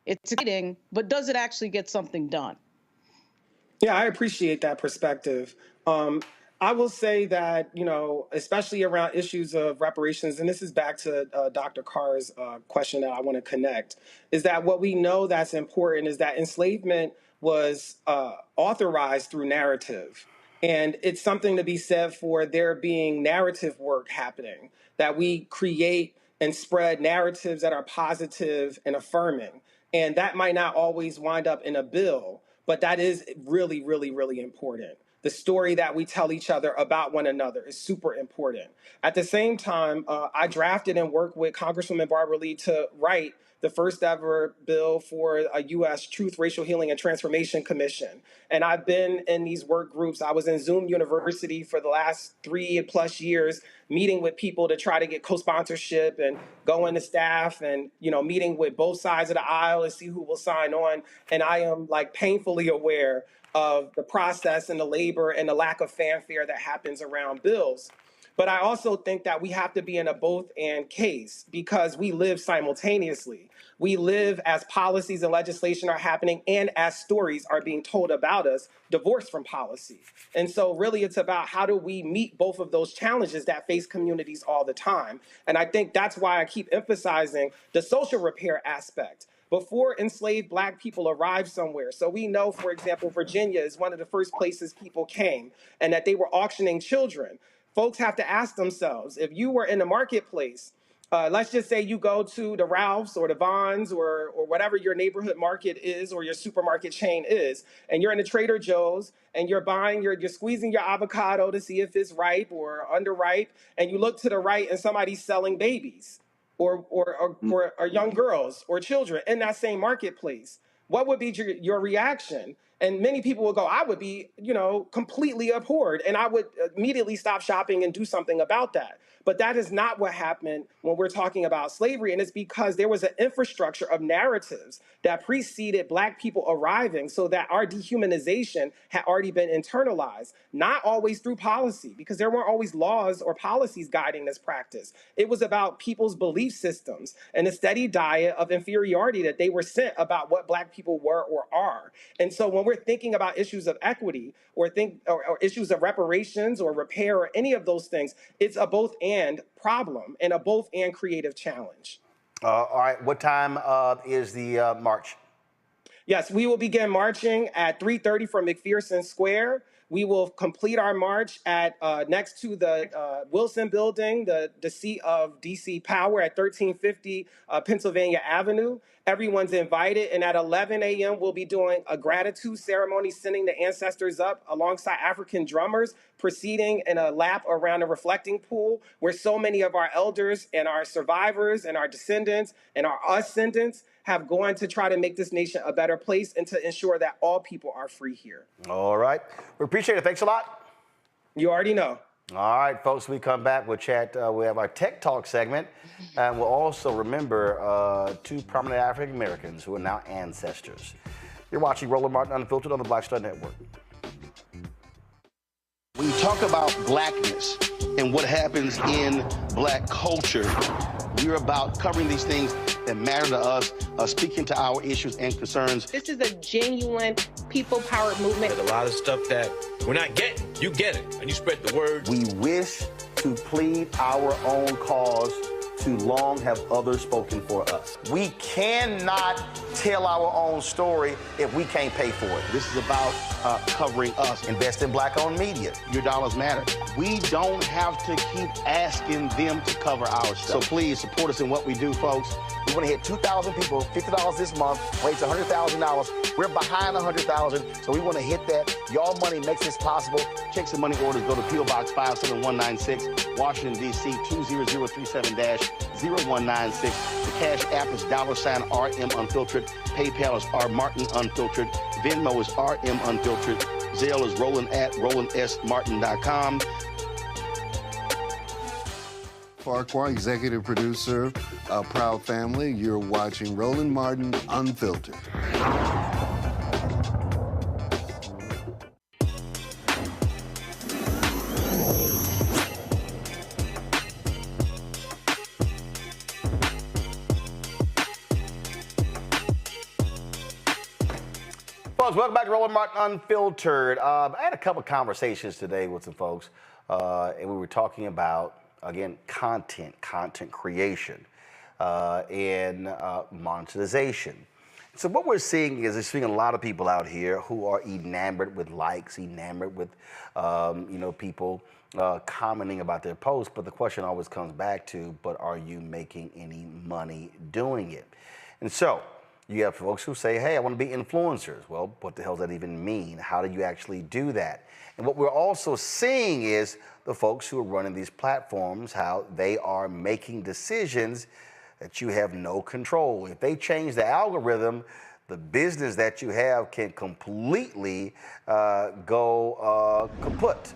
It's exciting, but does it actually get something done? Yeah, I appreciate that perspective. I will say that, especially around issues of reparations, and this is back to Dr. Carr's question that I want to connect, is that what we know that's important is that enslavement was authorized through narrative. And it's something to be said for there being narrative work happening, that we create and spread narratives that are positive and affirming. And that might not always wind up in a bill, but that is really, really, really important. the story that we tell each other about one another is super important. At the same time, I drafted and worked with Congresswoman Barbara Lee to write the first ever bill for a U.S. Truth, Racial Healing, and Transformation Commission. And I've been in these work groups. I was in Zoom University for the last 3+ years, meeting with people to try to get co-sponsorship and going to staff and, meeting with both sides of the aisle and see who will sign on. And I am painfully aware of the process and the labor and the lack of fanfare that happens around bills. But I also think that we have to be in a both and case because we live simultaneously. We live as policies and legislation are happening and as stories are being told about us, divorced from policy. And so really it's about how do we meet both of those challenges that face communities all the time. And I think that's why I keep emphasizing the social repair aspect. Before enslaved Black people arrived somewhere. So we know, for example, Virginia is one of the first places people came and that they were auctioning children. Folks have to ask themselves, if you were in the marketplace, let's just say you go to the Ralphs or the Vons or whatever your neighborhood market is or your supermarket chain is, and you're in the Trader Joe's and you're squeezing your avocado to see if it's ripe or underripe, and you look to the right and somebody's selling babies or young girls or children in that same marketplace. What would be your reaction? And many people will go, I would be, completely abhorred, and I would immediately stop shopping and do something about that. But that is not what happened when we're talking about slavery. And it's because there was an infrastructure of narratives that preceded Black people arriving so that our dehumanization had already been internalized, not always through policy, because there weren't always laws or policies guiding this practice. It was about people's belief systems and a steady diet of inferiority that they were sent about what Black people were or are. And so when we're thinking about issues of equity or issues of reparations or repair or any of those things, it's a both and problem and a both and creative challenge. All right, what time is the march? Yes, we will begin marching at 3:30 from McPherson Square. We will complete our march at next to the Wilson Building, the seat of DC Power at 1350 Pennsylvania Avenue. Everyone's invited, and at 11 a.m. we'll be doing a gratitude ceremony, sending the ancestors up alongside African drummers, proceeding in a lap around a reflecting pool where so many of our elders and our survivors and our descendants and our ascendants have gone to try to make this nation a better place and to ensure that all people are free here. All right. We appreciate it. Thanks a lot. You already know. All right, folks, we come back, we'll chat. We have our Tech Talk segment, and we'll also remember 2 prominent African Americans who are now ancestors. You're watching Roland Martin Unfiltered on the Black Star Network. When you talk about blackness and what happens in Black culture, we're about covering these things that matter to us, speaking to our issues and concerns. This is a genuine people-powered movement. There's a lot of stuff that we're not getting. You get it, and you spread the word. We wish to plead our own cause. Too long have others spoken for us. We cannot tell our own story if we can't pay for it. This is about covering us. Invest in Black-owned media. Your dollars matter. We don't have to keep asking them to cover our stuff. So please support us in what we do, folks. We want to hit 2,000 people, $50 this month, raise $100,000. We're behind $100,000, so we want to hit that. Y'all money makes this possible. Checks and money orders go to P.O. Box 57196, Washington, D.C. 20037-0196. The Cash App is $RM Unfiltered. PayPal is R Martin Unfiltered. Venmo is RM Unfiltered. Zelle is Roland at RolandSMartin.com. Farquhar, executive producer of Proud Family. You're watching Roland Martin Unfiltered. Folks, welcome back to Roland Martin Unfiltered. I had a couple of conversations today with some folks, and we were talking about, again, content creation, and monetization. So what we're seeing is a lot of people out here who are enamored with likes, enamored with, people commenting about their posts. But the question always comes back to, but are you making any money doing it? And so You have folks who say, hey, I want to be influencers. Well, what the hell does that even mean? How do you actually do that? And what we're also seeing is the folks who are running these platforms, how they are making decisions that you have no control. If they change the algorithm, the business that you have can completely go kaput.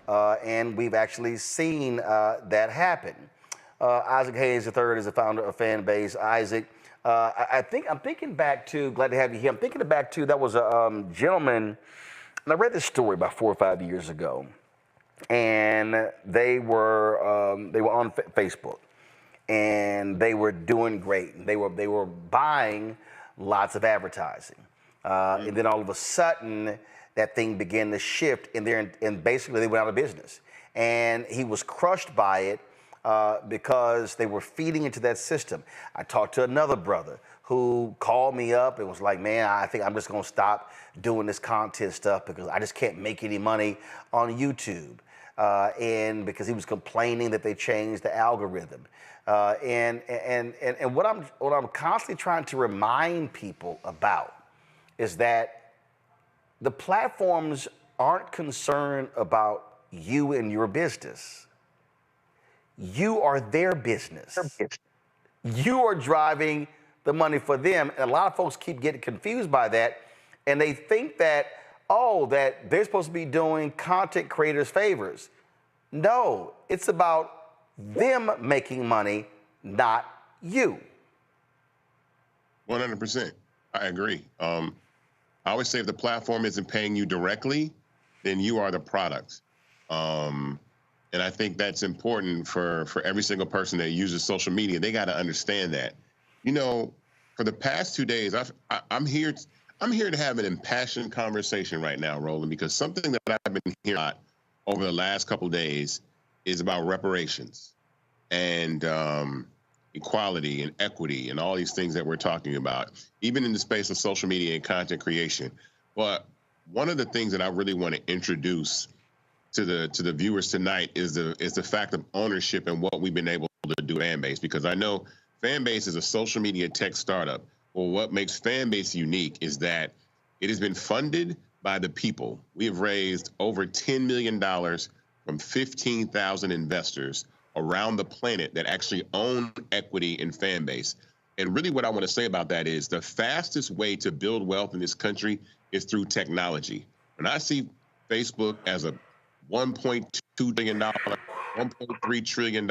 And we've actually seen that happen. Isaac Hayes III is the founder of Fanbase. Isaac, I'm thinking back to, glad to have you here. I'm thinking back to, that was a gentleman, and I read this story about 4 or 5 years ago, and they were on Facebook, and they were doing great. They were buying lots of advertising, and then all of a sudden, that thing began to shift, and basically they went out of business. And he was crushed by it because they were feeding into that system. I talked to another brother who called me up and was like, man, I think I'm just gonna stop doing this content stuff because I just can't make any money on YouTube. And because he was complaining that they changed the algorithm. And what I'm constantly trying to remind people about is that the platforms aren't concerned about you and your business. You are their business. You are driving the money for them. And a lot of folks keep getting confused by that. And they think that, that they're supposed to be doing content creators favors. No, it's about them making money, not you. 100%. I agree. I always say if the platform isn't paying you directly, then you are the product. And I think that's important for every single person that uses social media. They got to understand that. You know, for the past 2 days, I'm here to have an impassioned conversation right now, Roland, because something that I've been hearing a lot over the last couple of days is about reparations and equality and equity and all these things that we're talking about, even in the space of social media and content creation. But one of the things that I really want to introduce to the viewers tonight is the fact of ownership and what we've been able to do at Fanbase, because I know Fanbase is a social media tech startup. Well, what makes Fanbase unique is that it has been funded by the people. We have raised over $10 million from 15,000 investors around the planet that actually own equity in Fanbase. And really what I want to say about that is the fastest way to build wealth in this country is through technology. When I see Facebook as a $1.2 trillion, $1.3 trillion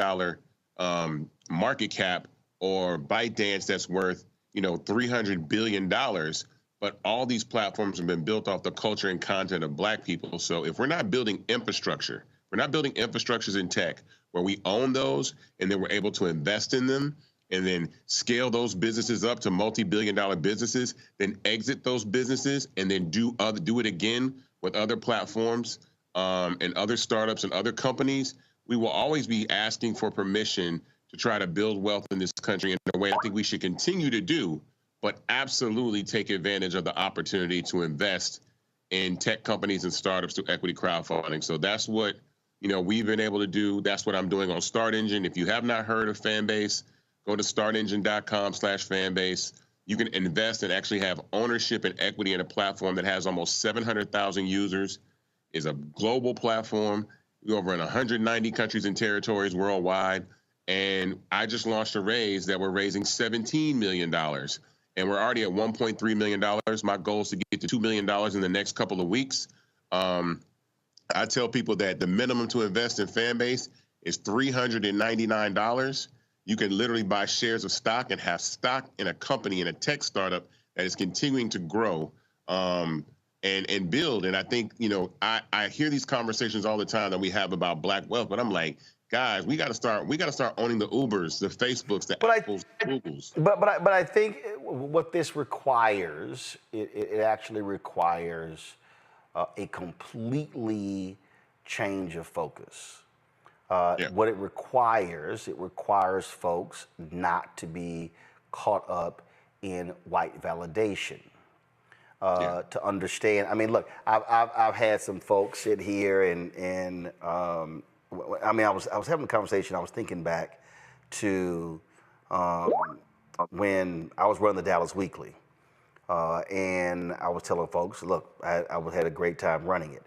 market cap, or ByteDance that's worth, $300 billion, but all these platforms have been built off the culture and content of Black people. So if we're not building infrastructure, we're not building infrastructures in tech where we own those and then we're able to invest in them and then scale those businesses up to multi-billion-dollar businesses, then exit those businesses and then do it again with other platforms and other startups and other companies, we will always be asking for permission to try to build wealth in this country in a way I think we should continue to do, but absolutely take advantage of the opportunity to invest in tech companies and startups through equity crowdfunding. So that's what we've been able to do. That's what I'm doing on Start Engine. If you have not heard of Fanbase, go to startengine.com/Fanbase. You can invest and actually have ownership and equity in a platform that has almost 700,000 users, is a global platform. We're over in 190 countries and territories worldwide. And I just launched a raise that we're raising $17 million. And we're already at $1.3 million. My goal is to get to $2 million in the next couple of weeks. I tell people that the minimum to invest in Fanbase is $399. You can literally buy shares of stock and have stock in a company, in a tech startup that is continuing to grow and build. And I think, I hear these conversations all the time that we have about Black wealth, but I'm like, guys, we got to start owning the Ubers, the Facebooks, the Apples, Googles. But I think what this requires, it actually requires a completely change of focus. What it requires folks not to be caught up in white validation. To understand. I mean, look, I've had some folks sit here and I was having a conversation. I was thinking back to when I was running the Dallas Weekly. And I was telling folks, look, I had a great time running it.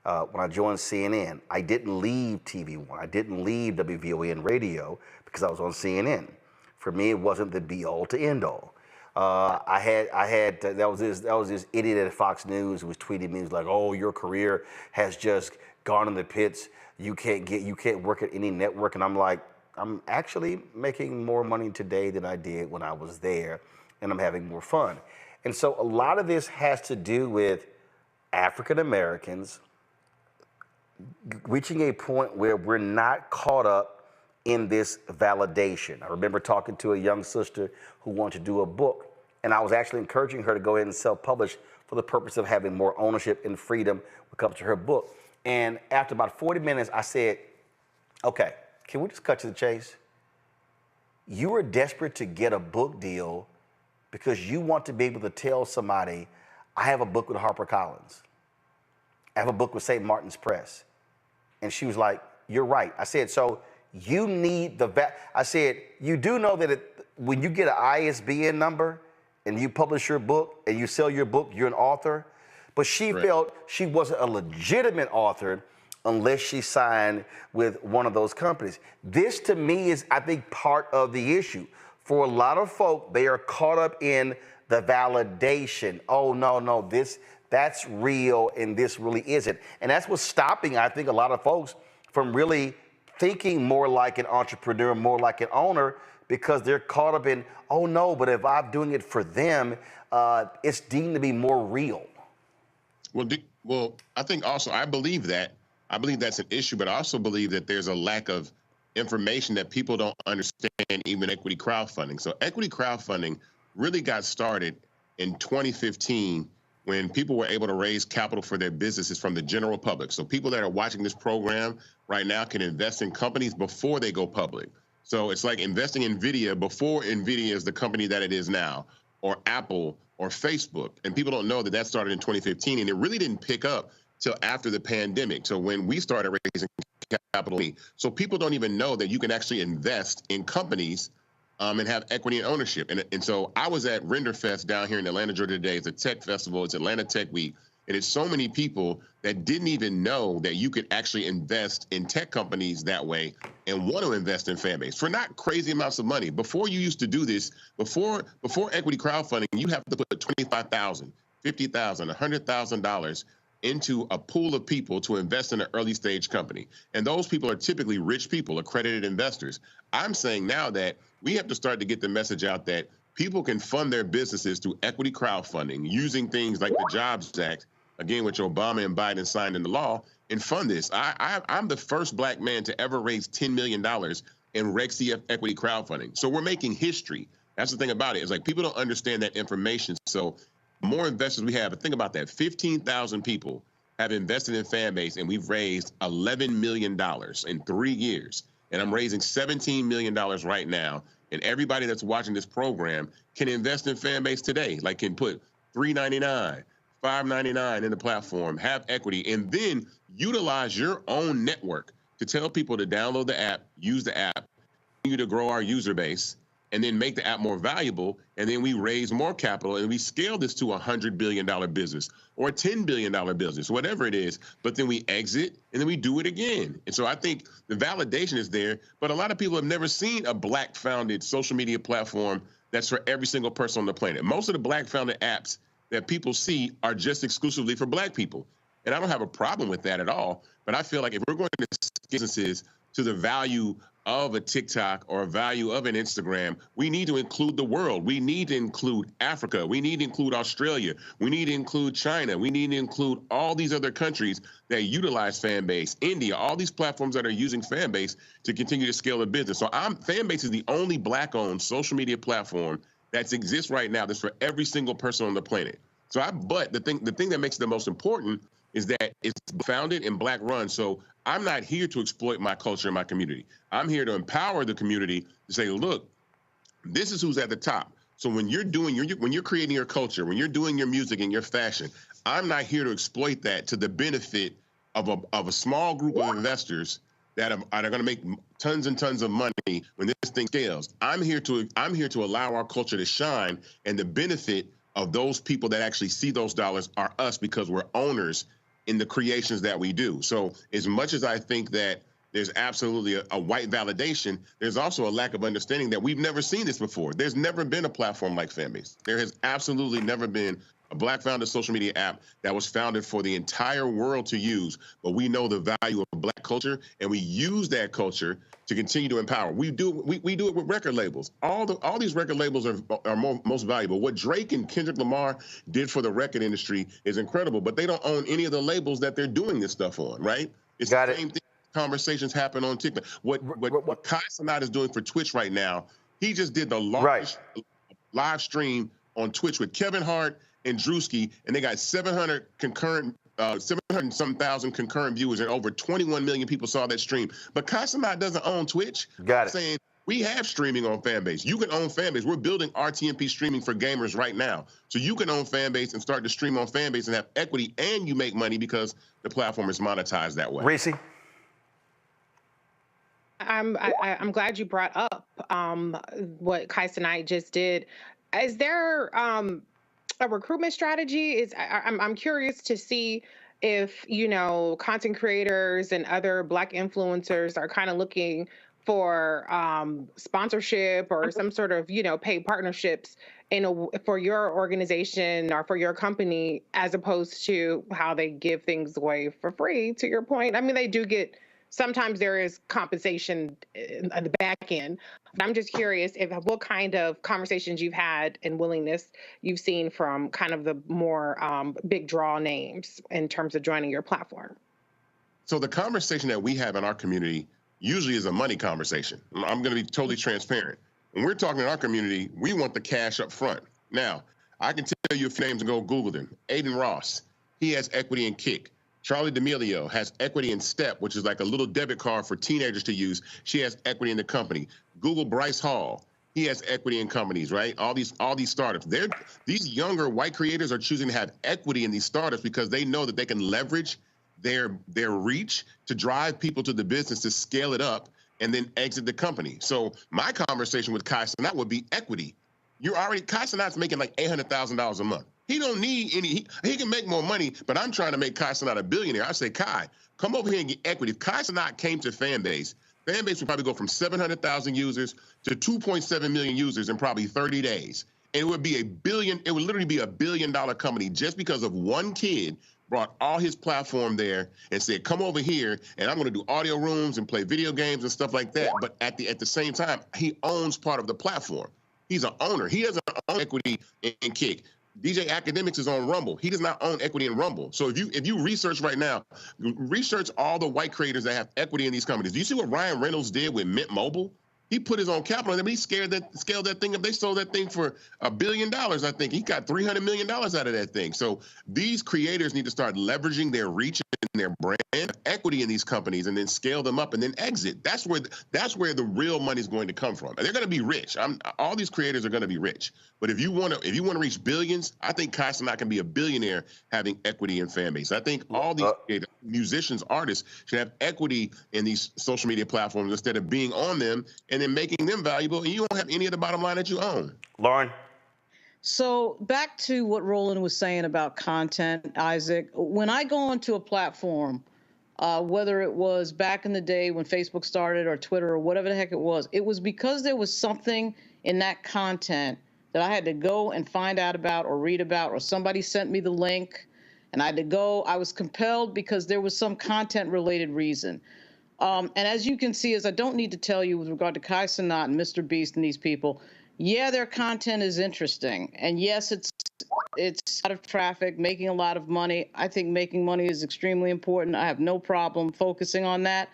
When I joined CNN, I didn't leave TV1. I didn't leave WVON radio because I was on CNN. For me, it wasn't the be-all to end-all. That was this idiot at Fox News who was tweeting me. He was like, "Oh, your career has just gone in the pits. You can't work at any network." And I'm like, I'm actually making more money today than I did when I was there, and I'm having more fun. And so a lot of this has to do with African Americans reaching a point where we're not caught up in this validation. I remember talking to a young sister who wanted to do a book, and I was actually encouraging her to go ahead and self-publish for the purpose of having more ownership and freedom when it comes to her book. And after about 40 minutes, I said, okay, can we just cut to the chase? You are desperate to get a book deal because you want to be able to tell somebody, I have a book with HarperCollins. I have a book with St. Martin's Press. And she was like, you're right. I said, so you need I said, you do know that when you get an ISBN number and you publish your book and you sell your book, you're an author. But she felt she wasn't a legitimate author unless she signed with one of those companies. This to me is, I think, part of the issue. For a lot of folk, they are caught up in the validation. Oh, no, that's real and this really isn't. And that's what's stopping, I think, a lot of folks from really thinking more like an entrepreneur, more like an owner, because they're caught up in, oh no, but if I'm doing it for them, it's deemed to be more real. Well, I think also, I believe that's an issue, but I also believe that there's a lack of information that people don't understand, even equity crowdfunding. So equity crowdfunding really got started in 2015 when people were able to raise capital for their businesses from the general public. So people that are watching this program right now can invest in companies before they go public. So it's like investing in NVIDIA before NVIDIA is the company that it is now, or Apple or Facebook. And people don't know that that started in 2015, and it really didn't pick up till after the pandemic. So when we started raising capital, so people don't even know that you can actually invest in companies and have equity and ownership. And so I was at RenderFest down here in Atlanta, Georgia today. It's a tech festival. It's Atlanta Tech Week. And it's so many people that didn't even know that you could actually invest in tech companies that way and want to invest in fan base for not crazy amounts of money. Before you used to do this, before equity crowdfunding, you have to put $25,000, $50,000, $100,000 into a pool of people to invest in an early stage company. And those people are typically rich people, accredited investors. I'm saying now that we have to start to get the message out that people can fund their businesses through equity crowdfunding using things like the Jobs Act, again, which Obama and Biden signed into law, and fund this. I'm the first black man to ever raise $10 million in Reg CF equity crowdfunding. So we're making history. That's the thing about it. It's like people don't understand that information. So more investors we have, but think about that. 15,000 people have invested in Fanbase, and we've raised $11 million in 3 years. And I'm raising $17 million right now. And everybody that's watching this program can invest in Fanbase today, like can put $3.99, $5.99 in the platform, have equity, and then utilize your own network to tell people to download the app, use the app, continue to grow our user base, and then make the app more valuable. And then we raise more capital and we scale this to a $100 billion business or a $10 billion business, whatever it is. But then we exit and then we do it again. And so I think the validation is there, but a lot of people have never seen a black founded social media platform that's for every single person on the planet. Most of the black founded apps that people see are just exclusively for black people. And I don't have a problem with that at all. But I feel like if we're going to scale businesses to the value of a TikTok or a value of an Instagram, we need to include the world. We need to include Africa. We need to include Australia. We need to include China. We need to include all these other countries that utilize Fanbase, India, all these platforms that are using Fanbase to continue to scale their business. So Fanbase is the only black-owned social media platform that exists right now that's for every single person on the planet. But the thing that makes it the most important is that it's founded and black run. So I'm not here to exploit my culture and my community. I'm here to empower the community to say, look, this is who's at the top. So when you're creating your culture, when you're doing your music and your fashion, I'm not here to exploit that to the benefit of a small group of investors that are going to make tons and tons of money when this thing scales. I'm here to allow our culture to shine, and the benefit of those people that actually see those dollars are us, because we're owners in the creations that we do. So as much as I think that there's absolutely a white validation, there's also a lack of understanding that we've never seen this before. There's never been a platform like Fanbase. There has absolutely never been a Black-founded social media app that was founded for the entire world to use. But we know the value of Black culture, and we use that culture to continue to empower. We do it with record labels. All these record labels are most valuable. What Drake and Kendrick Lamar did for the record industry is incredible, but they don't own any of the labels that they're doing this stuff on, right? It's the same thing. Conversations happen on TikTok. What Kai Cenat is doing for Twitch right now, he just did the largest live stream on Twitch with Kevin Hart and Drewski, and they got 700 and some thousand concurrent viewers, and over 21 million people saw that stream. But Kai Cenat doesn't own Twitch. Got it. Saying we have streaming on Fanbase. You can own Fanbase. We're building RTMP streaming for gamers right now. So you can own Fanbase and start to stream on Fanbase and have equity, and you make money because the platform is monetized that way. Reese? I'm glad you brought up what Kai Cenat just did. Is there a recruitment strategy? I'm curious to see if, content creators and other Black influencers are kind of looking for sponsorship or some sort of, paid partnerships for your organization or for your company, as opposed to how they give things away for free, to your point. I mean, they do get, sometimes there is compensation on the back end. But I'm just curious what kind of conversations you've had and willingness you've seen from kind of the more big draw names in terms of joining your platform. So the conversation that we have in our community usually is a money conversation. I'm going to be totally transparent. When we're talking in our community, we want the cash up front. Now, I can tell you a few names and go Google them. Aiden Ross, he has equity in Kick. Charlie D'Amelio has equity in Step, which is like a little debit card for teenagers to use. She has equity in the company. Google Bryce Hall. He has equity in companies, right? All these startups. These younger white creators are choosing to have equity in these startups because they know that they can leverage their reach to drive people to the business, to scale it up, and then exit the company. So my conversation with Kai Cenat would be equity. Kai Cenat's making like $800,000 a month. He don't need any, he can make more money, but I'm trying to make Kai Cenat a billionaire. I say, Kai, come over here and get equity. If Kai Cenat came to Fanbase would probably go from 700,000 users to 2.7 million users in probably 30 days. And it would literally be $1 billion company just because of one kid brought all his platform there and said, come over here and I'm going to do audio rooms and play video games and stuff like that. But at the same time, he owns part of the platform. He's an owner. He doesn't own equity in Kick. DJ Academics is on Rumble. He does not own equity in Rumble. So if you research right now, research all the white creators that have equity in these companies. Do you see what Ryan Reynolds did with Mint Mobile? He put his own capital in it. He scaled that thing up. They sold that thing for $1 billion, I think. He got $300 million out of that thing. So these creators need to start leveraging their reach and their brand equity in these companies and then scale them up and then exit. That's where the real money is going to come from. They're going to be rich. All these creators are going to be rich. But if you want to reach billions, I think Kai Cenat can be a billionaire having equity in Fanbase. I think all these creators, musicians, artists should have equity in these social media platforms instead of being on them and then making them valuable, and you don't have any of the bottom line that you own. Lauren? So back to what Roland was saying about content, Isaac. When I go onto a platform, whether it was back in the day when Facebook started or Twitter or whatever the heck it was because there was something in that content that I had to go and find out about or read about, or somebody sent me the link and I had to go. I was compelled because there was some content-related reason. And as you can see, as I don't need to tell you with regard to Kai Cenat and Mr. Beast and these people, yeah, their content is interesting. And yes, it's a lot of traffic, making a lot of money. I think making money is extremely important. I have no problem focusing on that.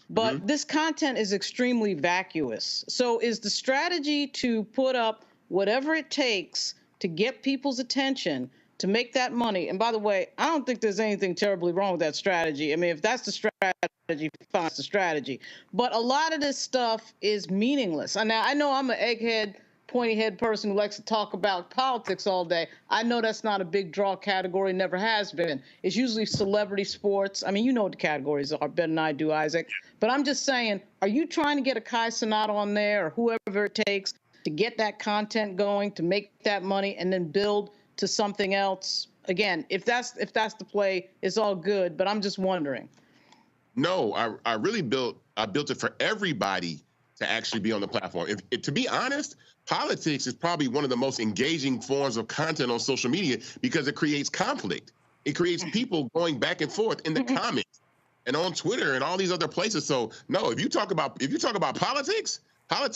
But this content is extremely vacuous. So is the strategy to put up whatever it takes to get people's attention to make that money? And by the way, I don't think there's anything terribly wrong with that strategy. I mean, if that's the strategy, fine, it's the strategy. But a lot of this stuff is meaningless. And now I know I'm an egghead pointy-head person who likes to talk about politics all day. I know that's not a big draw category, never has been. It's usually celebrity sports. I mean, you know what the categories are better than I do, Isaac. But I'm just saying, are you trying to get a Kai Cenat on there or whoever it takes to get that content going, to make that money, and then build to something else? Again, if that's the play, it's all good, but I'm just wondering. No, I built it for everybody to actually be on the platform. To be honest, politics is probably one of the most engaging forms of content on social media because it creates conflict. It creates people going back and forth in the comments and on Twitter and all these other places. So no, if you talk about politics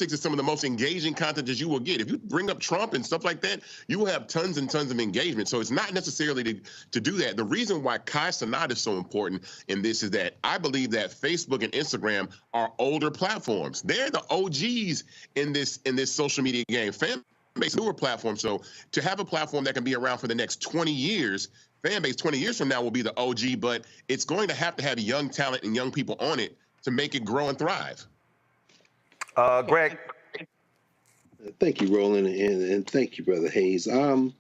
is some of the most engaging content that you will get. If you bring up Trump and stuff like that, you will have tons and tons of engagement. So it's not necessarily to do that. The reason why Kai Cenat is so important in this is that I believe that Facebook and Instagram are older platforms. They're the OGs in this social media game. Fanbase newer platform. So to have a platform that can be around for the next 20 years, Fanbase 20 years from now will be the OG, but it's going to have young talent and young people on it to make it grow and thrive. Greg. Thank you, Roland, and thank you, Brother Hayes. I'm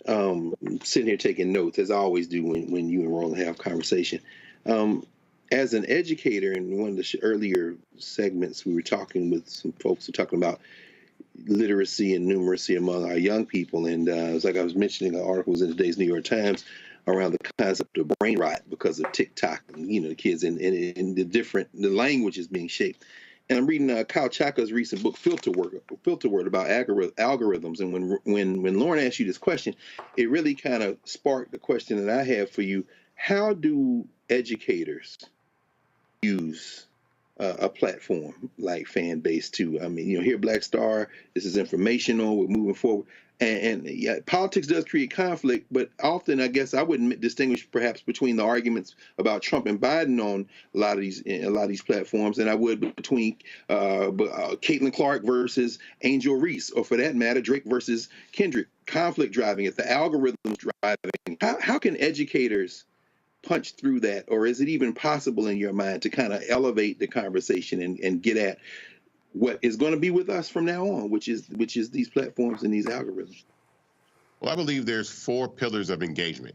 sitting here taking notes, as I always do when you and Roland have conversation. As an educator, in one of the earlier segments, we were talking with some folks who were talking about literacy and numeracy among our young people, and it's like I was mentioning, an article was in today's New York Times around the concept of brain rot because of TikTok, and the kids and the language is being shaped. And I'm reading Kyle Chaka's recent book, Filter Word, about algorithms. And when Lauren asked you this question, it really kind of sparked the question that I have for you. How do educators use a platform like Fanbase to, I mean, here at Black Star, this is informational, we're moving forward. And yeah, politics does create conflict, but often I guess I wouldn't distinguish perhaps between the arguments about Trump and Biden on a lot of these platforms, and I would between Caitlin Clark versus Angel Reese, or for that matter, Drake versus Kendrick. Conflict driving it, the algorithms driving. How can educators punch through that, or is it even possible in your mind to kind of elevate the conversation and get at what is going to be with us from now on, which is these platforms and these algorithms? Well, I believe there's 4 pillars of engagement,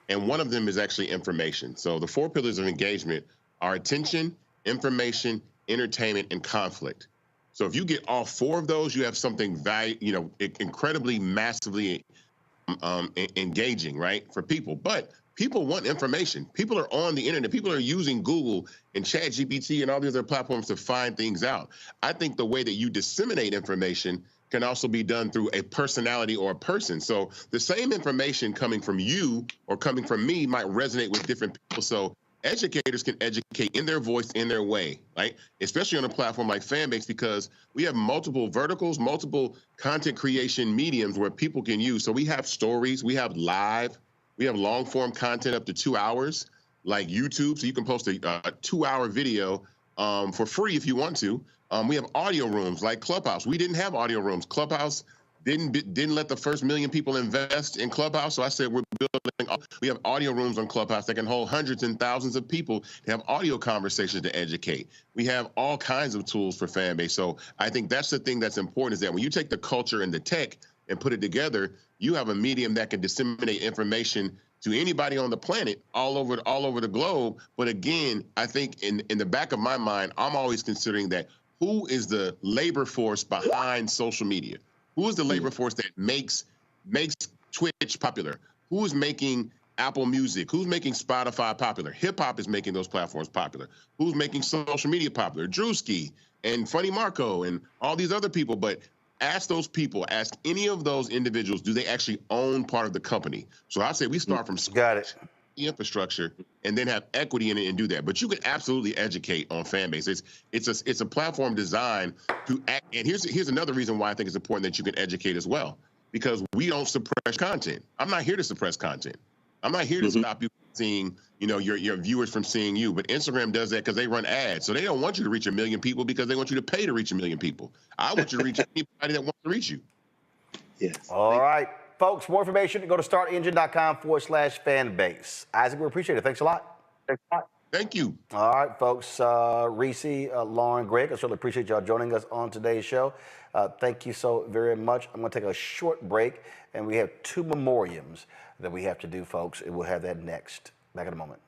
and one of them is actually information. So the 4 pillars of engagement are attention, information, entertainment, and conflict. So if you get all 4 of those, you have something incredibly, massively engaging, right, for people. But people want information. People are on the internet. People are using Google and ChatGPT and all these other platforms to find things out. I think the way that you disseminate information can also be done through a personality or a person. So the same information coming from you or coming from me might resonate with different people. So educators can educate in their voice, in their way, right? Especially on a platform like Fanbase, because we have multiple verticals, multiple content creation mediums where people can use. So we have stories, we have live, we have long form content up to 2 hours, like YouTube. So you can post a 2-hour video for free if you want to. We have audio rooms like Clubhouse. We didn't have audio rooms. Clubhouse didn't let the first 1 million people invest in Clubhouse. So I said we have audio rooms on Clubhouse that can hold hundreds and thousands of people to have audio conversations to educate. We have all kinds of tools for Fanbase. So I think that's the thing that's important, is that when you take the culture and the tech and put it together, you have a medium that can disseminate information to anybody on the planet all over the globe. But again, I think in the back of my mind, I'm always considering that who is the labor force behind social media? Who is the labor force that makes Twitch popular? Who is making Apple Music? Who's making Spotify popular? Hip hop is making those platforms popular. Who's making social media popular? Drewski and Funny Marco and all these other people. But ask those people, ask any of those individuals, do they actually own part of the company? So I say we start from scratch, the infrastructure, and then have equity in it and do that. But you can absolutely educate on Fanbase. It's a platform designed to act. And here's another reason why I think it's important that you can educate as well, because we don't suppress content. I'm not here to suppress content. I'm not here to stop you from seeing, your viewers from seeing you. But Instagram does that because they run ads. So they don't want you to reach 1 million people because they want you to pay to reach 1 million people. I want you to reach anybody that wants to reach you. Yes. All right, folks, more information, go to startengine.com/fanbase. Isaac, we appreciate it. Thanks a lot. Thank you. All right, folks. Reese, Lauren, Greg, I certainly appreciate y'all joining us on today's show. Thank you so very much. I'm going to take a short break, and we have 2 memoriams that we have to do, folks, and we'll have that next. Back in a moment.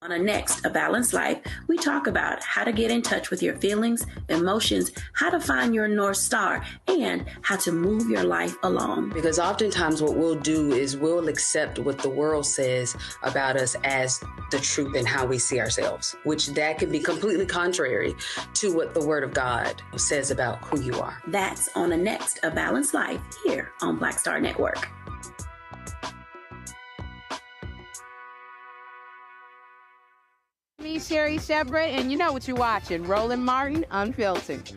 On a next, A Balanced Life, we talk about how to get in touch with your feelings, emotions, how to find your North Star, and how to move your life along. Because oftentimes what we'll do is we'll accept what the world says about us as the truth and how we see ourselves, which that can be completely contrary to what the Word of God says about who you are. That's on a next, A Balanced Life, here on Black Star Network. Me, Sherry Shepard, and you know what you're watching, Roland Martin, Unfiltered.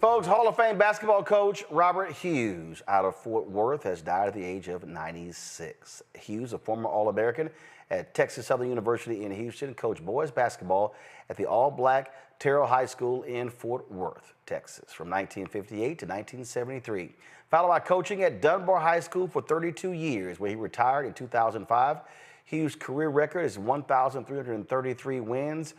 Folks, Hall of Fame basketball coach Robert Hughes out of Fort Worth has died at the age of 96. Hughes, a former All-American at Texas Southern University in Houston, coached boys basketball at the all-black Terrell High School in Fort Worth, Texas, from 1958 to 1973, followed by coaching at Dunbar High School for 32 years, where he retired in 2005. Hughes' career record is 1,333 wins,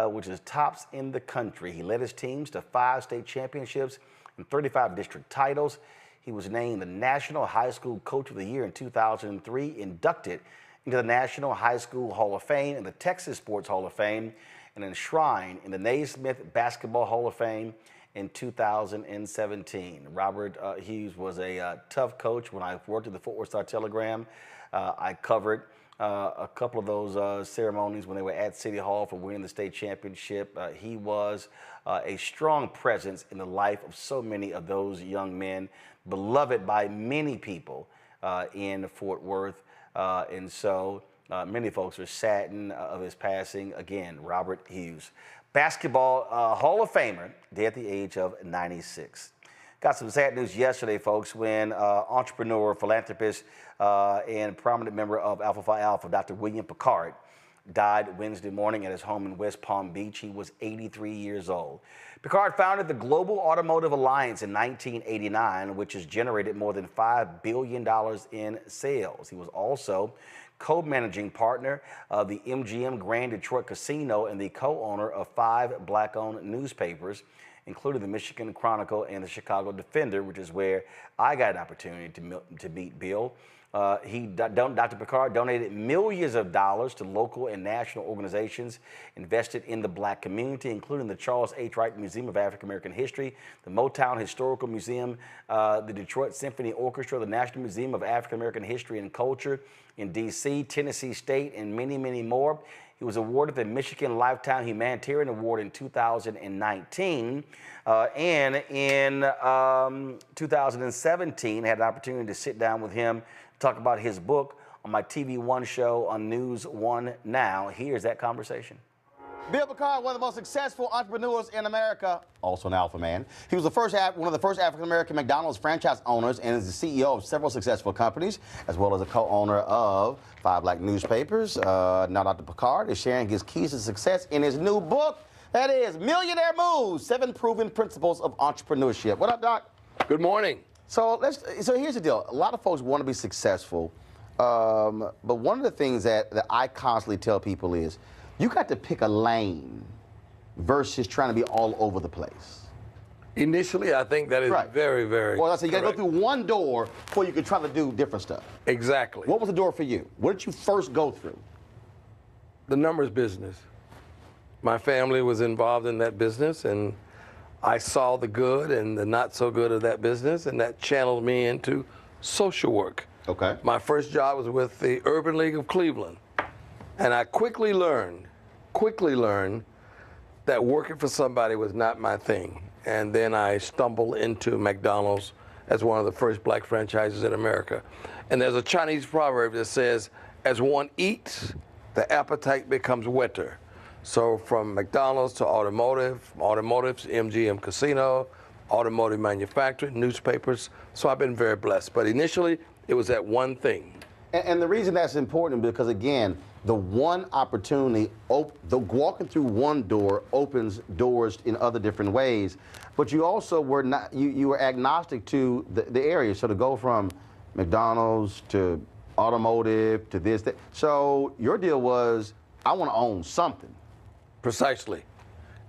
which is tops in the country. He led his teams to 5 state championships and 35 district titles. He was named the National High School Coach of the Year in 2003, inducted into the National High School Hall of Fame and the Texas Sports Hall of Fame, and enshrined in the Naismith Basketball Hall of Fame in 2017. Robert Hughes was a tough coach. When I worked at the Fort Worth Star-Telegram, I covered a couple of those ceremonies when they were at City Hall for winning the state championship. He was a strong presence in the life of so many of those young men, beloved by many people in Fort Worth. And so many folks are saddened of his passing. Again, Robert Hughes, basketball Hall of Famer, dead at the age of 96. Got some sad news yesterday, folks, when entrepreneur, philanthropist, and prominent member of Alpha Phi Alpha, Dr. William Picard, died Wednesday morning at his home in West Palm Beach. He was 83 years old. Picard founded the Global Automotive Alliance in 1989, which has generated more than $5 billion in sales. He was also co-managing partner of the MGM Grand Detroit Casino and the co-owner of 5 black-owned newspapers, including the Michigan Chronicle and the Chicago Defender, which is where I got an opportunity to meet Bill. Dr. Picard donated millions of dollars to local and national organizations invested in the black community, including the Charles H. Wright Museum of African American History, the Motown Historical Museum, the Detroit Symphony Orchestra, the National Museum of African American History and Culture in D.C., Tennessee State, and many, many more. He was awarded the Michigan Lifetime Humanitarian Award in 2019. And in 2017, I had an opportunity to sit down with him, talk about his book on my TV One show on News One Now. Here's that conversation. Bill Picard, one of the most successful entrepreneurs in America, also an alpha man. He was one of the first African-American McDonald's franchise owners and is the CEO of several successful companies, as well as a co-owner of 5 black newspapers. Now Dr. Picard is sharing his keys to success in his new book, that is Millionaire Moves, 7 Proven Principles of Entrepreneurship. What up, Doc? Good morning. So here's the deal. A lot of folks want to be successful, but one of the things that I constantly tell people is, you got to pick a lane versus trying to be all over the place. Initially, I think that is very, very Well, I said you got to go through one door before you can try to do different stuff. Exactly. What was the door for you? What did you first go through? The numbers business. My family was involved in that business, and I saw the good and the not so good of that business, and that channeled me into social work. Okay. My first job was with the Urban League of Cleveland. And I quickly learned that working for somebody was not my thing. And then I stumbled into McDonald's as one of the first black franchises in America. And there's a Chinese proverb that says, as one eats, the appetite becomes wetter. So from McDonald's to automotives, MGM Casino, automotive manufacturing, newspapers. So I've been very blessed. But initially, it was that one thing. And the reason that's important because, again, the one opportunity, walking through one door opens doors in other different ways. But you also were not, you were agnostic to the area. So to go from McDonald's to automotive to this, that. So your deal was, I want to own something. Precisely.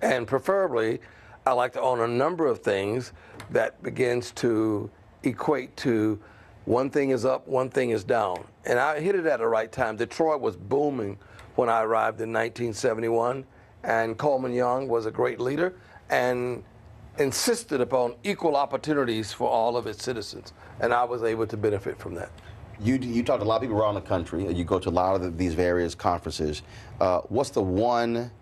And preferably, I like to own a number of things that begins to equate to one thing is up, one thing is down. And I hit it at the right time. Detroit was booming when I arrived in 1971, and Coleman Young was a great leader and insisted upon equal opportunities for all of its citizens. And I was able to benefit from that. You talk to a lot of people around the country. You go to a lot of these various conferences. What's the one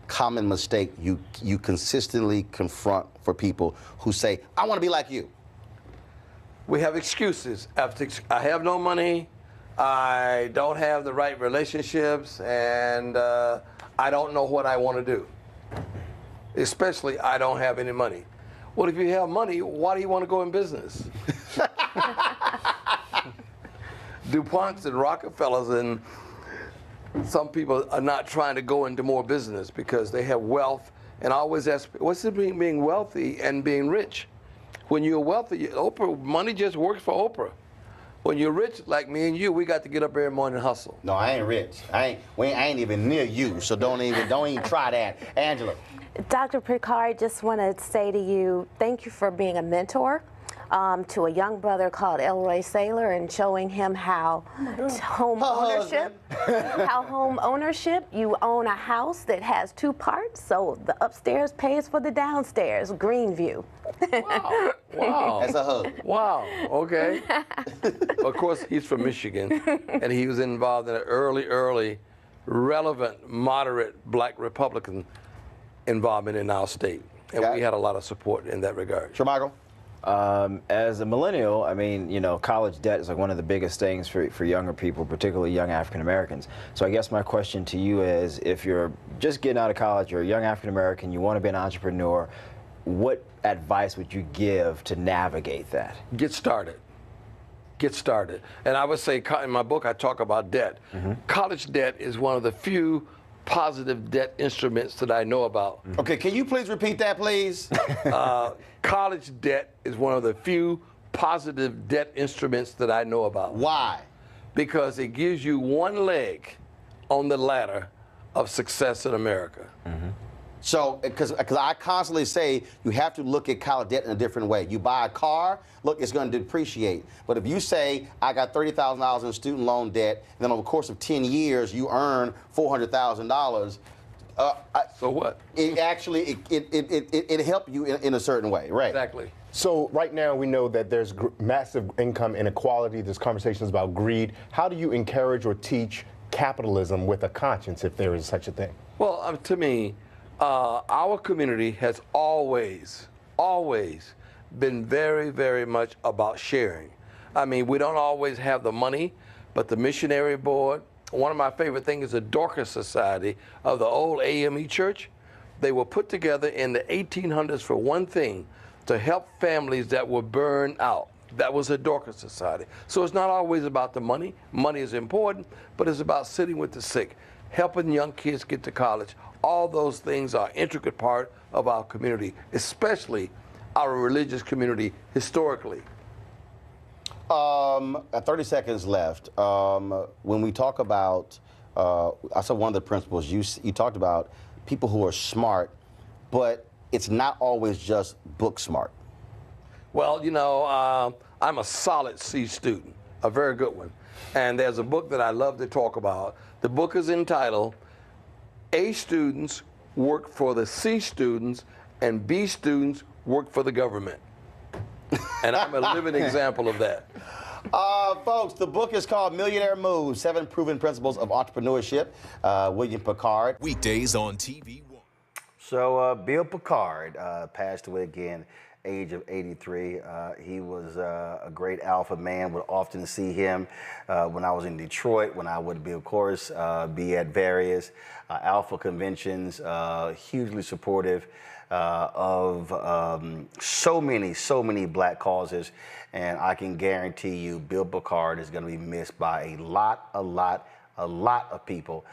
common mistake you consistently confront for people who say, I want to be like you? We have excuses. I have no money, I don't have the right relationships, and I don't know what I want to do. Especially, I don't have any money. Well, if you have money, why do you want to go in business? DuPonts and Rockefellers and some people are not trying to go into more business because they have wealth. And I always ask, what's it mean being wealthy and being rich? When you're wealthy, Oprah, money just works for Oprah. When you're rich, like me and you, we got to get up every morning and hustle. No, I ain't rich. I ain't even near you, so don't even try that. Angela. Dr. Picard, just want to say to you, thank you for being a mentor to a young brother called Elroy Saylor and showing him how home ownership, you own a house that has two parts, so the upstairs pays for the downstairs, Greenview. Wow. Wow. That's a hug. Wow. Okay. Of course, he's from Michigan, and he was involved in an early, relevant, moderate black Republican involvement in our state. And we had a lot of support in that regard. Sure, Michael? As a millennial, I mean, you know, college debt is like one of the biggest things for younger people, particularly young African Americans. So I guess my question to you is, if you're just getting out of college, you're a young African American, you want to be an entrepreneur, what advice would you give to navigate that? Get started. Get started. And I would say, in my book, I talk about debt. College debt is one of the few positive debt instruments that I know about. Okay, can you please repeat that, please? College debt is one of the few positive debt instruments that I know about. Why? Because it gives you one leg on the ladder of success in America. So, because I constantly say you have to look at college debt in a different way. You buy a car, look, it's going to depreciate. But if you say, I got $30,000 in student loan debt, and then over the course of 10 years, you earn $400,000, so what? It actually, it helped you in a certain way, right? Exactly. So right now we know that there's massive income inequality, there's conversations about greed. How do you encourage or teach capitalism with a conscience, if there is such a thing? Well, to me, our community has always been very, very much about sharing. I mean, we don't always have the money, but the missionary board, one of my favorite things is the Dorcas Society of the old AME Church. They were put together in the 1800s for one thing, to help families that were burned out. That was a Dorcas Society. So it's not always about the money. Money is important, but it's about sitting with the sick, helping young kids get to college. All those things are an intricate part of our community, especially our religious community historically. 30 seconds left. When we talk about, I saw one of the principles, you talked about people who are smart, but it's not always just book smart. Well, you know, I'm a solid C student, a very good one. And there's a book that I love to talk about. The book is entitled, A students work for the C students and B students work for the government. And I'm a living example of that. Folks, the book is called Millionaire Moves, 7 Proven Principles of Entrepreneurship. William Picard. Weekdays on TV1. So Bill Picard passed away again, age of 83. He was a great alpha man. Would often see him when I was in Detroit, when I would be, of course, be at various alpha conventions, hugely supportive of so many black causes. And I can guarantee you Bill Picard is going to be missed by a lot a lot of people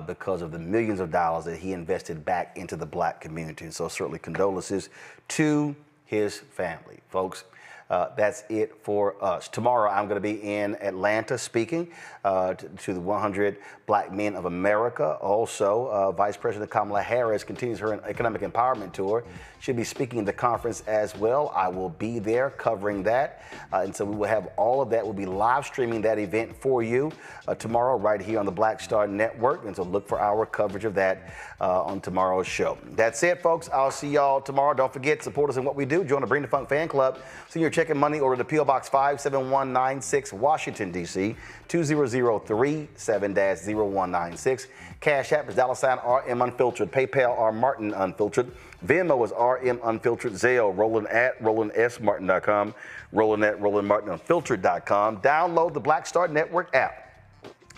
because of the millions of dollars that he invested back into the black community. And so certainly condolences to his family, folks. That's it for us. Tomorrow, I'm going to be in Atlanta speaking to the 100 Black Men of America. Also, Vice President Kamala Harris continues her economic empowerment tour. She'll be speaking at the conference as well. I will be there covering that. And so we will have all of that. We'll be live streaming that event for you tomorrow right here on the Black Star Network. And so look for our coverage of that on tomorrow's show. That's it, folks. I'll see y'all tomorrow. Don't forget, support us in what we do. Join the Bring the Funk fan club. Send your check and money order to P.O. Box 57196, Washington, D.C. 20037-0196. Cash App is $RM Unfiltered. PayPal R Martin Unfiltered. Venmo is RM Unfiltered. Zelle, RolandSMartin.com. RolandMartinUnfiltered.com. Download the Black Star Network app.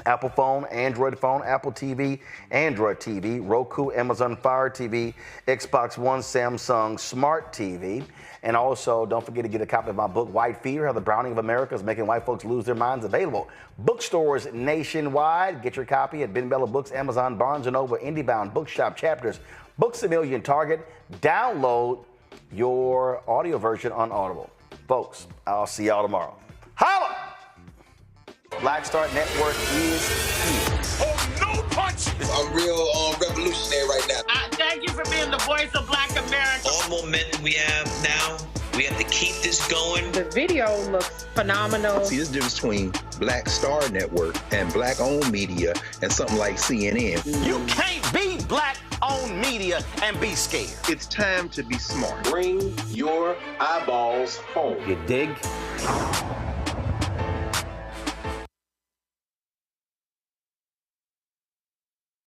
Apple phone, Android phone, Apple TV, Android TV, Roku, Amazon Fire TV, Xbox One, Samsung Smart TV. And also, don't forget to get a copy of my book, White Fear, How the Browning of America is Making White Folks Lose Their Minds. Available bookstores nationwide. Get your copy at Ben Bella Books, Amazon, Barnes & Noble, IndieBound, Bookshop, Chapters, Books A Million, Target. Download your audio version on Audible. Folks, I'll see y'all tomorrow. Holla! Black Star Network is here. Oh, no punch! I'm real revolutionary right now. Thank you for being the voice of Black America. All momentum we have now, we have to keep this going. The video looks phenomenal. See, this difference between Black Star Network and black-owned media and something like CNN. You can't be black-owned media and be scared. It's time to be smart. Bring your eyeballs home. You dig?